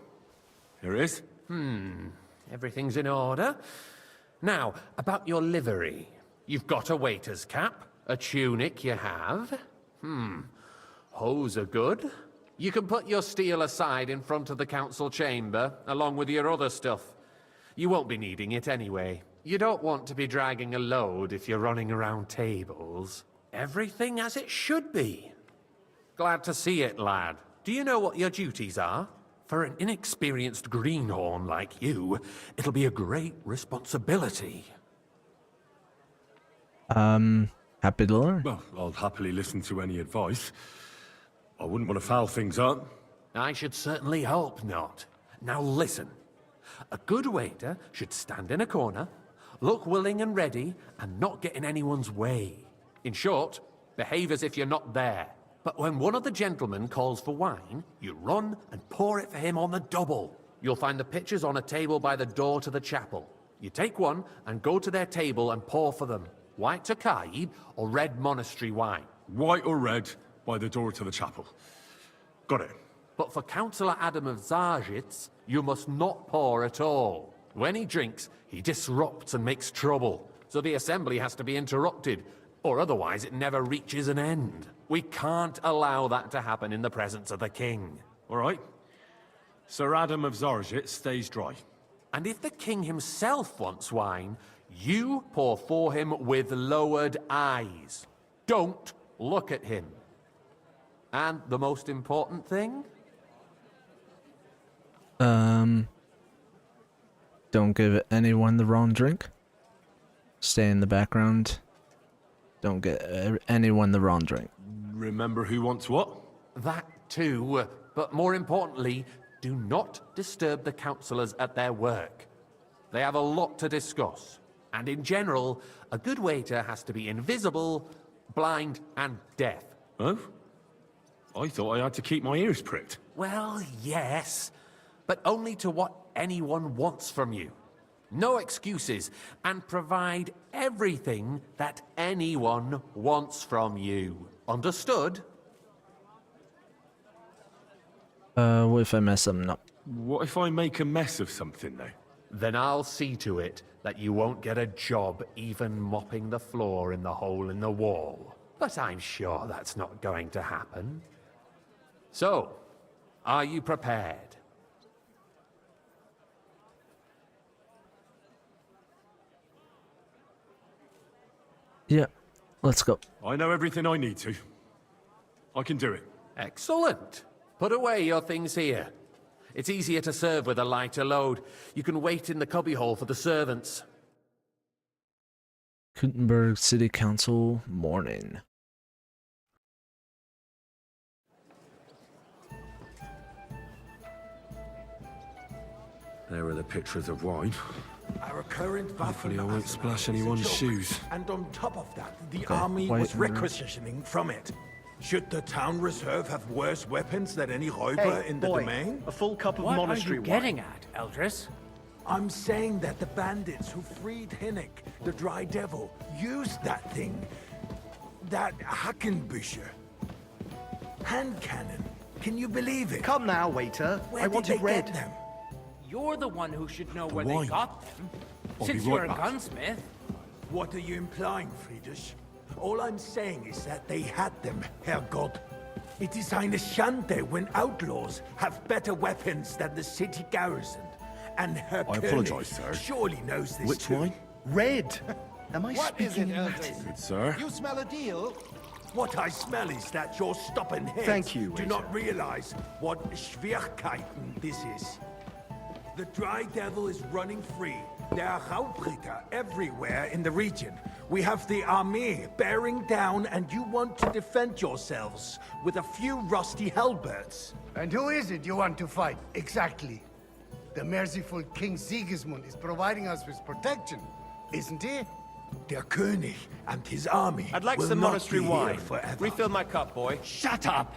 Here it is. Everything's in order. Now, about your livery. You've got a waiter's cap, a tunic you have. Hose are good. You can put your steel aside in front of the council chamber, along with your other stuff. You won't be needing it anyway. You don't want to be dragging a load if you're running around tables. Everything as it should be. Glad to see it, lad. Do you know what your duties are? For an inexperienced greenhorn like you, it'll be a great responsibility. Happy to learn. Well, I'll happily listen to any advice. I wouldn't want to foul things up. I should certainly hope not. Now listen. A good waiter should stand in a corner, look willing and ready, and not get in anyone's way. In short, behave as if you're not there. But when one of the gentlemen calls for wine, you run and pour it for him on the double. You'll find the pitchers on a table by the door to the chapel. You take one and go to their table and pour for them. White Tokaib or red monastery wine. White or red by the door to the chapel. Got it. But for Councillor Adam of Zarjitz, you must not pour at all. When he drinks, he disrupts and makes trouble. So the assembly has to be interrupted, or otherwise it never reaches an end. We can't allow that to happen in the presence of the king. All right. Sir Adam of Zarjitz stays dry. And if the king himself wants wine, you pour for him with lowered eyes. Don't look at him. And the most important thing? Don't give anyone the wrong drink. Stay in the background. Don't get anyone the wrong drink. Remember who wants what? That too, but more importantly, do not disturb the councillors at their work. They have a lot to discuss. And in general, a good waiter has to be invisible, blind, and deaf. Oh? I thought I had to keep my ears pricked. Well, yes, but only to what anyone wants from you. No excuses, and provide everything that anyone wants from you. Understood? What if I mess something up? What if I make a mess of something, though? Then I'll see to it that you won't get a job even mopping the floor in the hole in the wall. But I'm sure that's not going to happen. So, are you prepared? Yeah, let's go. I know everything I need to. I can do it. Excellent. Put away your things here. It's easier to serve with a lighter load. You can wait in the cubbyhole for the servants. Kuttenberg City Council morning. There are the pictures of wine. Our current Hopefully I won't Waffen splash arsenal is a anyone's joke. shoes. And on top of that, the Okay, army white was and red. requisitioning from it. Should the town reserve have worse weapons than any Räuber in the domain? A full cup of What monastery are you wine. getting at, Eldris? I'm saying that the bandits who freed Hinnick, the Dry Devil, used that thing. That Hackenbücher. Hand cannon. Can you believe it? Come now, waiter. Where I did wanted they red. get them? You're the one who should know where wine. they got them. I'll Since be you're right a back. gunsmith. What are you implying, Friedrich? All I'm saying is that they had them, Herrgott. It is eine Schande when outlaws have better weapons than the city garrison. And Herr I König apologize, sir. surely knows this Which too. wine? Red. Am I What is speaking it, in Eldris? Latin? Good, sir. You smell a deal? What I smell is that your stubborn heads Thank you, do not realize what Schwierigkeiten this is. The Dry Devil is running free. There are Raubritter everywhere in the region. We have the army bearing down, and you want to defend yourselves with a few rusty halberds. And who is it you want to fight, exactly? The merciful King Sigismund is providing us with protection, isn't he? Der König and his army I'd like will some not monastery be here wine. forever. Refill my cup, boy. Shut up!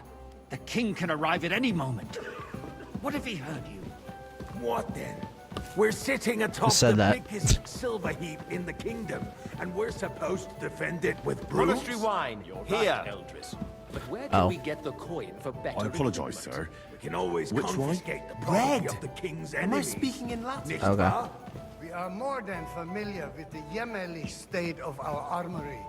The king can arrive at any moment. What if he heard you? What then? We're sitting atop said the that? biggest silver heap in the kingdom, and we're supposed to defend it with brooms? Monastery wine. Here. Eldris. But where Oh. we get the coin for better I apologize, recruitment? sir. We can always Which one? confiscate the property Red. of the king's Am I enemies. speaking in Latin? Nicht Okay. wahr? We are more than familiar with the yeomanly state of our armory.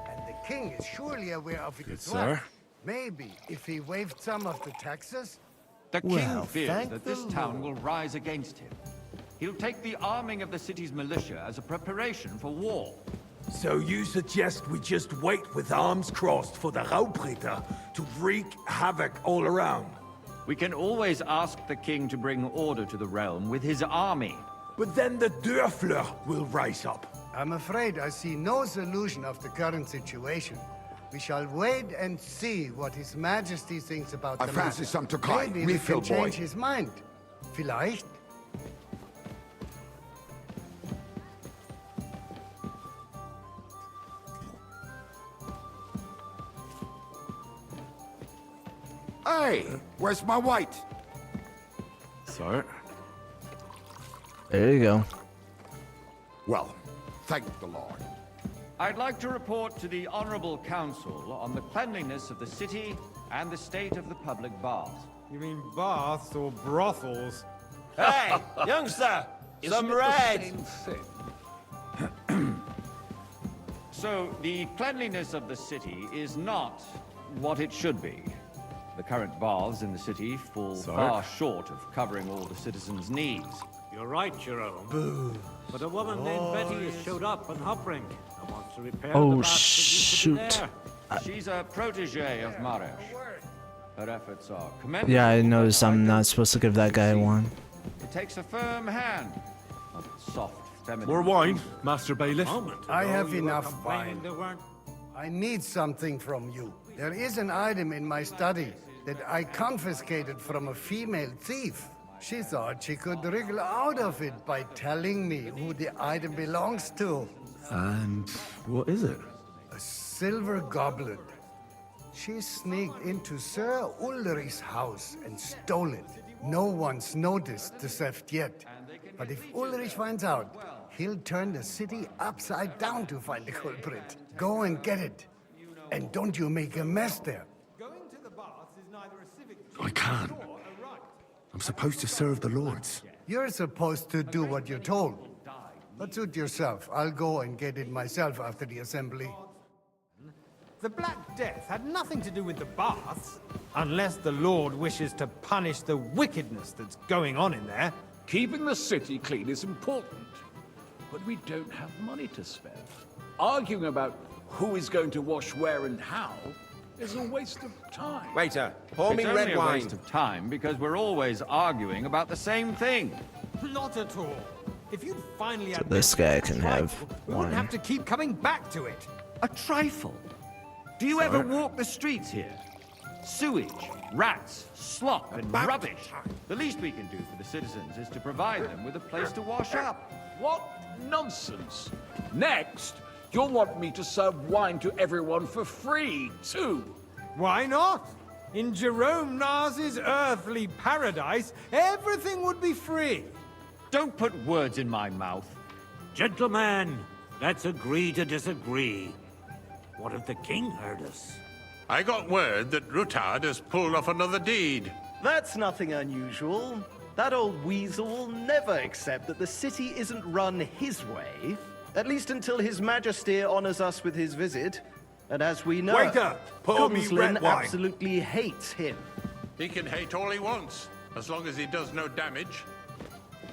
And the king is surely aware of it Good, as well. sir. Maybe if he waived some of the taxes? The king Well, fears thank that the this town will Lord. rise against him. He'll take the arming of the city's militia as a preparation for war. So you suggest we just wait with arms crossed for the Raubritter to wreak havoc all around? We can always ask the king to bring order to the realm with his army. But then the Dörfler will rise up. I'm afraid I see no solution of the current situation. We shall wait and see what His Majesty thinks about I the fancy matter. some Tokai. Maybe we Refill, can boy. change his mind. Vielleicht. Hey, where's my white? Sir? There you go. Well, thank the Lord. I'd like to report to the Honorable Council on the cleanliness of the city and the state of the public baths. You mean baths or brothels? Hey, youngster! Some red! So, the cleanliness of the city is not what it should be. The current baths in the city fall far short of covering all the citizens' needs. You're right, Jerome. But a woman named Betty has showed up on Hopring and wants to repair the Oh, baths that used to be shoot. there. She's a protege of Maresh. Her efforts are commendable. Yeah, I noticed I'm not supposed to give that guy one. It takes a firm hand, not soft, feminine. More wine, Master Bailiff. I have enough complaining wine. there weren't. I need something from you. There is an item in my study that I confiscated from a female thief. She thought she could wriggle out of it by telling me who the item belongs to. And what is it? A silver goblet. She sneaked into Sir Ulrich's house and stole it. No one's noticed the theft yet. But if Ulrich finds out, he'll turn the city upside down to find the culprit. Go and get it. And don't you make a mess there. I can't. I'm supposed to serve the lords. You're supposed to do what you're told. But suit yourself. I'll go and get it myself after the assembly. The Black Death had nothing to do with the baths, unless the Lord wishes to punish the wickedness that's going on in there. Keeping the city clean is important, but we don't have money to spend. Arguing about who is going to wash where and how is a waste of time. Waiter, pour me It's red only a wine. waste of time because we're always arguing about the same thing. Not at all. If you'd finally admit This guy can have we wouldn't wine. have to keep coming back to it. A trifle. Do you ever walk the streets here? Sewage, rats, slop, and rubbish. The least we can do for the citizens is to provide them with a place to wash up. What nonsense! Next, you'll want me to serve wine to everyone for free, too. Why not? In Jerome Nars's earthly paradise, everything would be free. Don't put words in my mouth. Gentlemen, let's agree to disagree. What if the king heard us? I got word that Rutard has pulled off another deed. That's nothing unusual. That old weasel will never accept that the city isn't run his way, at least until His Majesty honors us with his visit. And as we know, Waiter, pour me Gunslin red wine. absolutely hates him. He can hate all he wants, as long as he does no damage.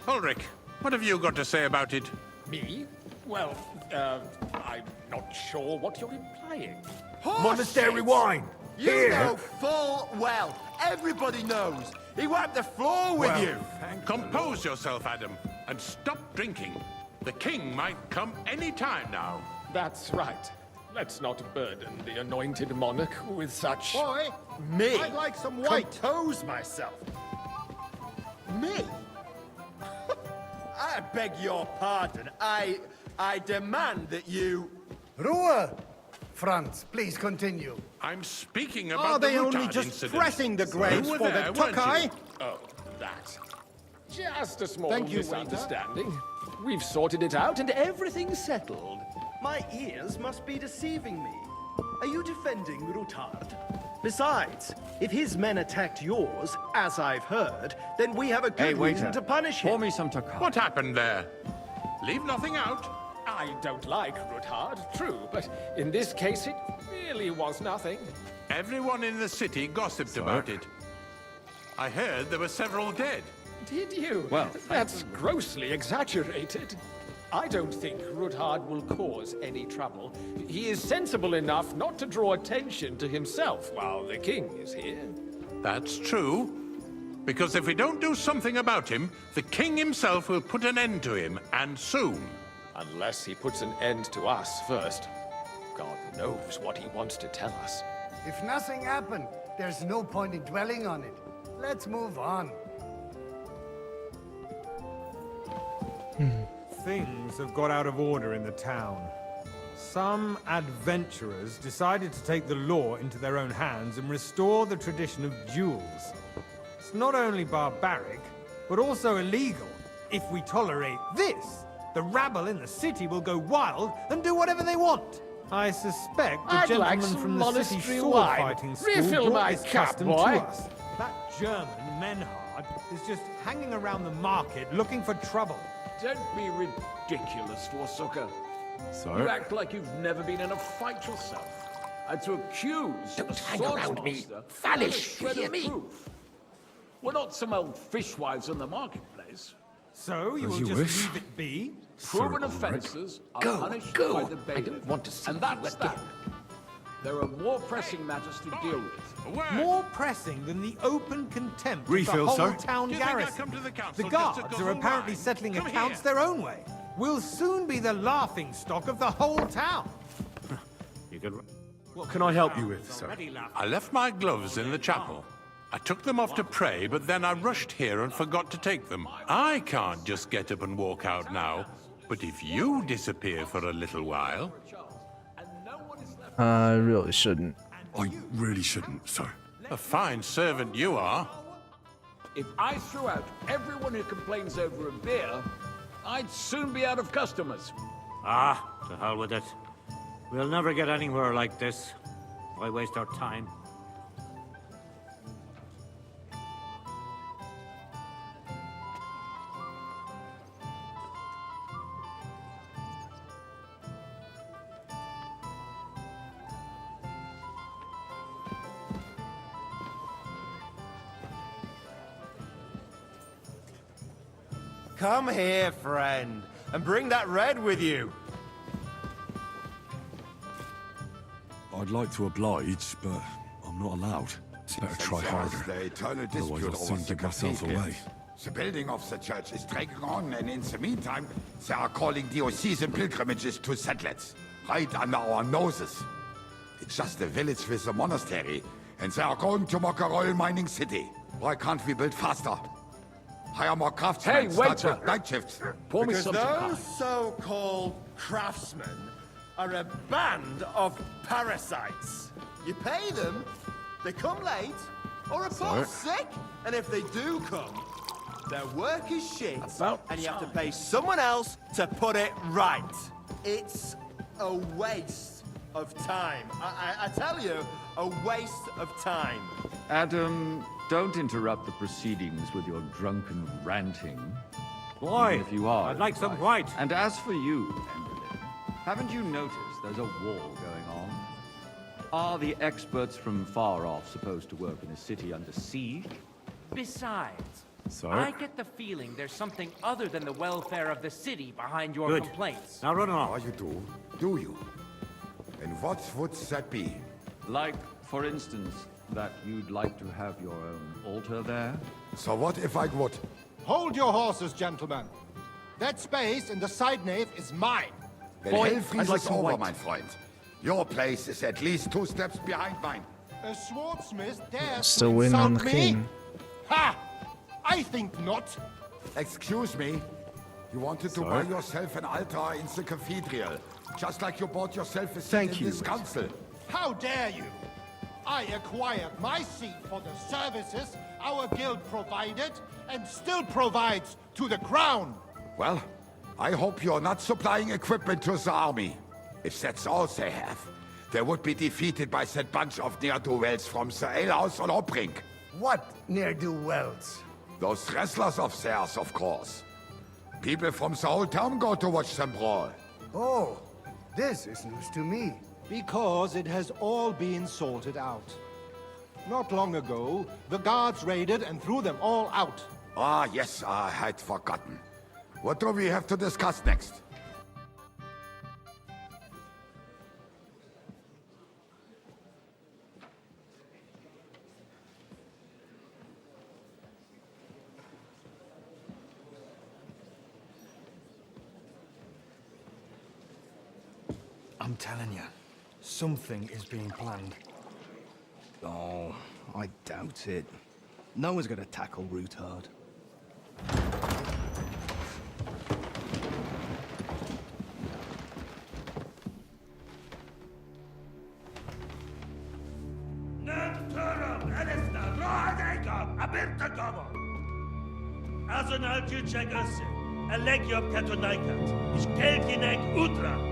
Ulrich, what have you got to say about it? Me? Well, I'm not sure what you're implying. Monastery wine! You Here! know full well. Everybody knows. He wiped the floor with Well, you. Compose yourself, Adam, and stop drinking. The king might come any time now. That's right. Let's not burden the anointed monarch with such... Boy, Me? I'd like some white. Compose myself. Me? I beg your pardon. I demand that you... Ruhe! Franz, please continue. I'm speaking about Are the they only Rutard just incident. pressing the grapes You were for the there, weren't Tokai? you? Oh, that. Just a small Thank you, misunderstanding. We've sorted it out and everything's settled. My ears must be deceiving me. Are you defending Rutard? Besides, if his men attacked yours, as I've heard, then we have a good reason to punish him. Pour me some Tokai. What happened there? Leave nothing out. I don't like Rutard, true, but in this case it really was nothing. Everyone in the city gossiped about it. I heard there were several dead. Did you? Well, that's grossly exaggerated. I don't think Rutard will cause any trouble. He is sensible enough not to draw attention to himself while the king is here. That's true. Because if we don't do something about him, the king himself will put an end to him, and soon. Unless he puts an end to us first. God knows what he wants to tell us. If nothing happened, there's no point in dwelling on it. Let's move on. Things have got out of order in the town. Some adventurers decided to take the law into their own hands and restore the tradition of duels. It's not only barbaric, but also illegal. If we tolerate this, the rabble in the city will go wild and do whatever they want. I suspect the I'd gentleman like some from the city monastery sword wine. fighting school Refill brought my this cup, custom boy. to us. That German, Menhard, is just hanging around the market looking for trouble. Don't be ridiculous, Forsooker. Sorry? You act like you've never been in a fight yourself. And to accuse Don't a hang swords around me. master Vanish, without a shred you hear of me? proof. We're not some old fishwives in the marketplace. So you As will you just wish. leave it be? Proven Sir offences are Go, punished go. by the I bailiff. don't want to see and you that's again. that. There are more pressing matters to deal with. More pressing than the open contempt Refill, of the whole sir. town Do you think I garrison. come to the council The just to guards guzzle are apparently wine? settling Come accounts here. their own way. We'll soon be the laughing stock of the whole town. What can I help you with, sir? I left my gloves in the chapel. I took them off to pray, but then I rushed here and forgot to take them. I can't just get up and walk out now. But if you disappear for a little while... I really shouldn't. I really shouldn't, sir. A fine servant you are. If I threw out everyone who complains over a beer, I'd soon be out of customers. Ah, to hell with it. We'll never get anywhere like this. Why waste our time? Come here, friend, and bring that red with you. I'd like to oblige, but I'm not allowed. It's better try harder. The eternal Otherwise I'll dispute soon over the dig myself cathedral. away. The building of the church is dragging on, and in the meantime, they are calling diocesan pilgrimages to settlers, right under our noses. It's just a village with a monastery, and they are going to mock a royal mining city. Why can't we build faster? Hire more craftsmen, Hey, start waiter! with night shifts. Pour me Because some those Tokai. so-called craftsmen are a band of parasites. You pay them, they come late, or report sick. And if they do come, their work is shit, and you have to pay someone else to put it right. It's a waste of time. I tell you, a waste of time. Adam, don't interrupt the proceedings with your drunken ranting. Why? Even if you are. I'd like some right. white. And as for you, Enderlin, haven't you noticed there's a war going on? Are the experts from far off supposed to work in a city under siege? Besides, So? I get the feeling there's something other than the welfare of the city behind your Good. complaints. Now run along. Oh, you do? Do you? And what would that be? Like, for instance, that you'd like to have your own altar there? So what if I would? Hold your horses, gentlemen. That space in the side nave is mine. Well, Boy, hell I'd freezes like some over, white. mein Freund. Your place is at least 2 steps behind mine. A swordsmith dares Still to waiting on insult the me? king. Ha! I think not. Excuse me? You wanted to buy yourself an altar in the cathedral, just like you bought yourself a seat in this council. How dare you? I acquired my seat for the services our guild provided and still provides to the crown. Well, I hope you're not supplying equipment to the army. If that's all they have, they would be defeated by that bunch of ne'er-do-wells from the alehouse on Obrink. What ne'er-do-wells? Those wrestlers of theirs, of course. People from the whole town go to watch them brawl. Oh, this is news to me. Because it has all been sorted out. Not long ago, the guards raided and threw them all out. Ah, yes, I had forgotten. What do we have to discuss next? I'm telling you, something is being planned. Oh, I doubt it. No one's gonna tackle Ruthard. Azonal Tücek Össe, Elegiop Katonaikat, ich Kelkinek Utra.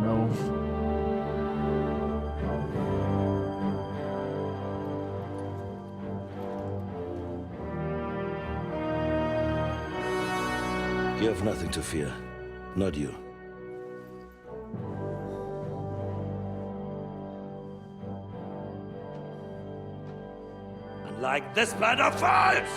No. You have nothing to fear. Not you. And like this plan of falls!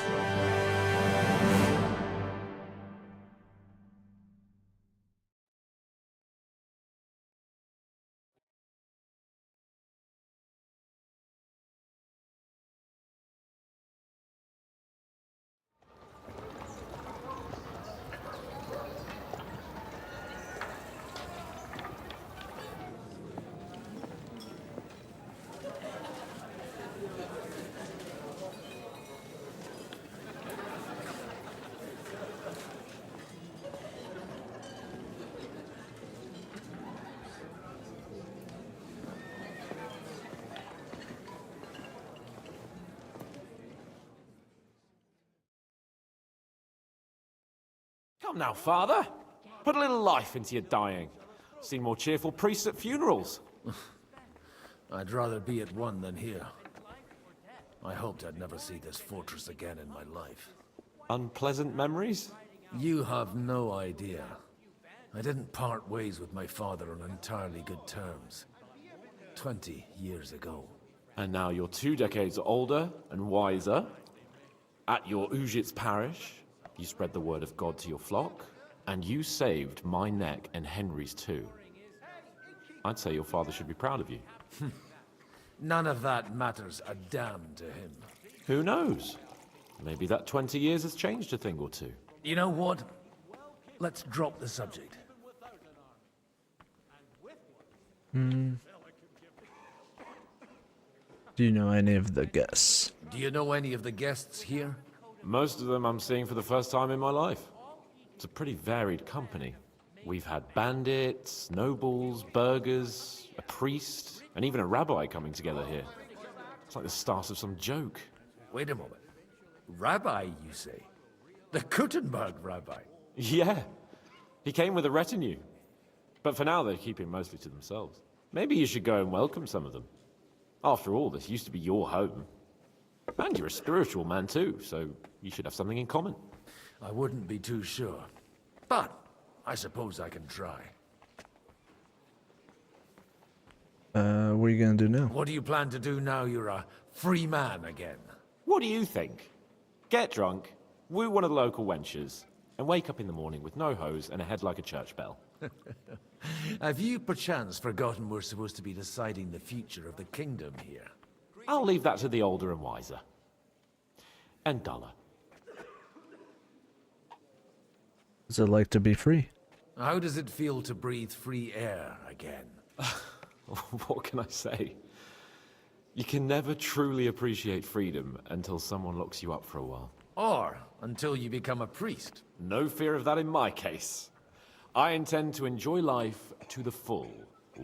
Come now, father. Put a little life into your dying. Seen more cheerful priests at funerals. I'd rather be at one than here. I hoped I'd never see this fortress again in my life. Unpleasant memories? You have no idea. I didn't part ways with my father on entirely good terms. 20 years ago. And now you're 2 decades older and wiser. At your Ujit's parish, you spread the word of God to your flock, and you saved my neck and Henry's too. I'd say your father should be proud of you. None of that matters a damn to him. Who knows? Maybe that 20 years has changed a thing or two. You know what? Let's drop the subject. Hmm. Do you know any of the guests? Do you know any of the guests here? Most of them I'm seeing for the first time in my life. It's a pretty varied company. We've had bandits, nobles, burghers, a priest, and even a rabbi coming together here. It's like the start of some joke. Wait a moment. Rabbi, you say? The Kuttenberg rabbi? Yeah. He came with a retinue. But for now, they're keeping mostly to themselves. Maybe you should go and welcome some of them. After all, this used to be your home. And you're a spiritual man too, so you should have something in common. I wouldn't be too sure. But I suppose I can try. What are you gonna do now? What do you plan to do now you're a free man again? What do you think? Get drunk, woo one of the local wenches, and wake up in the morning with no hose and a head like a church bell. Have you perchance forgotten we're supposed to be deciding the future of the kingdom here? I'll leave that to the older and wiser. And duller. What's it like to be free? How does it feel to breathe free air again? What can I say? You can never truly appreciate freedom until someone locks you up for a while. Or until you become a priest. No fear of that in my case. I intend to enjoy life to the full.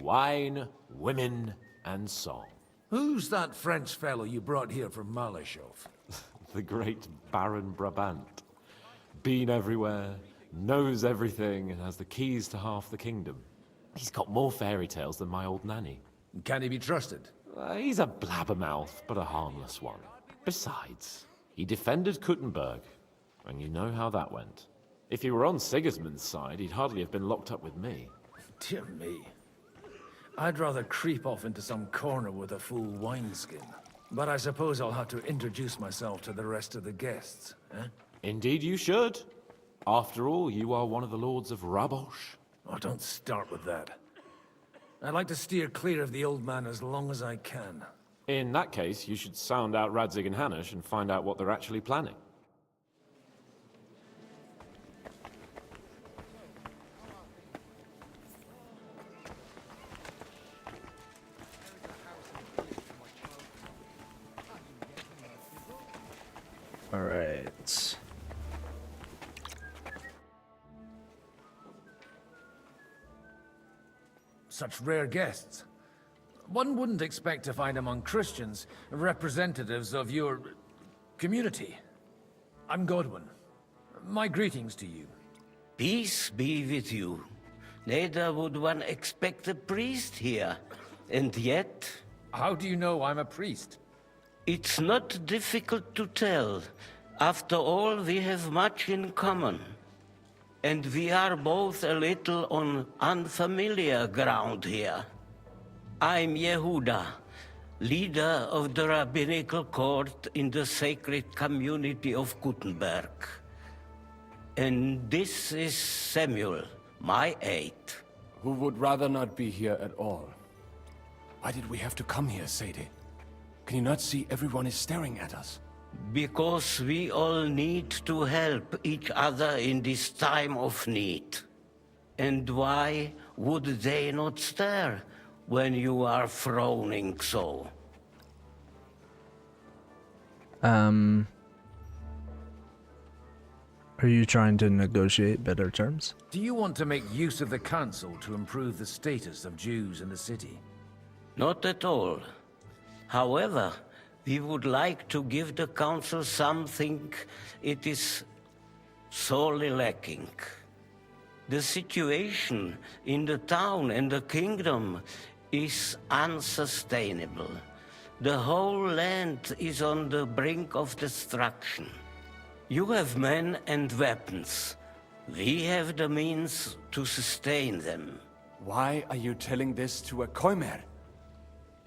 Wine, women, and song. Who's that French fellow you brought here from Malashov? The great Baron Brabant. Been everywhere, knows everything, and has the keys to half the kingdom. He's got more fairy tales than my old nanny. Can he be trusted? He's a blabbermouth, but a harmless one. Besides, he defended Kuttenberg, and you know how that went. If he were on Sigismund's side, he'd hardly have been locked up with me. Dear me. I'd rather creep off into some corner with a full wineskin. But I suppose I'll have to introduce myself to the rest of the guests, eh? Indeed you should. After all, you are one of the lords of Rabosh. Oh, don't start with that. I'd like to steer clear of the old man as long as I can. In that case, you should sound out Radzig and Hanush and find out what they're actually planning. All right. Such rare guests. One wouldn't expect to find among Christians representatives of your community. I'm Godwin. My greetings to you. Peace be with you. Neither would one expect a priest here. And yet... How do you know I'm a priest? It's not difficult to tell. After all, we have much in common. And we are both a little on unfamiliar ground here. I'm Yehuda, leader of the rabbinical court in the sacred community of Kuttenberg. And this is Samuel, my aide. Who would rather not be here at all. Why did we have to come here, Sadie? Can you not see everyone is staring at us? Because we all need to help each other in this time of need. And why would they not stare when you are frowning so? Are you trying to negotiate better terms? Do you want to make use of the council to improve the status of Jews in the city? Not at all. However, we would like to give the council something it is sorely lacking. The situation in the town and the kingdom is unsustainable. The whole land is on the brink of destruction. You have men and weapons. We have the means to sustain them. Why are you telling this to a Koimer?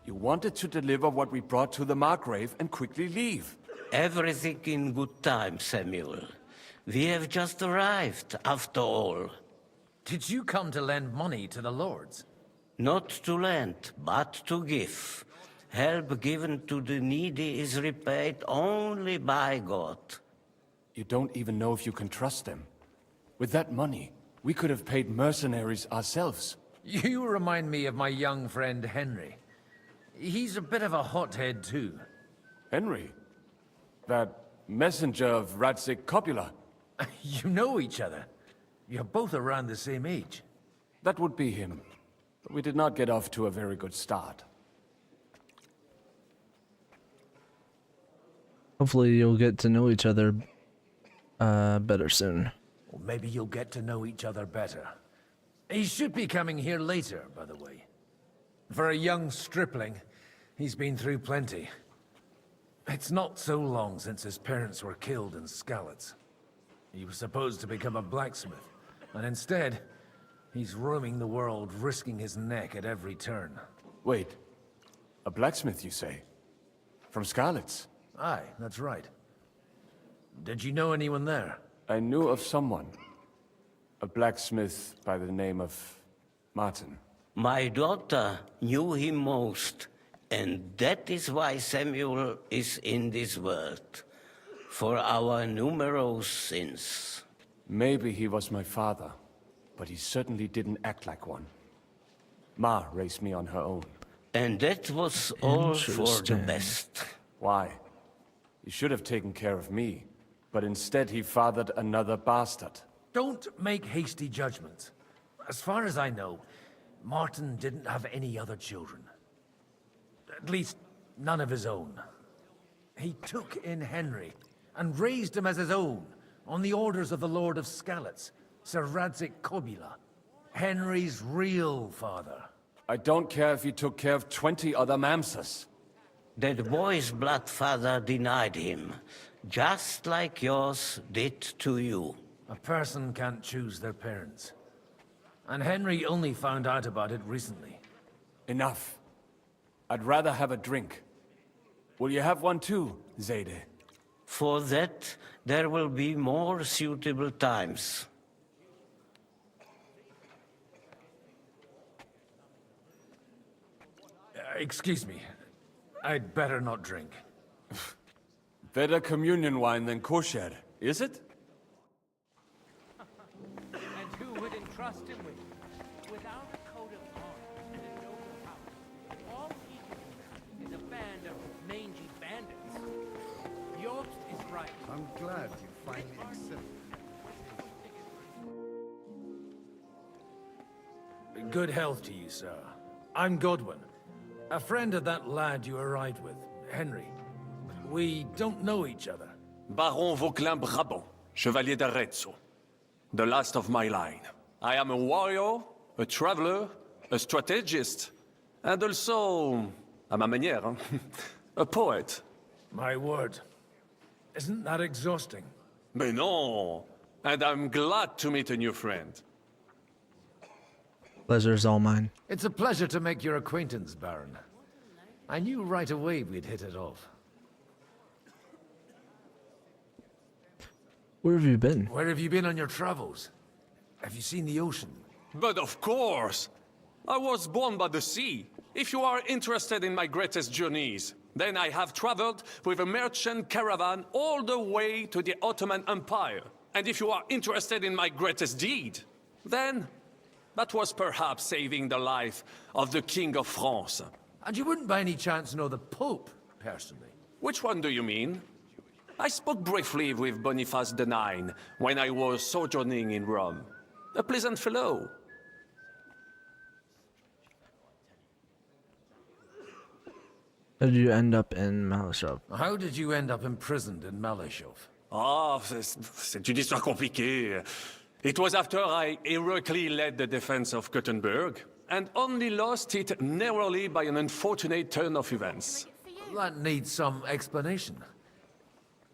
You wanted to deliver what we brought to the Margrave and quickly leave. Everything in good time, Samuel. We have just arrived, after all. Did you come to lend money to the lords? Not to lend, but to give. Help given to the needy is repaid only by God. You don't even know if you can trust them. With that money, we could have paid mercenaries ourselves. You remind me of my young friend Henry. He's a bit of a hothead too. Henry? That messenger of Radzik Copula? You know each other. You're both around the same age. That would be him. But we did not get off to a very good start. Hopefully you'll get to know each other better soon. Or maybe you'll get to know each other better. He should be coming here later, by the way. For a young stripling, he's been through plenty. It's not so long since his parents were killed in Skalitz. He was supposed to become a blacksmith, and instead, he's roaming the world, risking his neck at every turn. Wait, a blacksmith, you say? From Skalitz? Aye, that's right. Did you know anyone there? I knew of someone. A blacksmith by the name of Martin. My daughter knew him most, and that is why Samuel is in this world. For our numerous sins. Maybe he was my father, but he certainly didn't act like one. Ma raised me on her own. And that was all for the best. Why? He should have taken care of me, but instead he fathered another bastard. Don't make hasty judgments. As far as I know, Martin didn't have any other children. At least, none of his own. He took in Henry, and raised him as his own, on the orders of the Lord of Skalitz, Sir Radzik Copula, Henry's real father. I don't care if he took care of 20 other Mamsas. That boy's blood father denied him, just like yours did to you. A person can't choose their parents. And Henry only found out about it recently. Enough. I'd rather have a drink. Will you have one too, Zayde? For that, there will be more suitable times. Excuse me. I'd better not drink. Better communion wine than kosher, is it? And who would entrust him with? Without a coat of arms and a noble house, all he is a band of mangy bandits. Yost is right. I'm glad you finally accepted. Good health to you, sir. I'm Godwin, a friend of that lad you arrived with, Henry. We don't know each other. Baron Vauquelin Brabant, Chevalier d'Arezzo. The last of my line. I am a warrior, a traveler, a strategist, and also, à ma manière, a poet. My word. Isn't that exhausting? Mais non! And I'm glad to meet a new friend. Pleasure's all mine. It's a pleasure to make your acquaintance, Baron. I knew right away we'd hit it off. Where have you been? Where have you been on your travels? Have you seen the ocean? But of course! I was born by the sea. If you are interested in my greatest journeys, then I have traveled with a merchant caravan all the way to the Ottoman Empire. And if you are interested in my greatest deed, then that was perhaps saving the life of the King of France. And you wouldn't by any chance know the Pope, personally? Which one do you mean? I spoke briefly with Boniface IX when I was sojourning in Rome. A pleasant fellow. How did you end up in Malishov? How did you end up imprisoned in Malishov? Ah, c'est une histoire compliquée. It was after I heroically led the defense of Gothenburg, and only lost it narrowly by an unfortunate turn of events. That needs some explanation.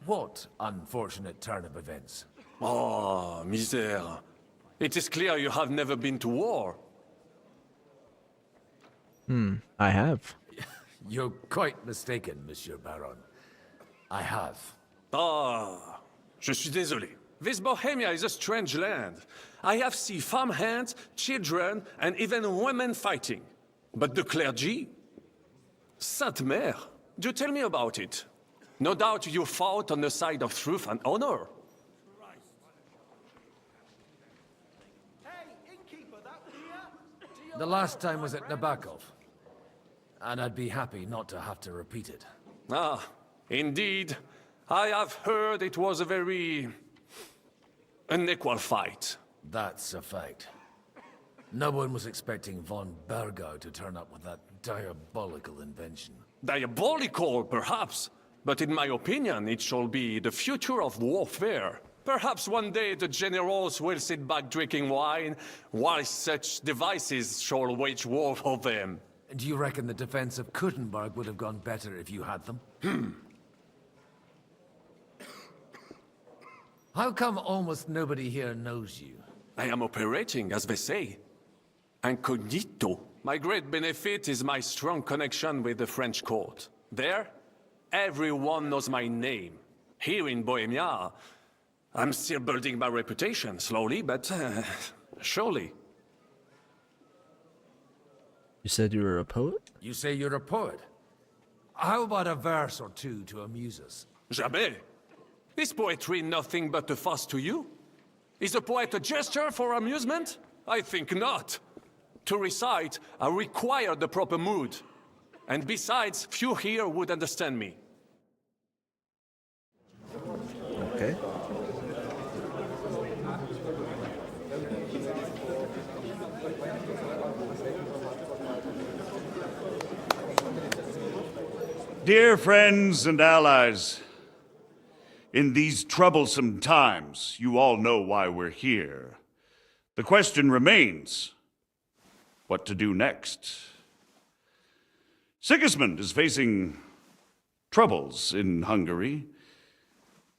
What unfortunate turn of events? Oh, misère. It is clear you have never been to war. I have. You're quite mistaken, Monsieur Baron. I have. Ah, je suis désolé. This Bohemia is a strange land. I have seen farmhands, children, and even women fighting. But the clergy? Sainte Mère, do tell me about it. No doubt you fought on the side of truth and honor. Hey, innkeeper, that here? Do you The last time was at Nabokov. And I'd be happy not to have to repeat it. Ah, indeed. I have heard it was a very unequal fight. That's a fact. No one was expecting von Bergau to turn up with that diabolical invention. Diabolical, perhaps, but in my opinion, it shall be the future of warfare. Perhaps one day the generals will sit back drinking wine, while such devices shall wage war for them. Do you reckon the defense of Kuttenberg would have gone better if you had them? How come almost nobody here knows you? I am operating, as they say, incognito. My great benefit is my strong connection with the French court. There, everyone knows my name. Here in Bohemia, I'm still building my reputation, slowly, but surely. You said you were a poet? You say you're a poet. How about a verse or two to amuse us? Jamais. Is poetry nothing but a fuss to you? Is a poet a gesture for amusement? I think not. To recite, I require the proper mood. And besides, few here would understand me. Okay. Dear friends and allies, in these troublesome times, you all know why we're here. The question remains, what to do next? Sigismund is facing troubles in Hungary,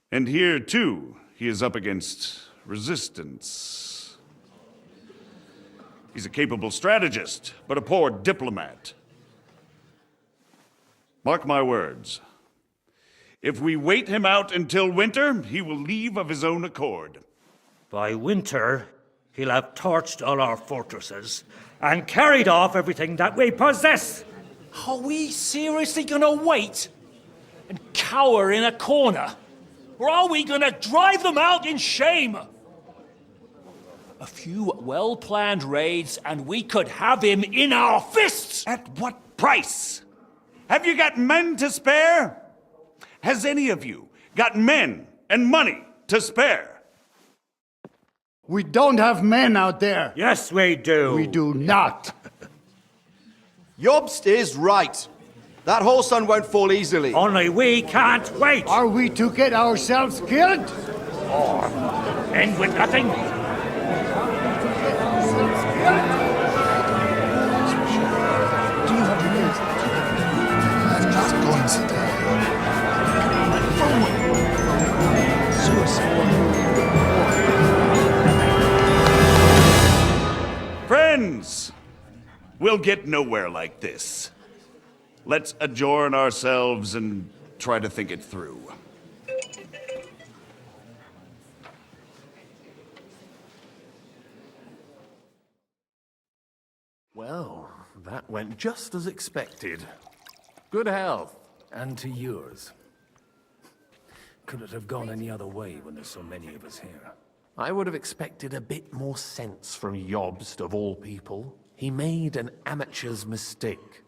and here, too, he is up against resistance. He's a capable strategist, but a poor diplomat. Mark my words. If we wait him out until winter, he will leave of his own accord. By winter, he'll have torched all our fortresses and carried off everything that we possess. Are we seriously gonna wait and cower in a corner? Or are we gonna drive them out in shame? A few well-planned raids and we could have him in our fists! At what price? Have you got men to spare? Has any of you got men and money to spare? We don't have men out there. Yes, we do. We do not. Jobst is right. That whole sun won't fall easily. Only we can't wait. Are we to get ourselves killed? Or end with nothing? Do you have news? I'm not going to die. Friends, we'll get nowhere like this. Let's adjourn ourselves and try to think it through. Well, that went just as expected. Good health. And to yours. Could it have gone any other way when there's so many of us here? I would have expected a bit more sense from Jobst, of all people. He made an amateur's mistake.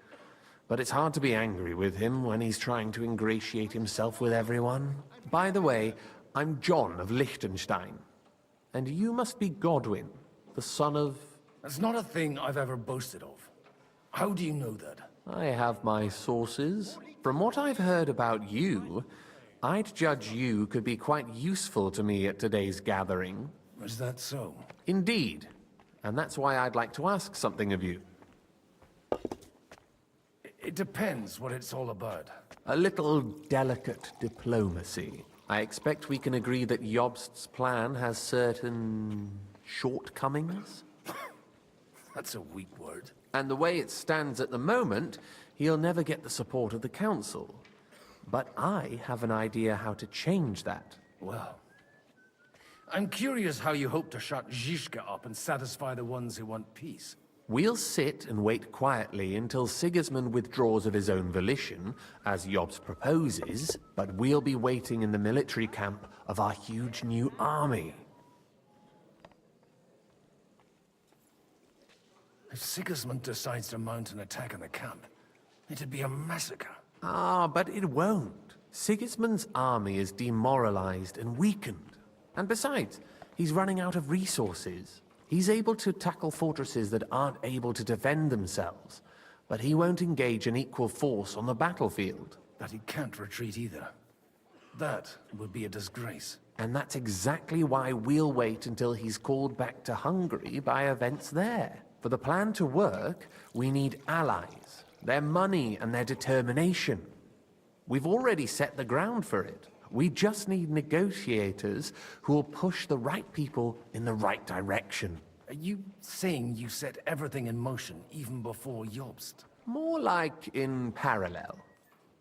But it's hard to be angry with him when he's trying to ingratiate himself with everyone. By the way, I'm John of Liechtenstein. And you must be Godwin, the son of... That's not a thing I've ever boasted of. How do you know that? I have my sources. From what I've heard about you, I'd judge you could be quite useful to me at today's gathering. Is that so? Indeed. And that's why I'd like to ask something of you. It depends what it's all about. A little delicate diplomacy. I expect we can agree that Jobst's plan has certain shortcomings? That's a weak word. And the way it stands at the moment, he'll never get the support of the Council. But I have an idea how to change that. Well, I'm curious how you hope to shut Zizka up and satisfy the ones who want peace. We'll sit and wait quietly until Sigismund withdraws of his own volition, as Jobst proposes, but we'll be waiting in the military camp of our huge new army. If Sigismund decides to mount an attack on the camp, it'd be a massacre. Ah, but it won't. Sigismund's army is demoralized and weakened. And besides, he's running out of resources. He's able to tackle fortresses that aren't able to defend themselves, but he won't engage an equal force on the battlefield. But he can't retreat either. That would be a disgrace. And that's exactly why we'll wait until he's called back to Hungary by events there. For the plan to work, we need allies, their money and their determination. We've already set the ground for it. We just need negotiators who will push the right people in the right direction. Are you saying you set everything in motion even before Jobst? More like in parallel,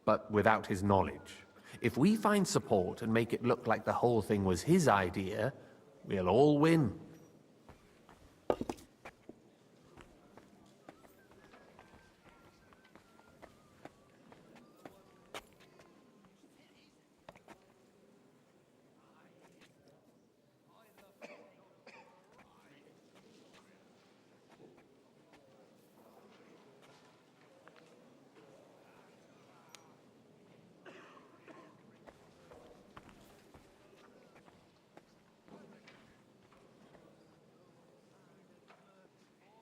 but without his knowledge. If we find support and make it look like the whole thing was his idea, we'll all win.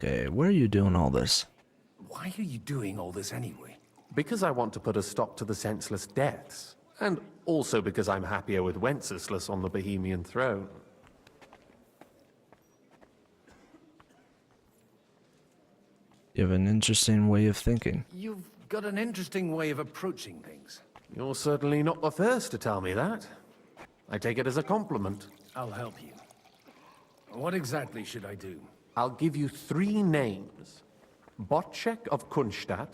Okay, where are you doing all this? Why are you doing all this anyway? Because I want to put a stop to the senseless deaths. And also because I'm happier with Wenceslas on the Bohemian throne. You have an interesting way of thinking. You've got an interesting way of approaching things. You're certainly not the first to tell me that. I take it as a compliment. I'll help you. What exactly should I do? I'll give you 3 names. Bocek of Kunstadt,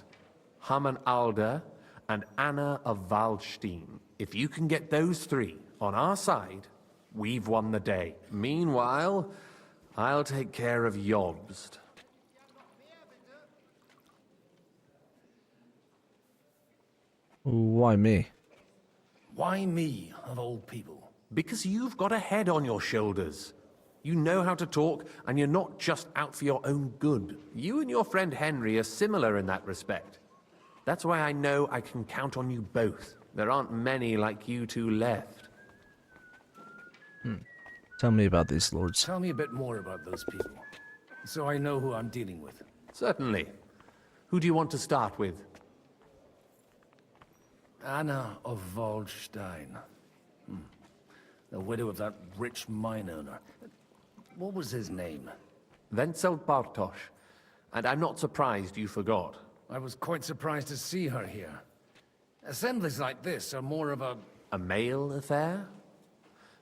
Haman Alder, and Anna of Waldstein. If you can get those 3 on our side, we've won the day. Meanwhile, I'll take care of Jobst. Why me? Why me, of all people? Because you've got a head on your shoulders. You know how to talk, and you're not just out for your own good. You and your friend Henry are similar in that respect. That's why I know I can count on you both. There aren't many like you two left. Tell me about these lords. Tell me a bit more about those people, so I know who I'm dealing with. Certainly. Who do you want to start with? Anna of Waldstein. The widow of that rich mine owner. What was his name? Wenzel Bartosz. And I'm not surprised you forgot. I was quite surprised to see her here. Assemblies like this are more of a... A male affair?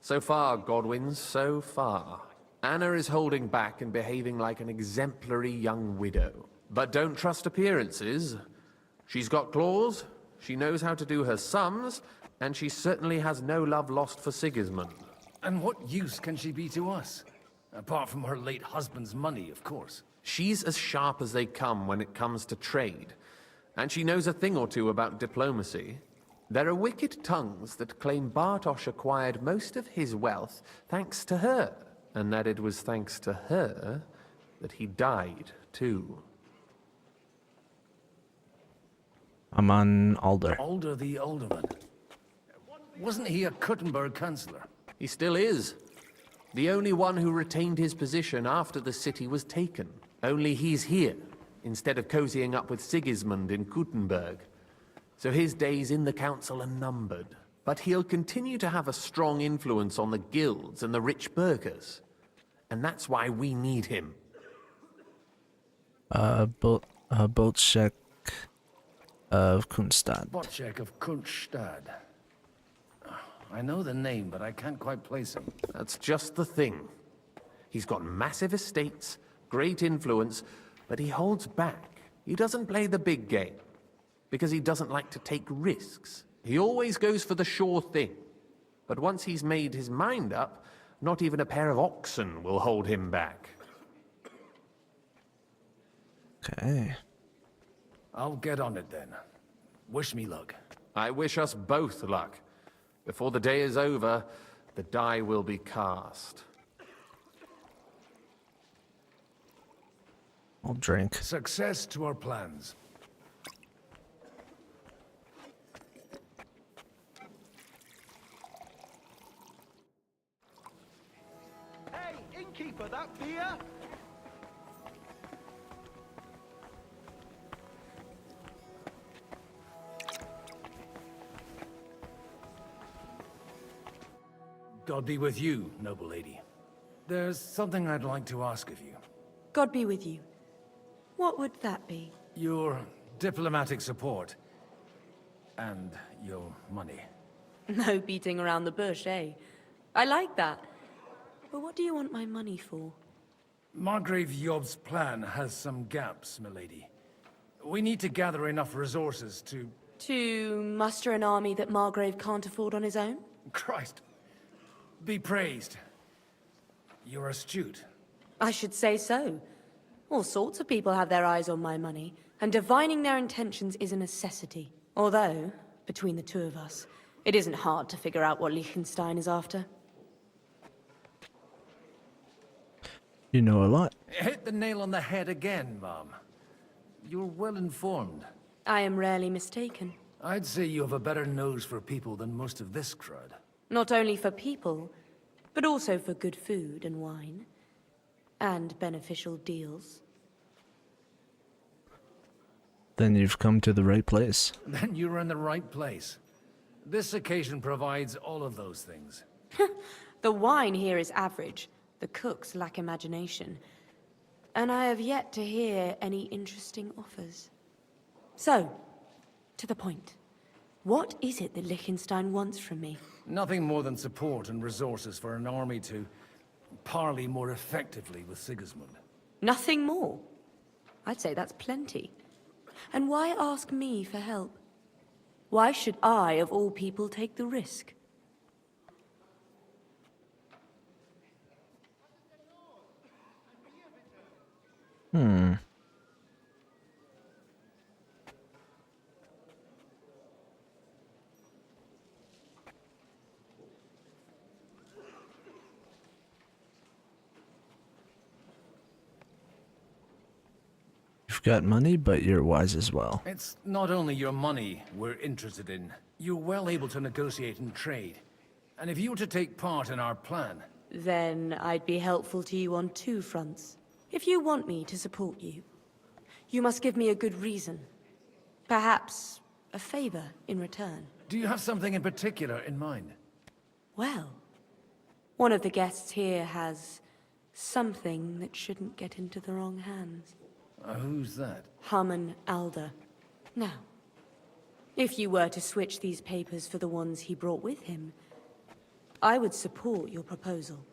So far, Godwin, so far. Anna is holding back and behaving like an exemplary young widow. But don't trust appearances. She's got claws, she knows how to do her sums, and she certainly has no love lost for Sigismund. And what use can she be to us? Apart from her late husband's money, of course. She's as sharp as they come when it comes to trade. And she knows a thing or two about diplomacy. There are wicked tongues that claim Bartosz acquired most of his wealth thanks to her, and that it was thanks to her that he died, too. Haman Alder. Alder the Alderman. Wasn't he a Kuttenberg councillor? He still is. The only one who retained his position after the city was taken. Only he's here, instead of cozying up with Sigismund in Kuttenberg. So his days in the council are numbered. But he'll continue to have a strong influence on the guilds and the rich burghers. And that's why we need him. Bocek of Kunstadt. Bocek of Kunstadt. I know the name, but I can't quite place him. That's just the thing. He's got massive estates, great influence, but he holds back. He doesn't play the big game, because he doesn't like to take risks. He always goes for the sure thing. But once he's made his mind up, not even a pair of oxen will hold him back. Okay. I'll get on it then. Wish me luck. I wish us both luck. Before the day is over, the die will be cast. I'll drink. Success to our plans. Hey, innkeeper, that beer? God be with you, noble lady. There's something I'd like to ask of you. God be with you. What would that be? Your diplomatic support. And your money. No beating around the bush, eh? I like that. But what do you want my money for? Margrave Yob's plan has some gaps, milady. We need to gather enough resources to... To muster an army that Margrave can't afford on his own? Christ. Be praised. You're astute. I should say so. All sorts of people have their eyes on my money, and divining their intentions is a necessity. Although, between the two of us, it isn't hard to figure out what Liechtenstein is after. You know a lot. Hit the nail on the head again, Mom. You're well informed. I am rarely mistaken. I'd say you have a better nose for people than most of this crowd. Not only for people, but also for good food and wine. And beneficial deals. Then you've come to the right place. Then you're in the right place. This occasion provides all of those things. The wine here is average. The cooks lack imagination. And I have yet to hear any interesting offers. So, to the point. What is it that Liechtenstein wants from me? Nothing more than support and resources for an army to parley more effectively with Sigismund. Nothing more? I'd say that's plenty. And why ask me for help? Why should I, of all people, take the risk? You've got money, but you're wise as well. It's not only your money we're interested in. You're well able to negotiate and trade. And if you were to take part in our plan... Then I'd be helpful to you on two fronts. If you want me to support you, you must give me a good reason. Perhaps a favor in return. Do you have something in particular in mind? Well, one of the guests here has something that shouldn't get into the wrong hands. Who's that? Harman Alder. Now, if you were to switch these papers for the ones he brought with him, I would support your proposal.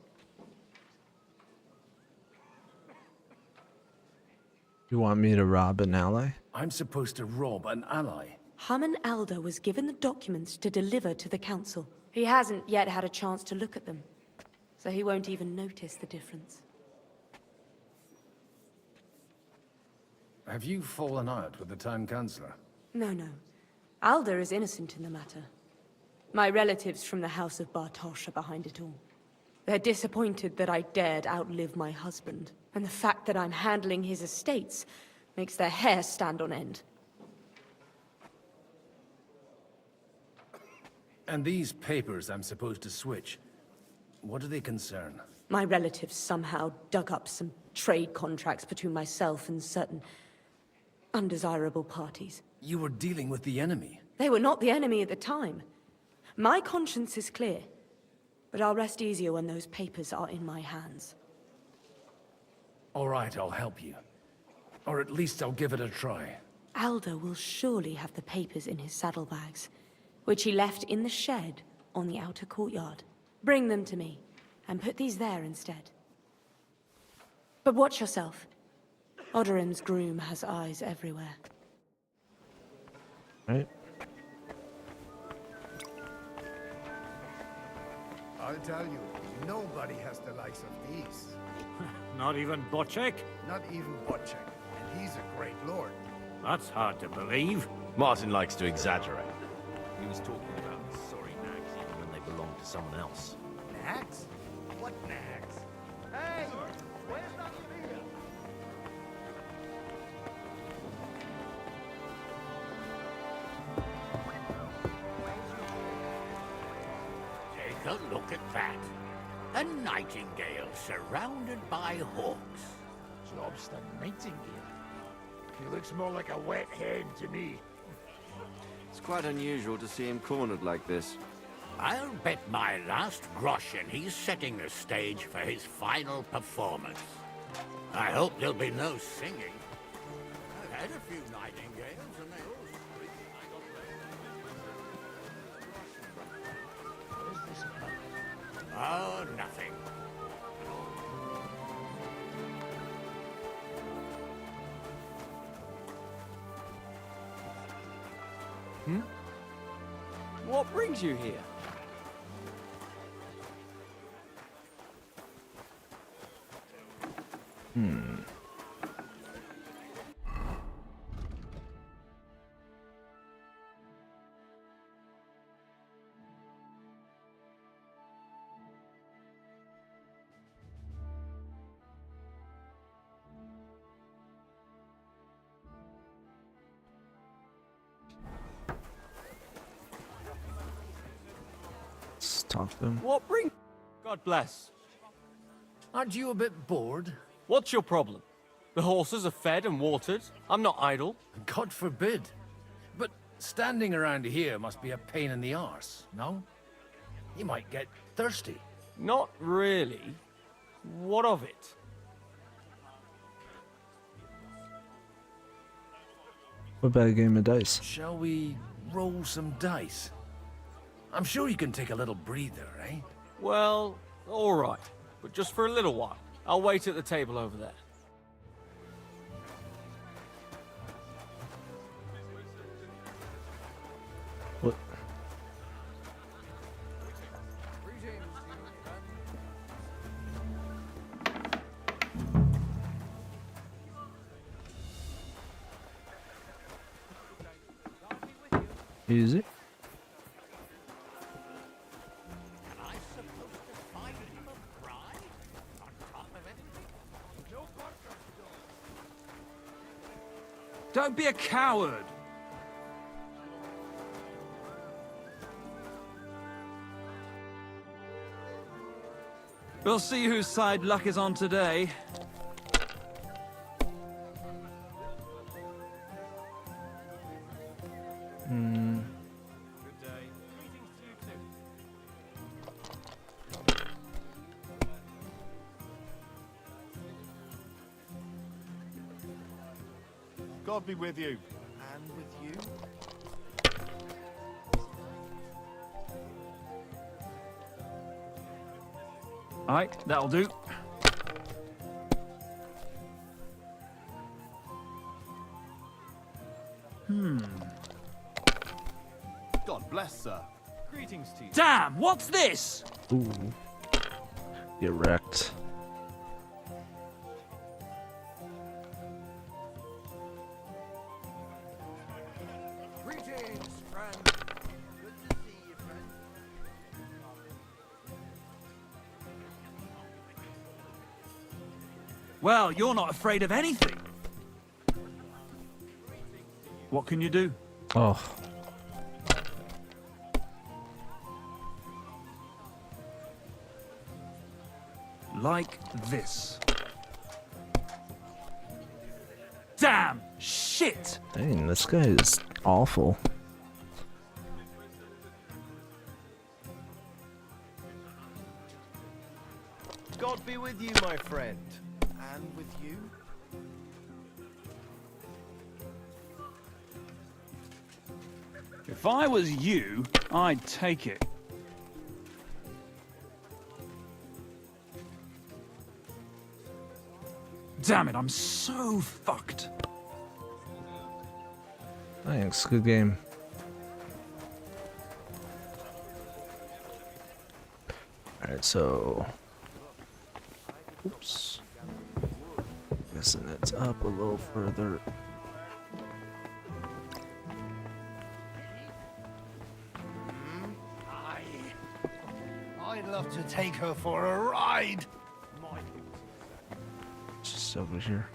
You want me to rob an ally? I'm supposed to rob an ally. Harman Alder was given the documents to deliver to the council. He hasn't yet had a chance to look at them, so he won't even notice the difference. Have you fallen out with the Town Councillor? No. Alder is innocent in the matter. My relatives from the House of Bartosz are behind it all. They're disappointed that I dared outlive my husband, and the fact that I'm handling his estates makes their hair stand on end. And these papers I'm supposed to switch, what do they concern? My relatives somehow dug up some trade contracts between myself and certain undesirable parties. You were dealing with the enemy. They were not the enemy at the time. My conscience is clear, but I'll rest easier when those papers are in my hands. All right, I'll help you. Or at least I'll give it a try. Alder will surely have the papers in his saddlebags, which he left in the shed on the outer courtyard. Bring them to me, and put these there instead. But watch yourself. Odorim's groom has eyes everywhere. Right. I'll tell you, nobody has the likes of these. Not even Bocek? Not even Bocek, and he's a great lord. That's hard to believe. Martin likes to exaggerate. He was talking about sorry nags even when they belong to someone else. Nags? What nags? Hey, where's that beer? a look at that. A nightingale surrounded by hawks. Job's the nightingale. He looks more like a wet hen to me. It's quite unusual to see him cornered like this. I'll bet my last groschen he's setting the stage for his final performance. I hope there'll be no singing. I've had a few nightingales and they all scream. Oh, nothing. Hmm? What brings you here? Let's talk to them. What brings... God bless. Aren't you a bit bored? What's your problem? The horses are fed and watered. I'm not idle. God forbid. But standing around here must be a pain in the arse, no? You might get thirsty. Not really. What of it? What about a game of dice? Shall we roll some dice? I'm sure you can take a little breather, eh? Well, all right. But just for a little while. I'll wait at the table over there. What? Easy. Don't be a coward. We'll see whose side luck is on today. God be with you. And with you? Aye, that'll do. God bless, sir. Greetings to you. Damn, what's this? Ooh. Get wrecked. Greetings, friend. Good to see you, friend. Well, you're not afraid of anything. What can you do? Oh. Like this. Damn! Shit! Dang, this guy is awful. God be with you, my friend. And with you. If I was you, I'd take it. Damn it, I'm so fucked. Thanks, good game. Alright, so... Oops. Guessing it's up a little further. I'd love to take her for a ride. Just over here.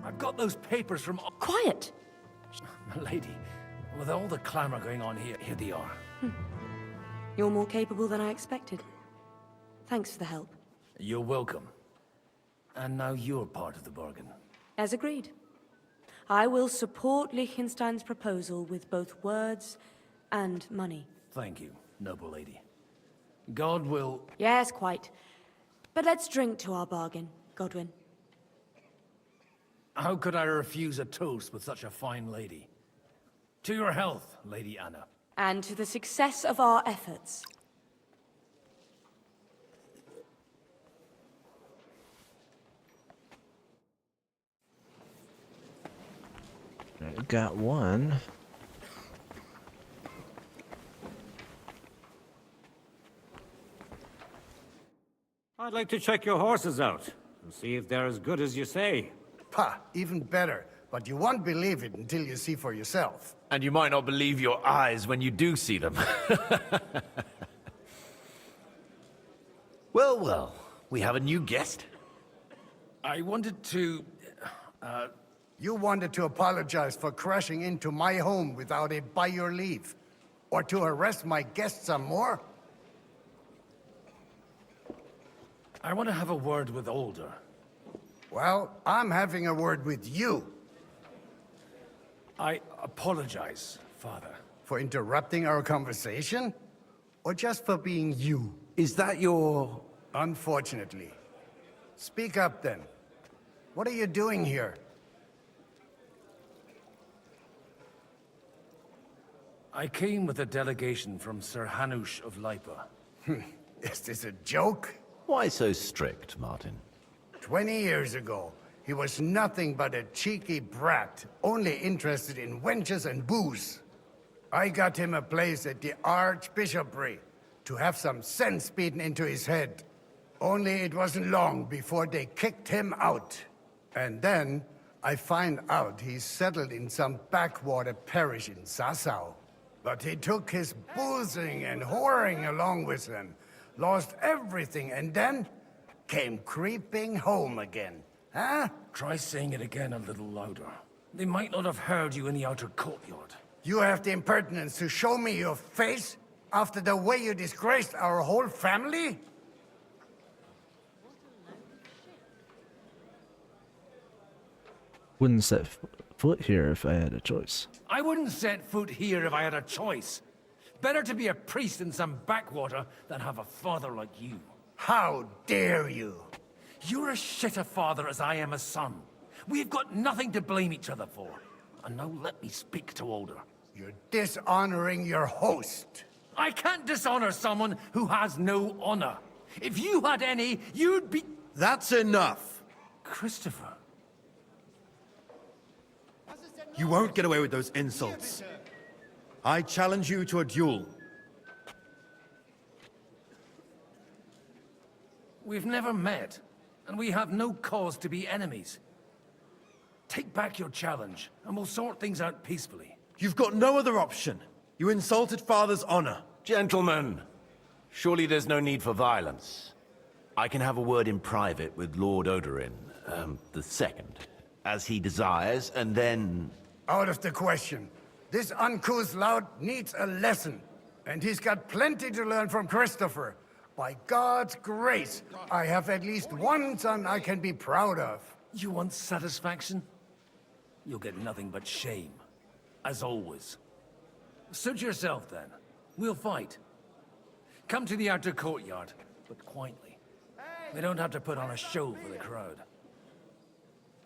I've got those papers from... Quiet! My lady, with all the clamour going on here they are. You're more capable than I expected. Thanks for the help. You're welcome. And now you're part of the bargain. As agreed. I will support Liechtenstein's proposal with both words and money. Thank you, noble lady. God will... Yes, quite. But let's drink to our bargain, Godwin. How could I refuse a toast with such a fine lady? To your health, Lady Anna. And to the success of our efforts. I got one. I'd like to check your horses out and see if they're as good as you say. Pah, even better. But you won't believe it until you see for yourself. And you might not believe your eyes when you do see them. Well, well, we have a new guest. I wanted to... You wanted to apologize for crashing into my home without it by your leave. Or to arrest my guests some more? I want to have a word with Older. Well, I'm having a word with you. I apologize, Father. For interrupting our conversation? Or just for being you? Is that your... Unfortunately. Speak up then. What are you doing here? I came with a delegation from Sir Hanush of Lipa. Is this a joke? Why so strict, Martin? 20 years ago, he was nothing but a cheeky brat, only interested in wenches and booze. I got him a place at the Archbishopry to have some sense beaten into his head. Only it wasn't long before they kicked him out. And then I find out he's settled in some backwater parish in Sassau. But he took his boozing and whoring along with him, lost everything, and then came creeping home again. Huh? Try saying it again a little louder. They might not have heard you in the outer courtyard. You have the impertinence to show me your face after the way you disgraced our whole family? Wouldn't set foot here if I had a choice. I wouldn't set foot here if I had a choice. Better to be a priest in some backwater than have a father like you. How dare you? You're as shit a father as I am a son. We've got nothing to blame each other for. And now let me speak to Older. You're dishonoring your host. I can't dishonor someone who has no honor. If you had any, you'd be... That's enough! Christopher. You won't get away with those insults. I challenge you to a duel. We've never met, and we have no cause to be enemies. Take back your challenge, and we'll sort things out peacefully. You've got no other option. You insulted Father's honor. Gentlemen, surely there's no need for violence. I can have a word in private with Lord Odorin, the second, as he desires, and then... Out of the question. This uncouth lout needs a lesson, and he's got plenty to learn from Christopher. By God's grace, I have at least one son I can be proud of. You want satisfaction? You'll get nothing but shame, as always. Suit yourself, then. We'll fight. Come to the outer courtyard, but quietly. We don't have to put on a show for the crowd.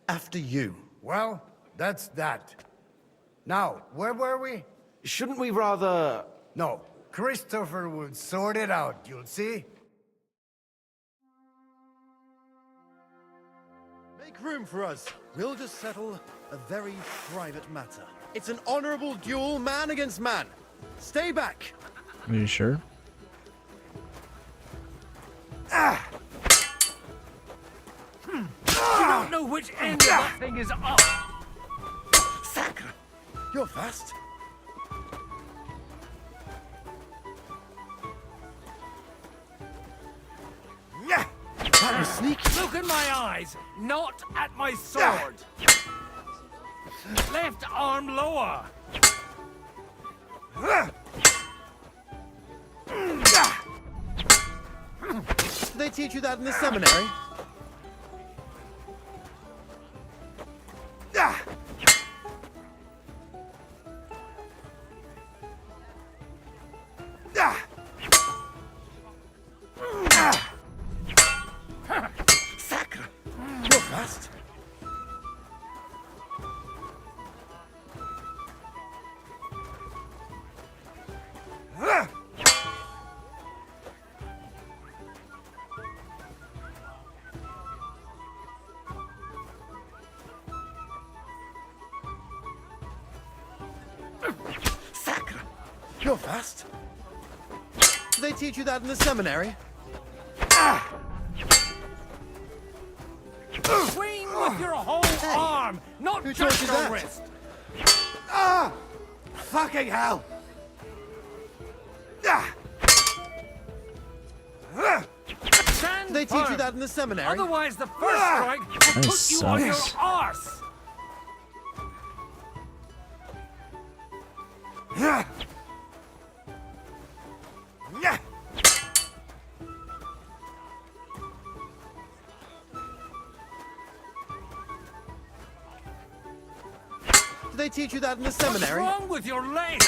After you. Well, that's that. Now, where were we? Shouldn't we rather... No, Christopher will sort it out, you'll see. Make room for us. We'll just settle a very private matter. It's an honorable duel, man against man. Stay back. Are you sure? You don't know which end of that thing is up! Sacre! You're fast. That was sneaky. Look in my eyes, not at my sword! Left arm lower! they teach you that in the seminary? Sacre! You're fast. Sacre! You're fast. Do they teach you that in the seminary? Swing with your whole arm, not Who just taught you your that? wrist. Ah! Fucking hell! Ah! Stand Do they teach you firm. that in the seminary? Otherwise, the first strike will That put you on your sucks. arse. Do they teach you that in the What's seminary? wrong with your leg?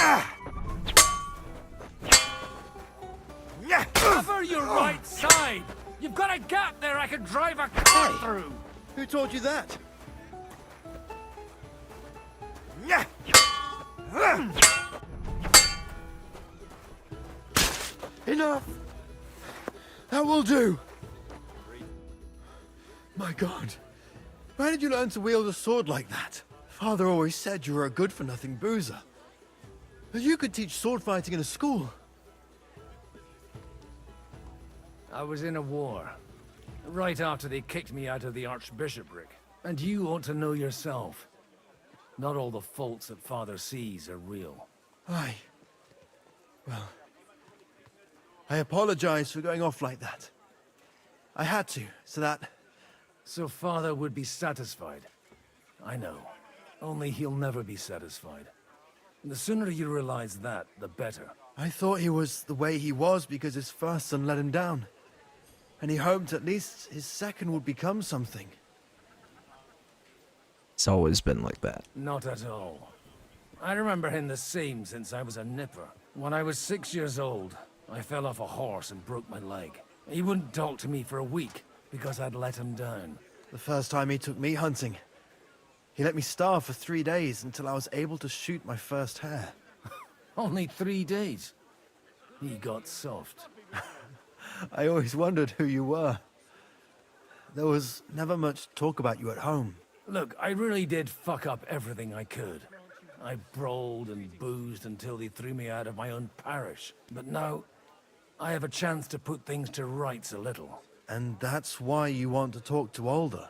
Cover your right side. You've got a gap there I could drive a car through. Who taught you that? Enough! That will do! My God, where did you learn to wield a sword like that? Father always said you were a good-for-nothing boozer. But you could teach sword fighting in a school. I was in a war. Right after they kicked me out of the archbishopric. And you ought to know yourself. Not all the faults that Father sees are real. Aye. Well, I apologize for going off like that. I had to, so that... So Father would be satisfied. I know. Only he'll never be satisfied. The sooner you realize that, the better. I thought he was the way he was because his first son let him down. And he hoped at least his second would become something. It's always been like that. Not at all. I remember him the same since I was a nipper. When I was 6 years old, I fell off a horse and broke my leg. He wouldn't talk to me for a week because I'd let him down. The first time he took me hunting, he let me starve for 3 days until I was able to shoot my first hare. Only 3 days. He got soft. I always wondered who you were. There was never much talk about you at home. Look, I really did fuck up everything I could. I brawled and boozed until they threw me out of my own parish. But now, I have a chance to put things to rights a little. And that's why you want to talk to Alder.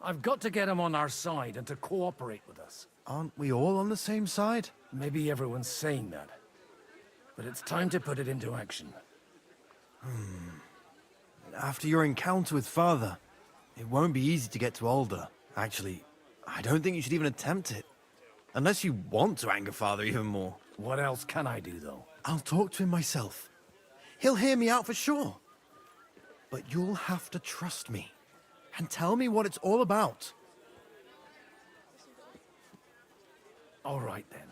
I've got to get him on our side and to cooperate with us. Aren't we all on the same side? Maybe everyone's saying that. But it's time to put it into action. After your encounter with Father, it won't be easy to get to Alder. Actually, I don't think you should even attempt it. Unless you want to anger Father even more. What else can I do, though? I'll talk to him myself. He'll hear me out for sure. But you'll have to trust me. And tell me what it's all about. All right, then.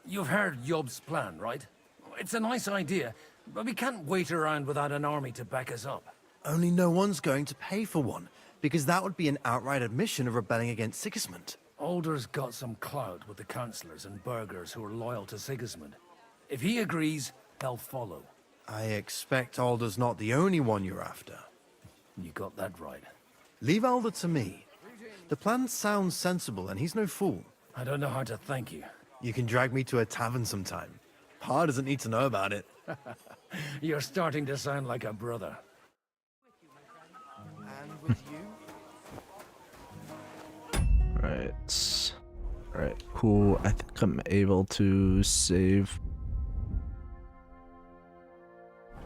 You've heard Yob's plan, right? It's a nice idea, but we can't wait around without an army to back us up. Only no one's going to pay for one, because that would be an outright admission of rebelling against Sigismund. Alder's got some clout with the councillors and burghers who are loyal to Sigismund. If he agrees, they'll follow. I expect Alder's not the only one you're after. You got that right. Leave Alder to me. The plan sounds sensible, and he's no fool. I don't know how to thank you. You can drag me to a tavern sometime. Pa doesn't need to know about it. You're starting to sound like a brother. And with you? Right, cool. I think I'm able to save.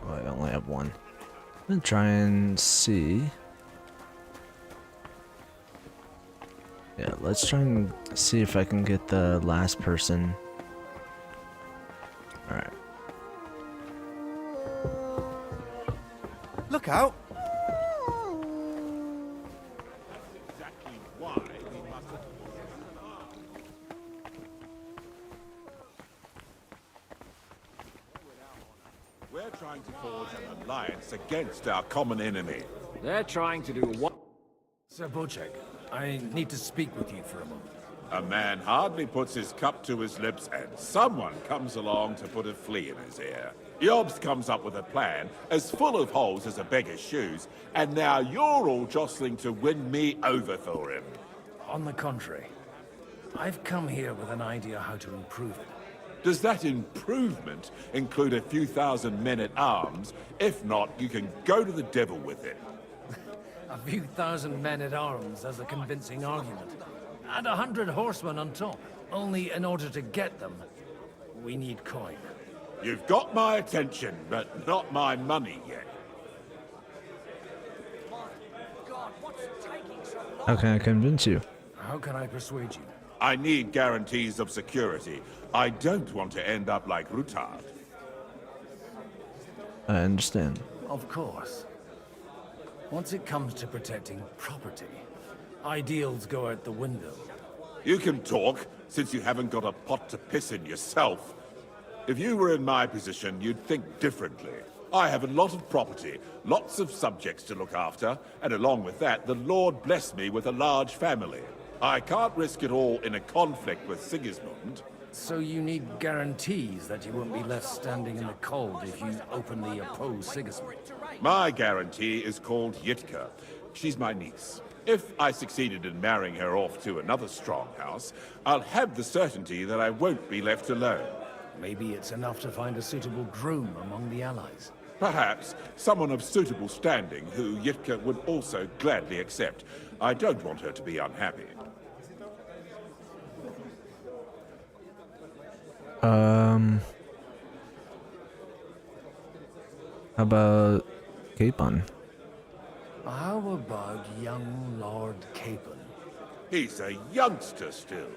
Oh, I only have one. I'm gonna try and see. Yeah, let's try and see if I can get the last person Alright. Look out! Exactly why we must. We're trying to forge an alliance against our common enemy. They're trying to do what? Sir Bocek, I need to speak with you for a moment. A man hardly puts his cup to his lips, and someone comes along to put a flea in his ear. Yobs comes up with a plan as full of holes as a beggar's shoes, and now you're all jostling to win me over for him. On the contrary, I've come here with an idea how to improve it. Does that improvement include a few thousand men-at-arms? If not, you can go to the devil with it. A few thousand men-at-arms as a convincing argument. And 100 horsemen on top. Only in order to get them, we need coin. You've got my attention, but not my money yet. How can I convince you? How can I persuade you? I need guarantees of security. I don't want to end up like Rutard. I understand. Of course. Once it comes to protecting property, ideals go out the window. You can talk, since you haven't got a pot to piss in yourself. If you were in my position, you'd think differently. I have a lot of property, lots of subjects to look after, and along with that, the Lord blessed me with a large family. I can't risk it all in a conflict with Sigismund. So you need guarantees that you won't be left standing in the cold if you openly oppose Sigismund. My guarantee is called Yitka. She's my niece. If I succeeded in marrying her off to another strong house, I'll have the certainty that I won't be left alone. Maybe it's enough to find a suitable groom among the allies. Perhaps someone of suitable standing who Yitka would also gladly accept. I don't want her to be unhappy. How about Capon? How about young Lord Capon? He's a youngster still.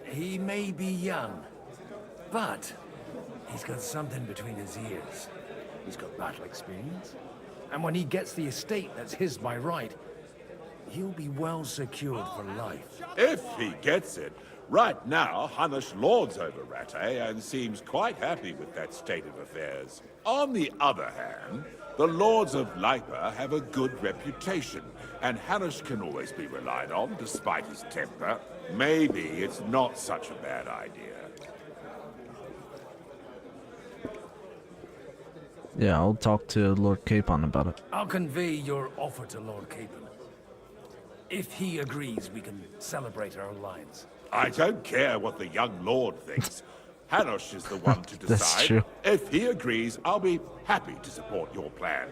He may be young, but he's got something between his ears. He's got battle experience. And when he gets the estate that's his by right, he'll be well secured for life. If he gets it. Right now, Hanush lords over Rattay and seems quite happy with that state of affairs. On the other hand, the lords of Lipa have a good reputation, and Hanush can always be relied on despite his temper. Maybe it's not such a bad idea. Yeah, I'll talk to Lord Capon about it. I'll convey your offer to Lord Capon. If he agrees, we can celebrate our alliance. I don't care what the young lord thinks. Hanush is the one to decide. That's true. If he agrees, I'll be happy to support your plan.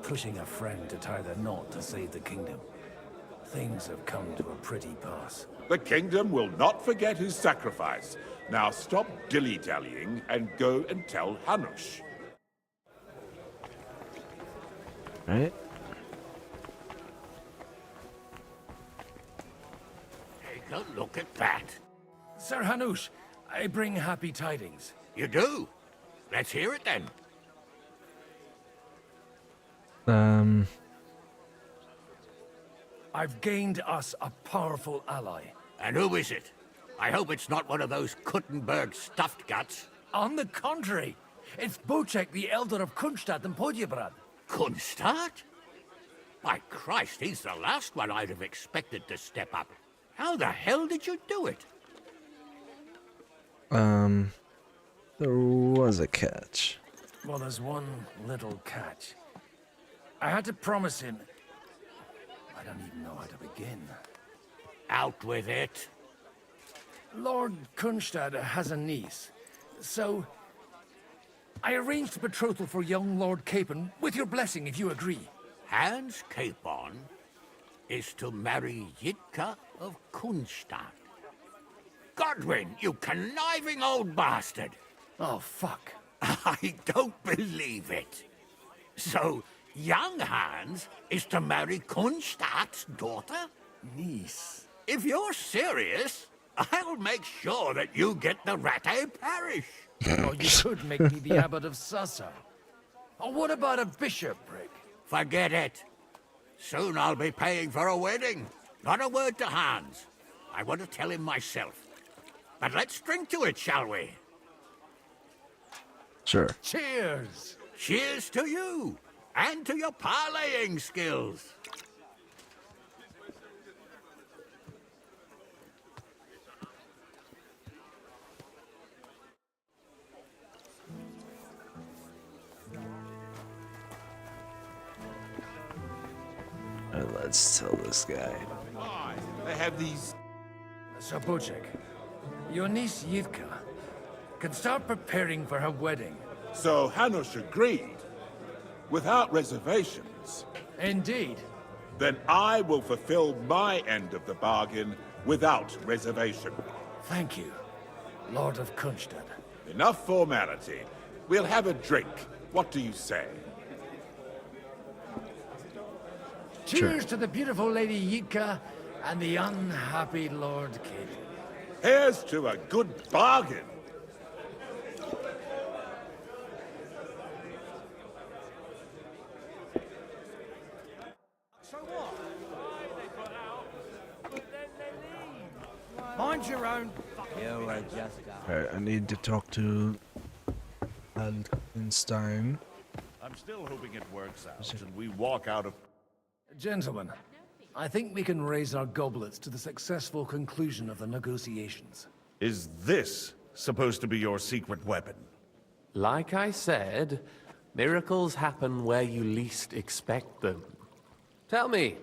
Pushing a friend to tie the knot to save the kingdom. Things have come to a pretty pass. The kingdom will not forget his sacrifice. Now stop dilly-dallying and go and tell Hanush. Right? Take a look at that. Sir Hanush, I bring happy tidings. You do? Let's hear it then. I've gained us a powerful ally. And who is it? I hope it's not one of those Kuttenberg stuffed guts. On the contrary, it's Bocek, the elder of Kunstadt and Podjebrad. Kunstadt? By Christ, he's the last one I'd have expected to step up. How the hell did you do it? There was a catch. Well, there's one little catch. I had to promise him... I don't even know how to begin. Out with it. Lord Kunstadt has a niece, so... I arranged a betrothal for young Lord Capon, with your blessing if you agree. Hans Capon is to marry Yitka of Kunstadt. Godwin, you conniving old bastard! Oh, fuck. I don't believe it. So, Young Hans is to marry Kunstadt's daughter? Niece. If you're serious, I'll make sure that you get the Rattay parish. Or you could make me the abbot of Sassa. Or what about a bishopric? Forget it. Soon I'll be paying for a wedding. Not a word to Hans. I want to tell him myself. But let's drink to it, shall we? Sure. Cheers! Cheers to you! And to your parleying skills! Let's tell this guy. They have these... Sir Bojek, your niece Yitka can start preparing for her wedding. So Hanush agreed, without reservations. Indeed. Then I will fulfill my end of the bargain without reservation. Thank you, Lord of Kunstad. Enough formality. We'll have a drink. What do you say? Cheers to the beautiful Lady Yitka and the unhappy Lord Kid. Here's to a good bargain. Mind your own. You were just Alright, I need to talk to Alkenstein. I'm still hoping it works out and we walk out of... Gentlemen, I think we can raise our goblets to the successful conclusion of the negotiations. Is this supposed to be your secret weapon? Like I said, miracles happen where you least expect them. Tell me,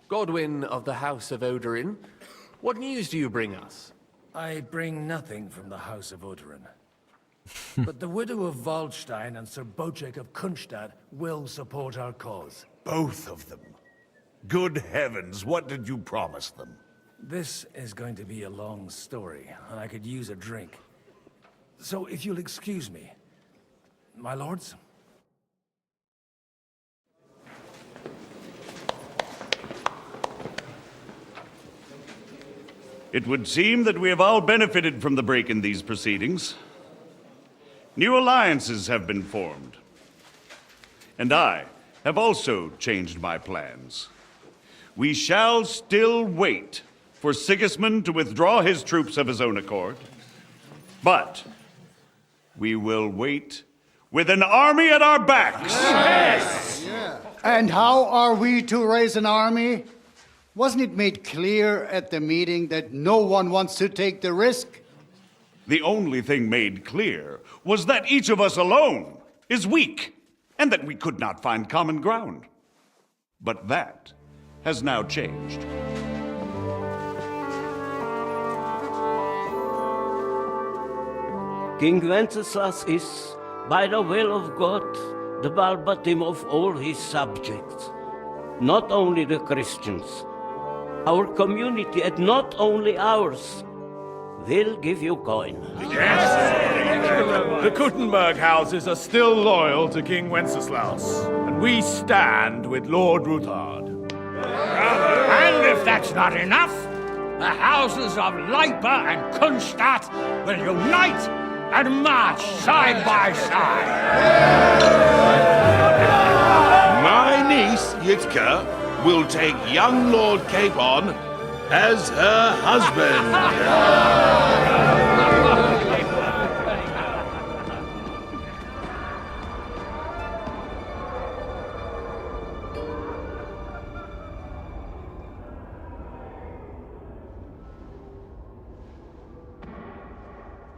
Godwin of the House of Odorin, what news do you bring us? I bring nothing from the House of Odorin. But the widow of Waldstein and Sir Bojek of Kunstad will support our cause. Both of them. Good heavens, what did you promise them? This is going to be a long story, and I could use a drink. So if you'll excuse me, my lords? It would seem that we have all benefited from the break in these proceedings. New alliances have been formed. And I have also changed my plans. We shall still wait for Sigismund to withdraw his troops of his own accord, but we will wait with an army at our backs. Yes! And how are we to raise an army? Wasn't it made clear at the meeting that no one wants to take the risk? The only thing made clear was that each of us alone is weak, and that we could not find common ground. But that has now changed. King Wenceslas is, by the will of God, the Balbatim of all his subjects. Not only the Christians, our community, and not only ours, will give you coin. The Kuttenberg houses are still loyal to King Wenceslas, and we stand with Lord Ruthard. And if that's not enough, the houses of Leipa and Kunstadt will unite and march side by side. My niece, Yitka, will take young Lord Capon as her husband.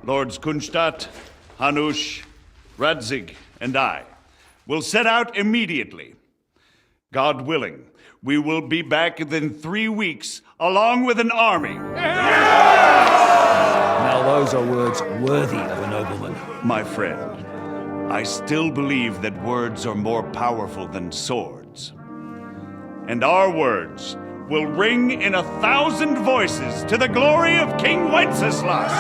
Lords Kunstadt, Hanush, Radzig, and I will set out immediately. God willing, we will be back within 3 weeks, along with an army. Now those are words worthy of a nobleman. My friend, I still believe that words are more powerful than swords. And our words will ring in 1,000 voices to the glory of King Wenceslas.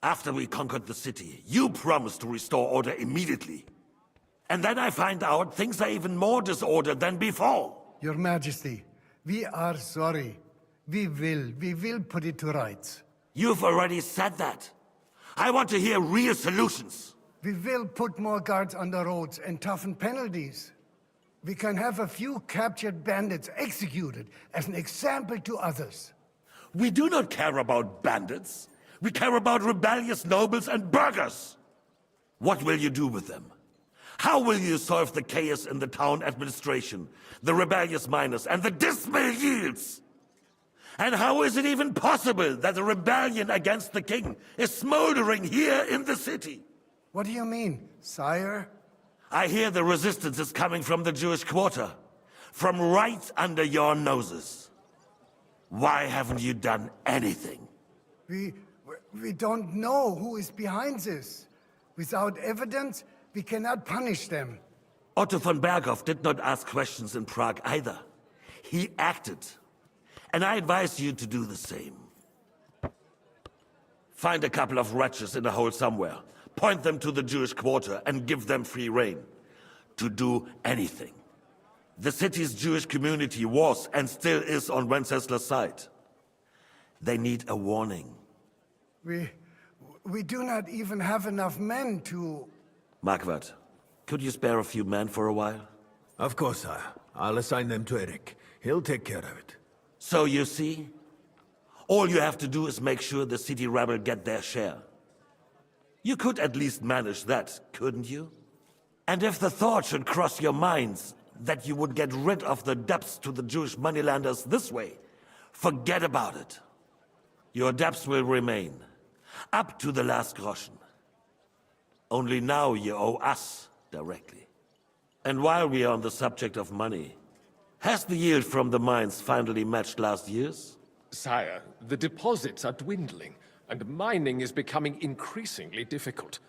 After we conquered the city, you promised to restore order immediately. And then I find out things are even more disordered than before. Your Majesty, we are sorry. We will put it to rights. You've already said that. I want to hear real solutions. We will put more guards on the roads and toughen penalties. We can have a few captured bandits executed as an example to others. We do not care about bandits. We care about rebellious nobles and burghers. What will you do with them? How will you solve the chaos in the town administration, the rebellious miners, and the dismal yields? And how is it even possible that a rebellion against the king is smoldering here in the city? What do you mean, sire? I hear the resistance is coming from the Jewish quarter, from right under your noses. Why haven't you done anything? We don't know who is behind this. Without evidence, we cannot punish them. Otto von Berghoff did not ask questions in Prague either. He acted. And I advise you to do the same. Find a couple of wretches in a hole somewhere, point them to the Jewish quarter, and give them free rein to do anything. The city's Jewish community was and still is on Wencesla's side. They need a warning. We do not even have enough men to... Marquardt, could you spare a few men for a while? Of course, sire. I'll assign them to Eric. He'll take care of it. So you see, all you have to do is make sure the city rebel get their share. You could at least manage that, couldn't you? And if the thought should cross your minds that you would get rid of the debts to the Jewish moneylenders this way, forget about it. Your debts will remain, up to the last groschen. Only now you owe us directly. And while we are on the subject of money, has the yield from the mines finally matched last year's? Sire, the deposits are dwindling, and mining is becoming increasingly difficult.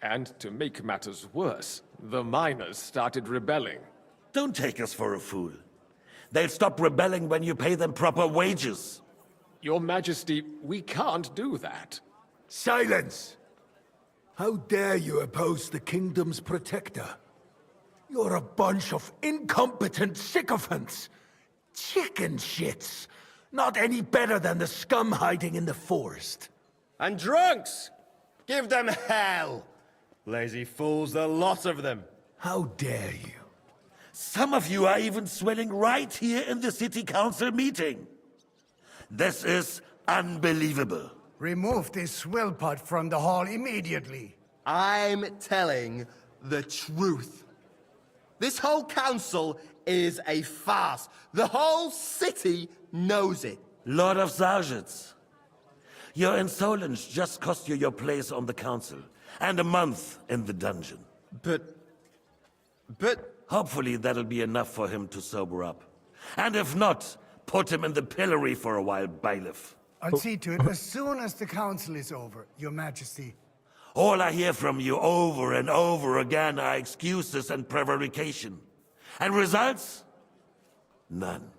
And to make matters worse, the miners started rebelling. Don't take us for a fool. They'll stop rebelling when you pay them proper wages. Your Majesty, we can't do that. Silence! How dare you oppose the kingdom's protector? You're a bunch of incompetent sycophants! Chicken shits! Not any better than the scum hiding in the forest. And drunks! Give them hell! Lazy fools, the lot of them. How dare you? Some of you are even swelling right here in the city council meeting. This is unbelievable. Remove this swill pot from the hall immediately. I'm telling the truth. This whole council is a farce. The whole city knows it. Lord of Sargitz, your insolence just cost you your place on the council, and a month in the dungeon. But... Hopefully that'll be enough for him to sober up. And if not, put him in the pillory for a while, bailiff. I'll see to it as soon as the council is over, Your Majesty. All I hear from you over and over again are excuses and prevarication. And results? None.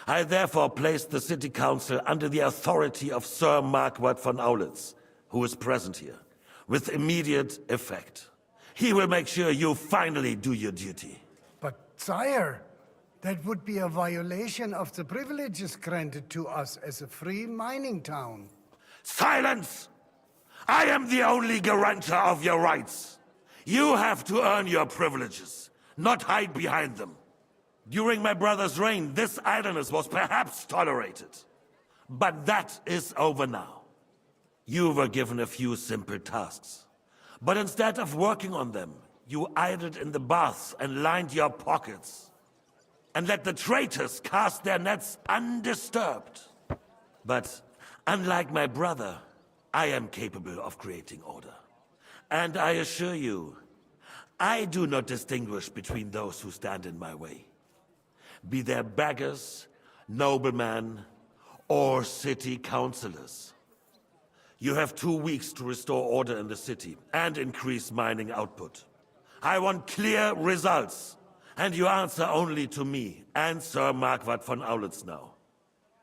I therefore place the city council under the authority of Sir Marquardt von Aulitz, who is present here, with immediate effect. He will make sure you finally do your duty. But, sire, that would be a violation of the privileges granted to us as a free mining town. Silence! I am the only guarantor of your rights. You have to earn your privileges, not hide behind them. During my brother's reign, this idleness was perhaps tolerated. But that is over now. You were given a few simple tasks. But instead of working on them, you idled in the baths and lined your pockets. And let the traitors cast their nets undisturbed. But unlike my brother, I am capable of creating order. And I assure you, I do not distinguish between those who stand in my way. Be they beggars, noblemen, or city councillors. You have 2 weeks to restore order in the city and increase mining output. I want clear results, and you answer only to me and Sir Marquardt von Aulitz now.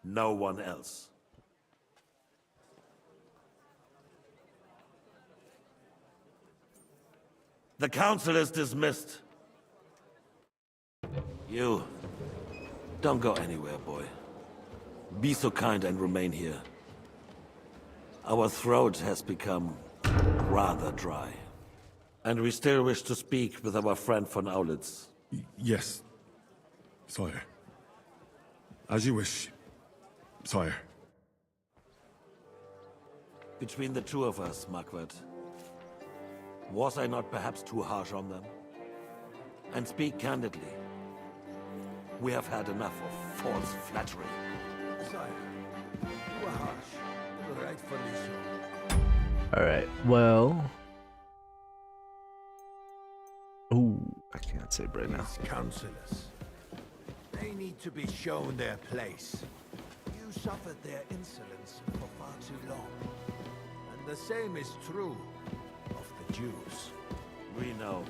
No one else. The council is dismissed. You, don't go anywhere, boy. Be so kind and remain here. Our throat has become rather dry. And we still wish to speak with our friend von Aulitz. Yes, sire. As you wish, sire. Between the two of us, Marquardt, was I not perhaps too harsh on them? And speak candidly, we have had enough of false flattery. Sire, you are harsh, rightfully so. Alright, well... Ooh, I can't say right now. These councillors, they need to be shown their place. You suffered their insolence for far too long. And the same is true of the Jews. We know.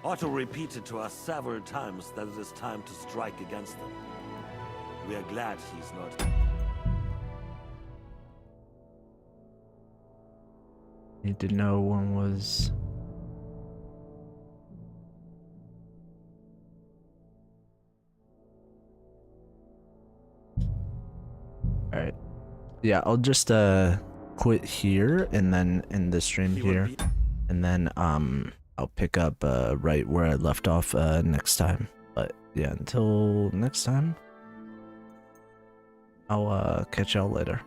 Otto repeated to us several times that it is time to strike against them. We are glad he's not. Need to know when was... Alright. Yeah, I'll just quit here and then end the stream here. And then I'll pick up right where I left off next time. But yeah, until next time, I'll catch y'all later.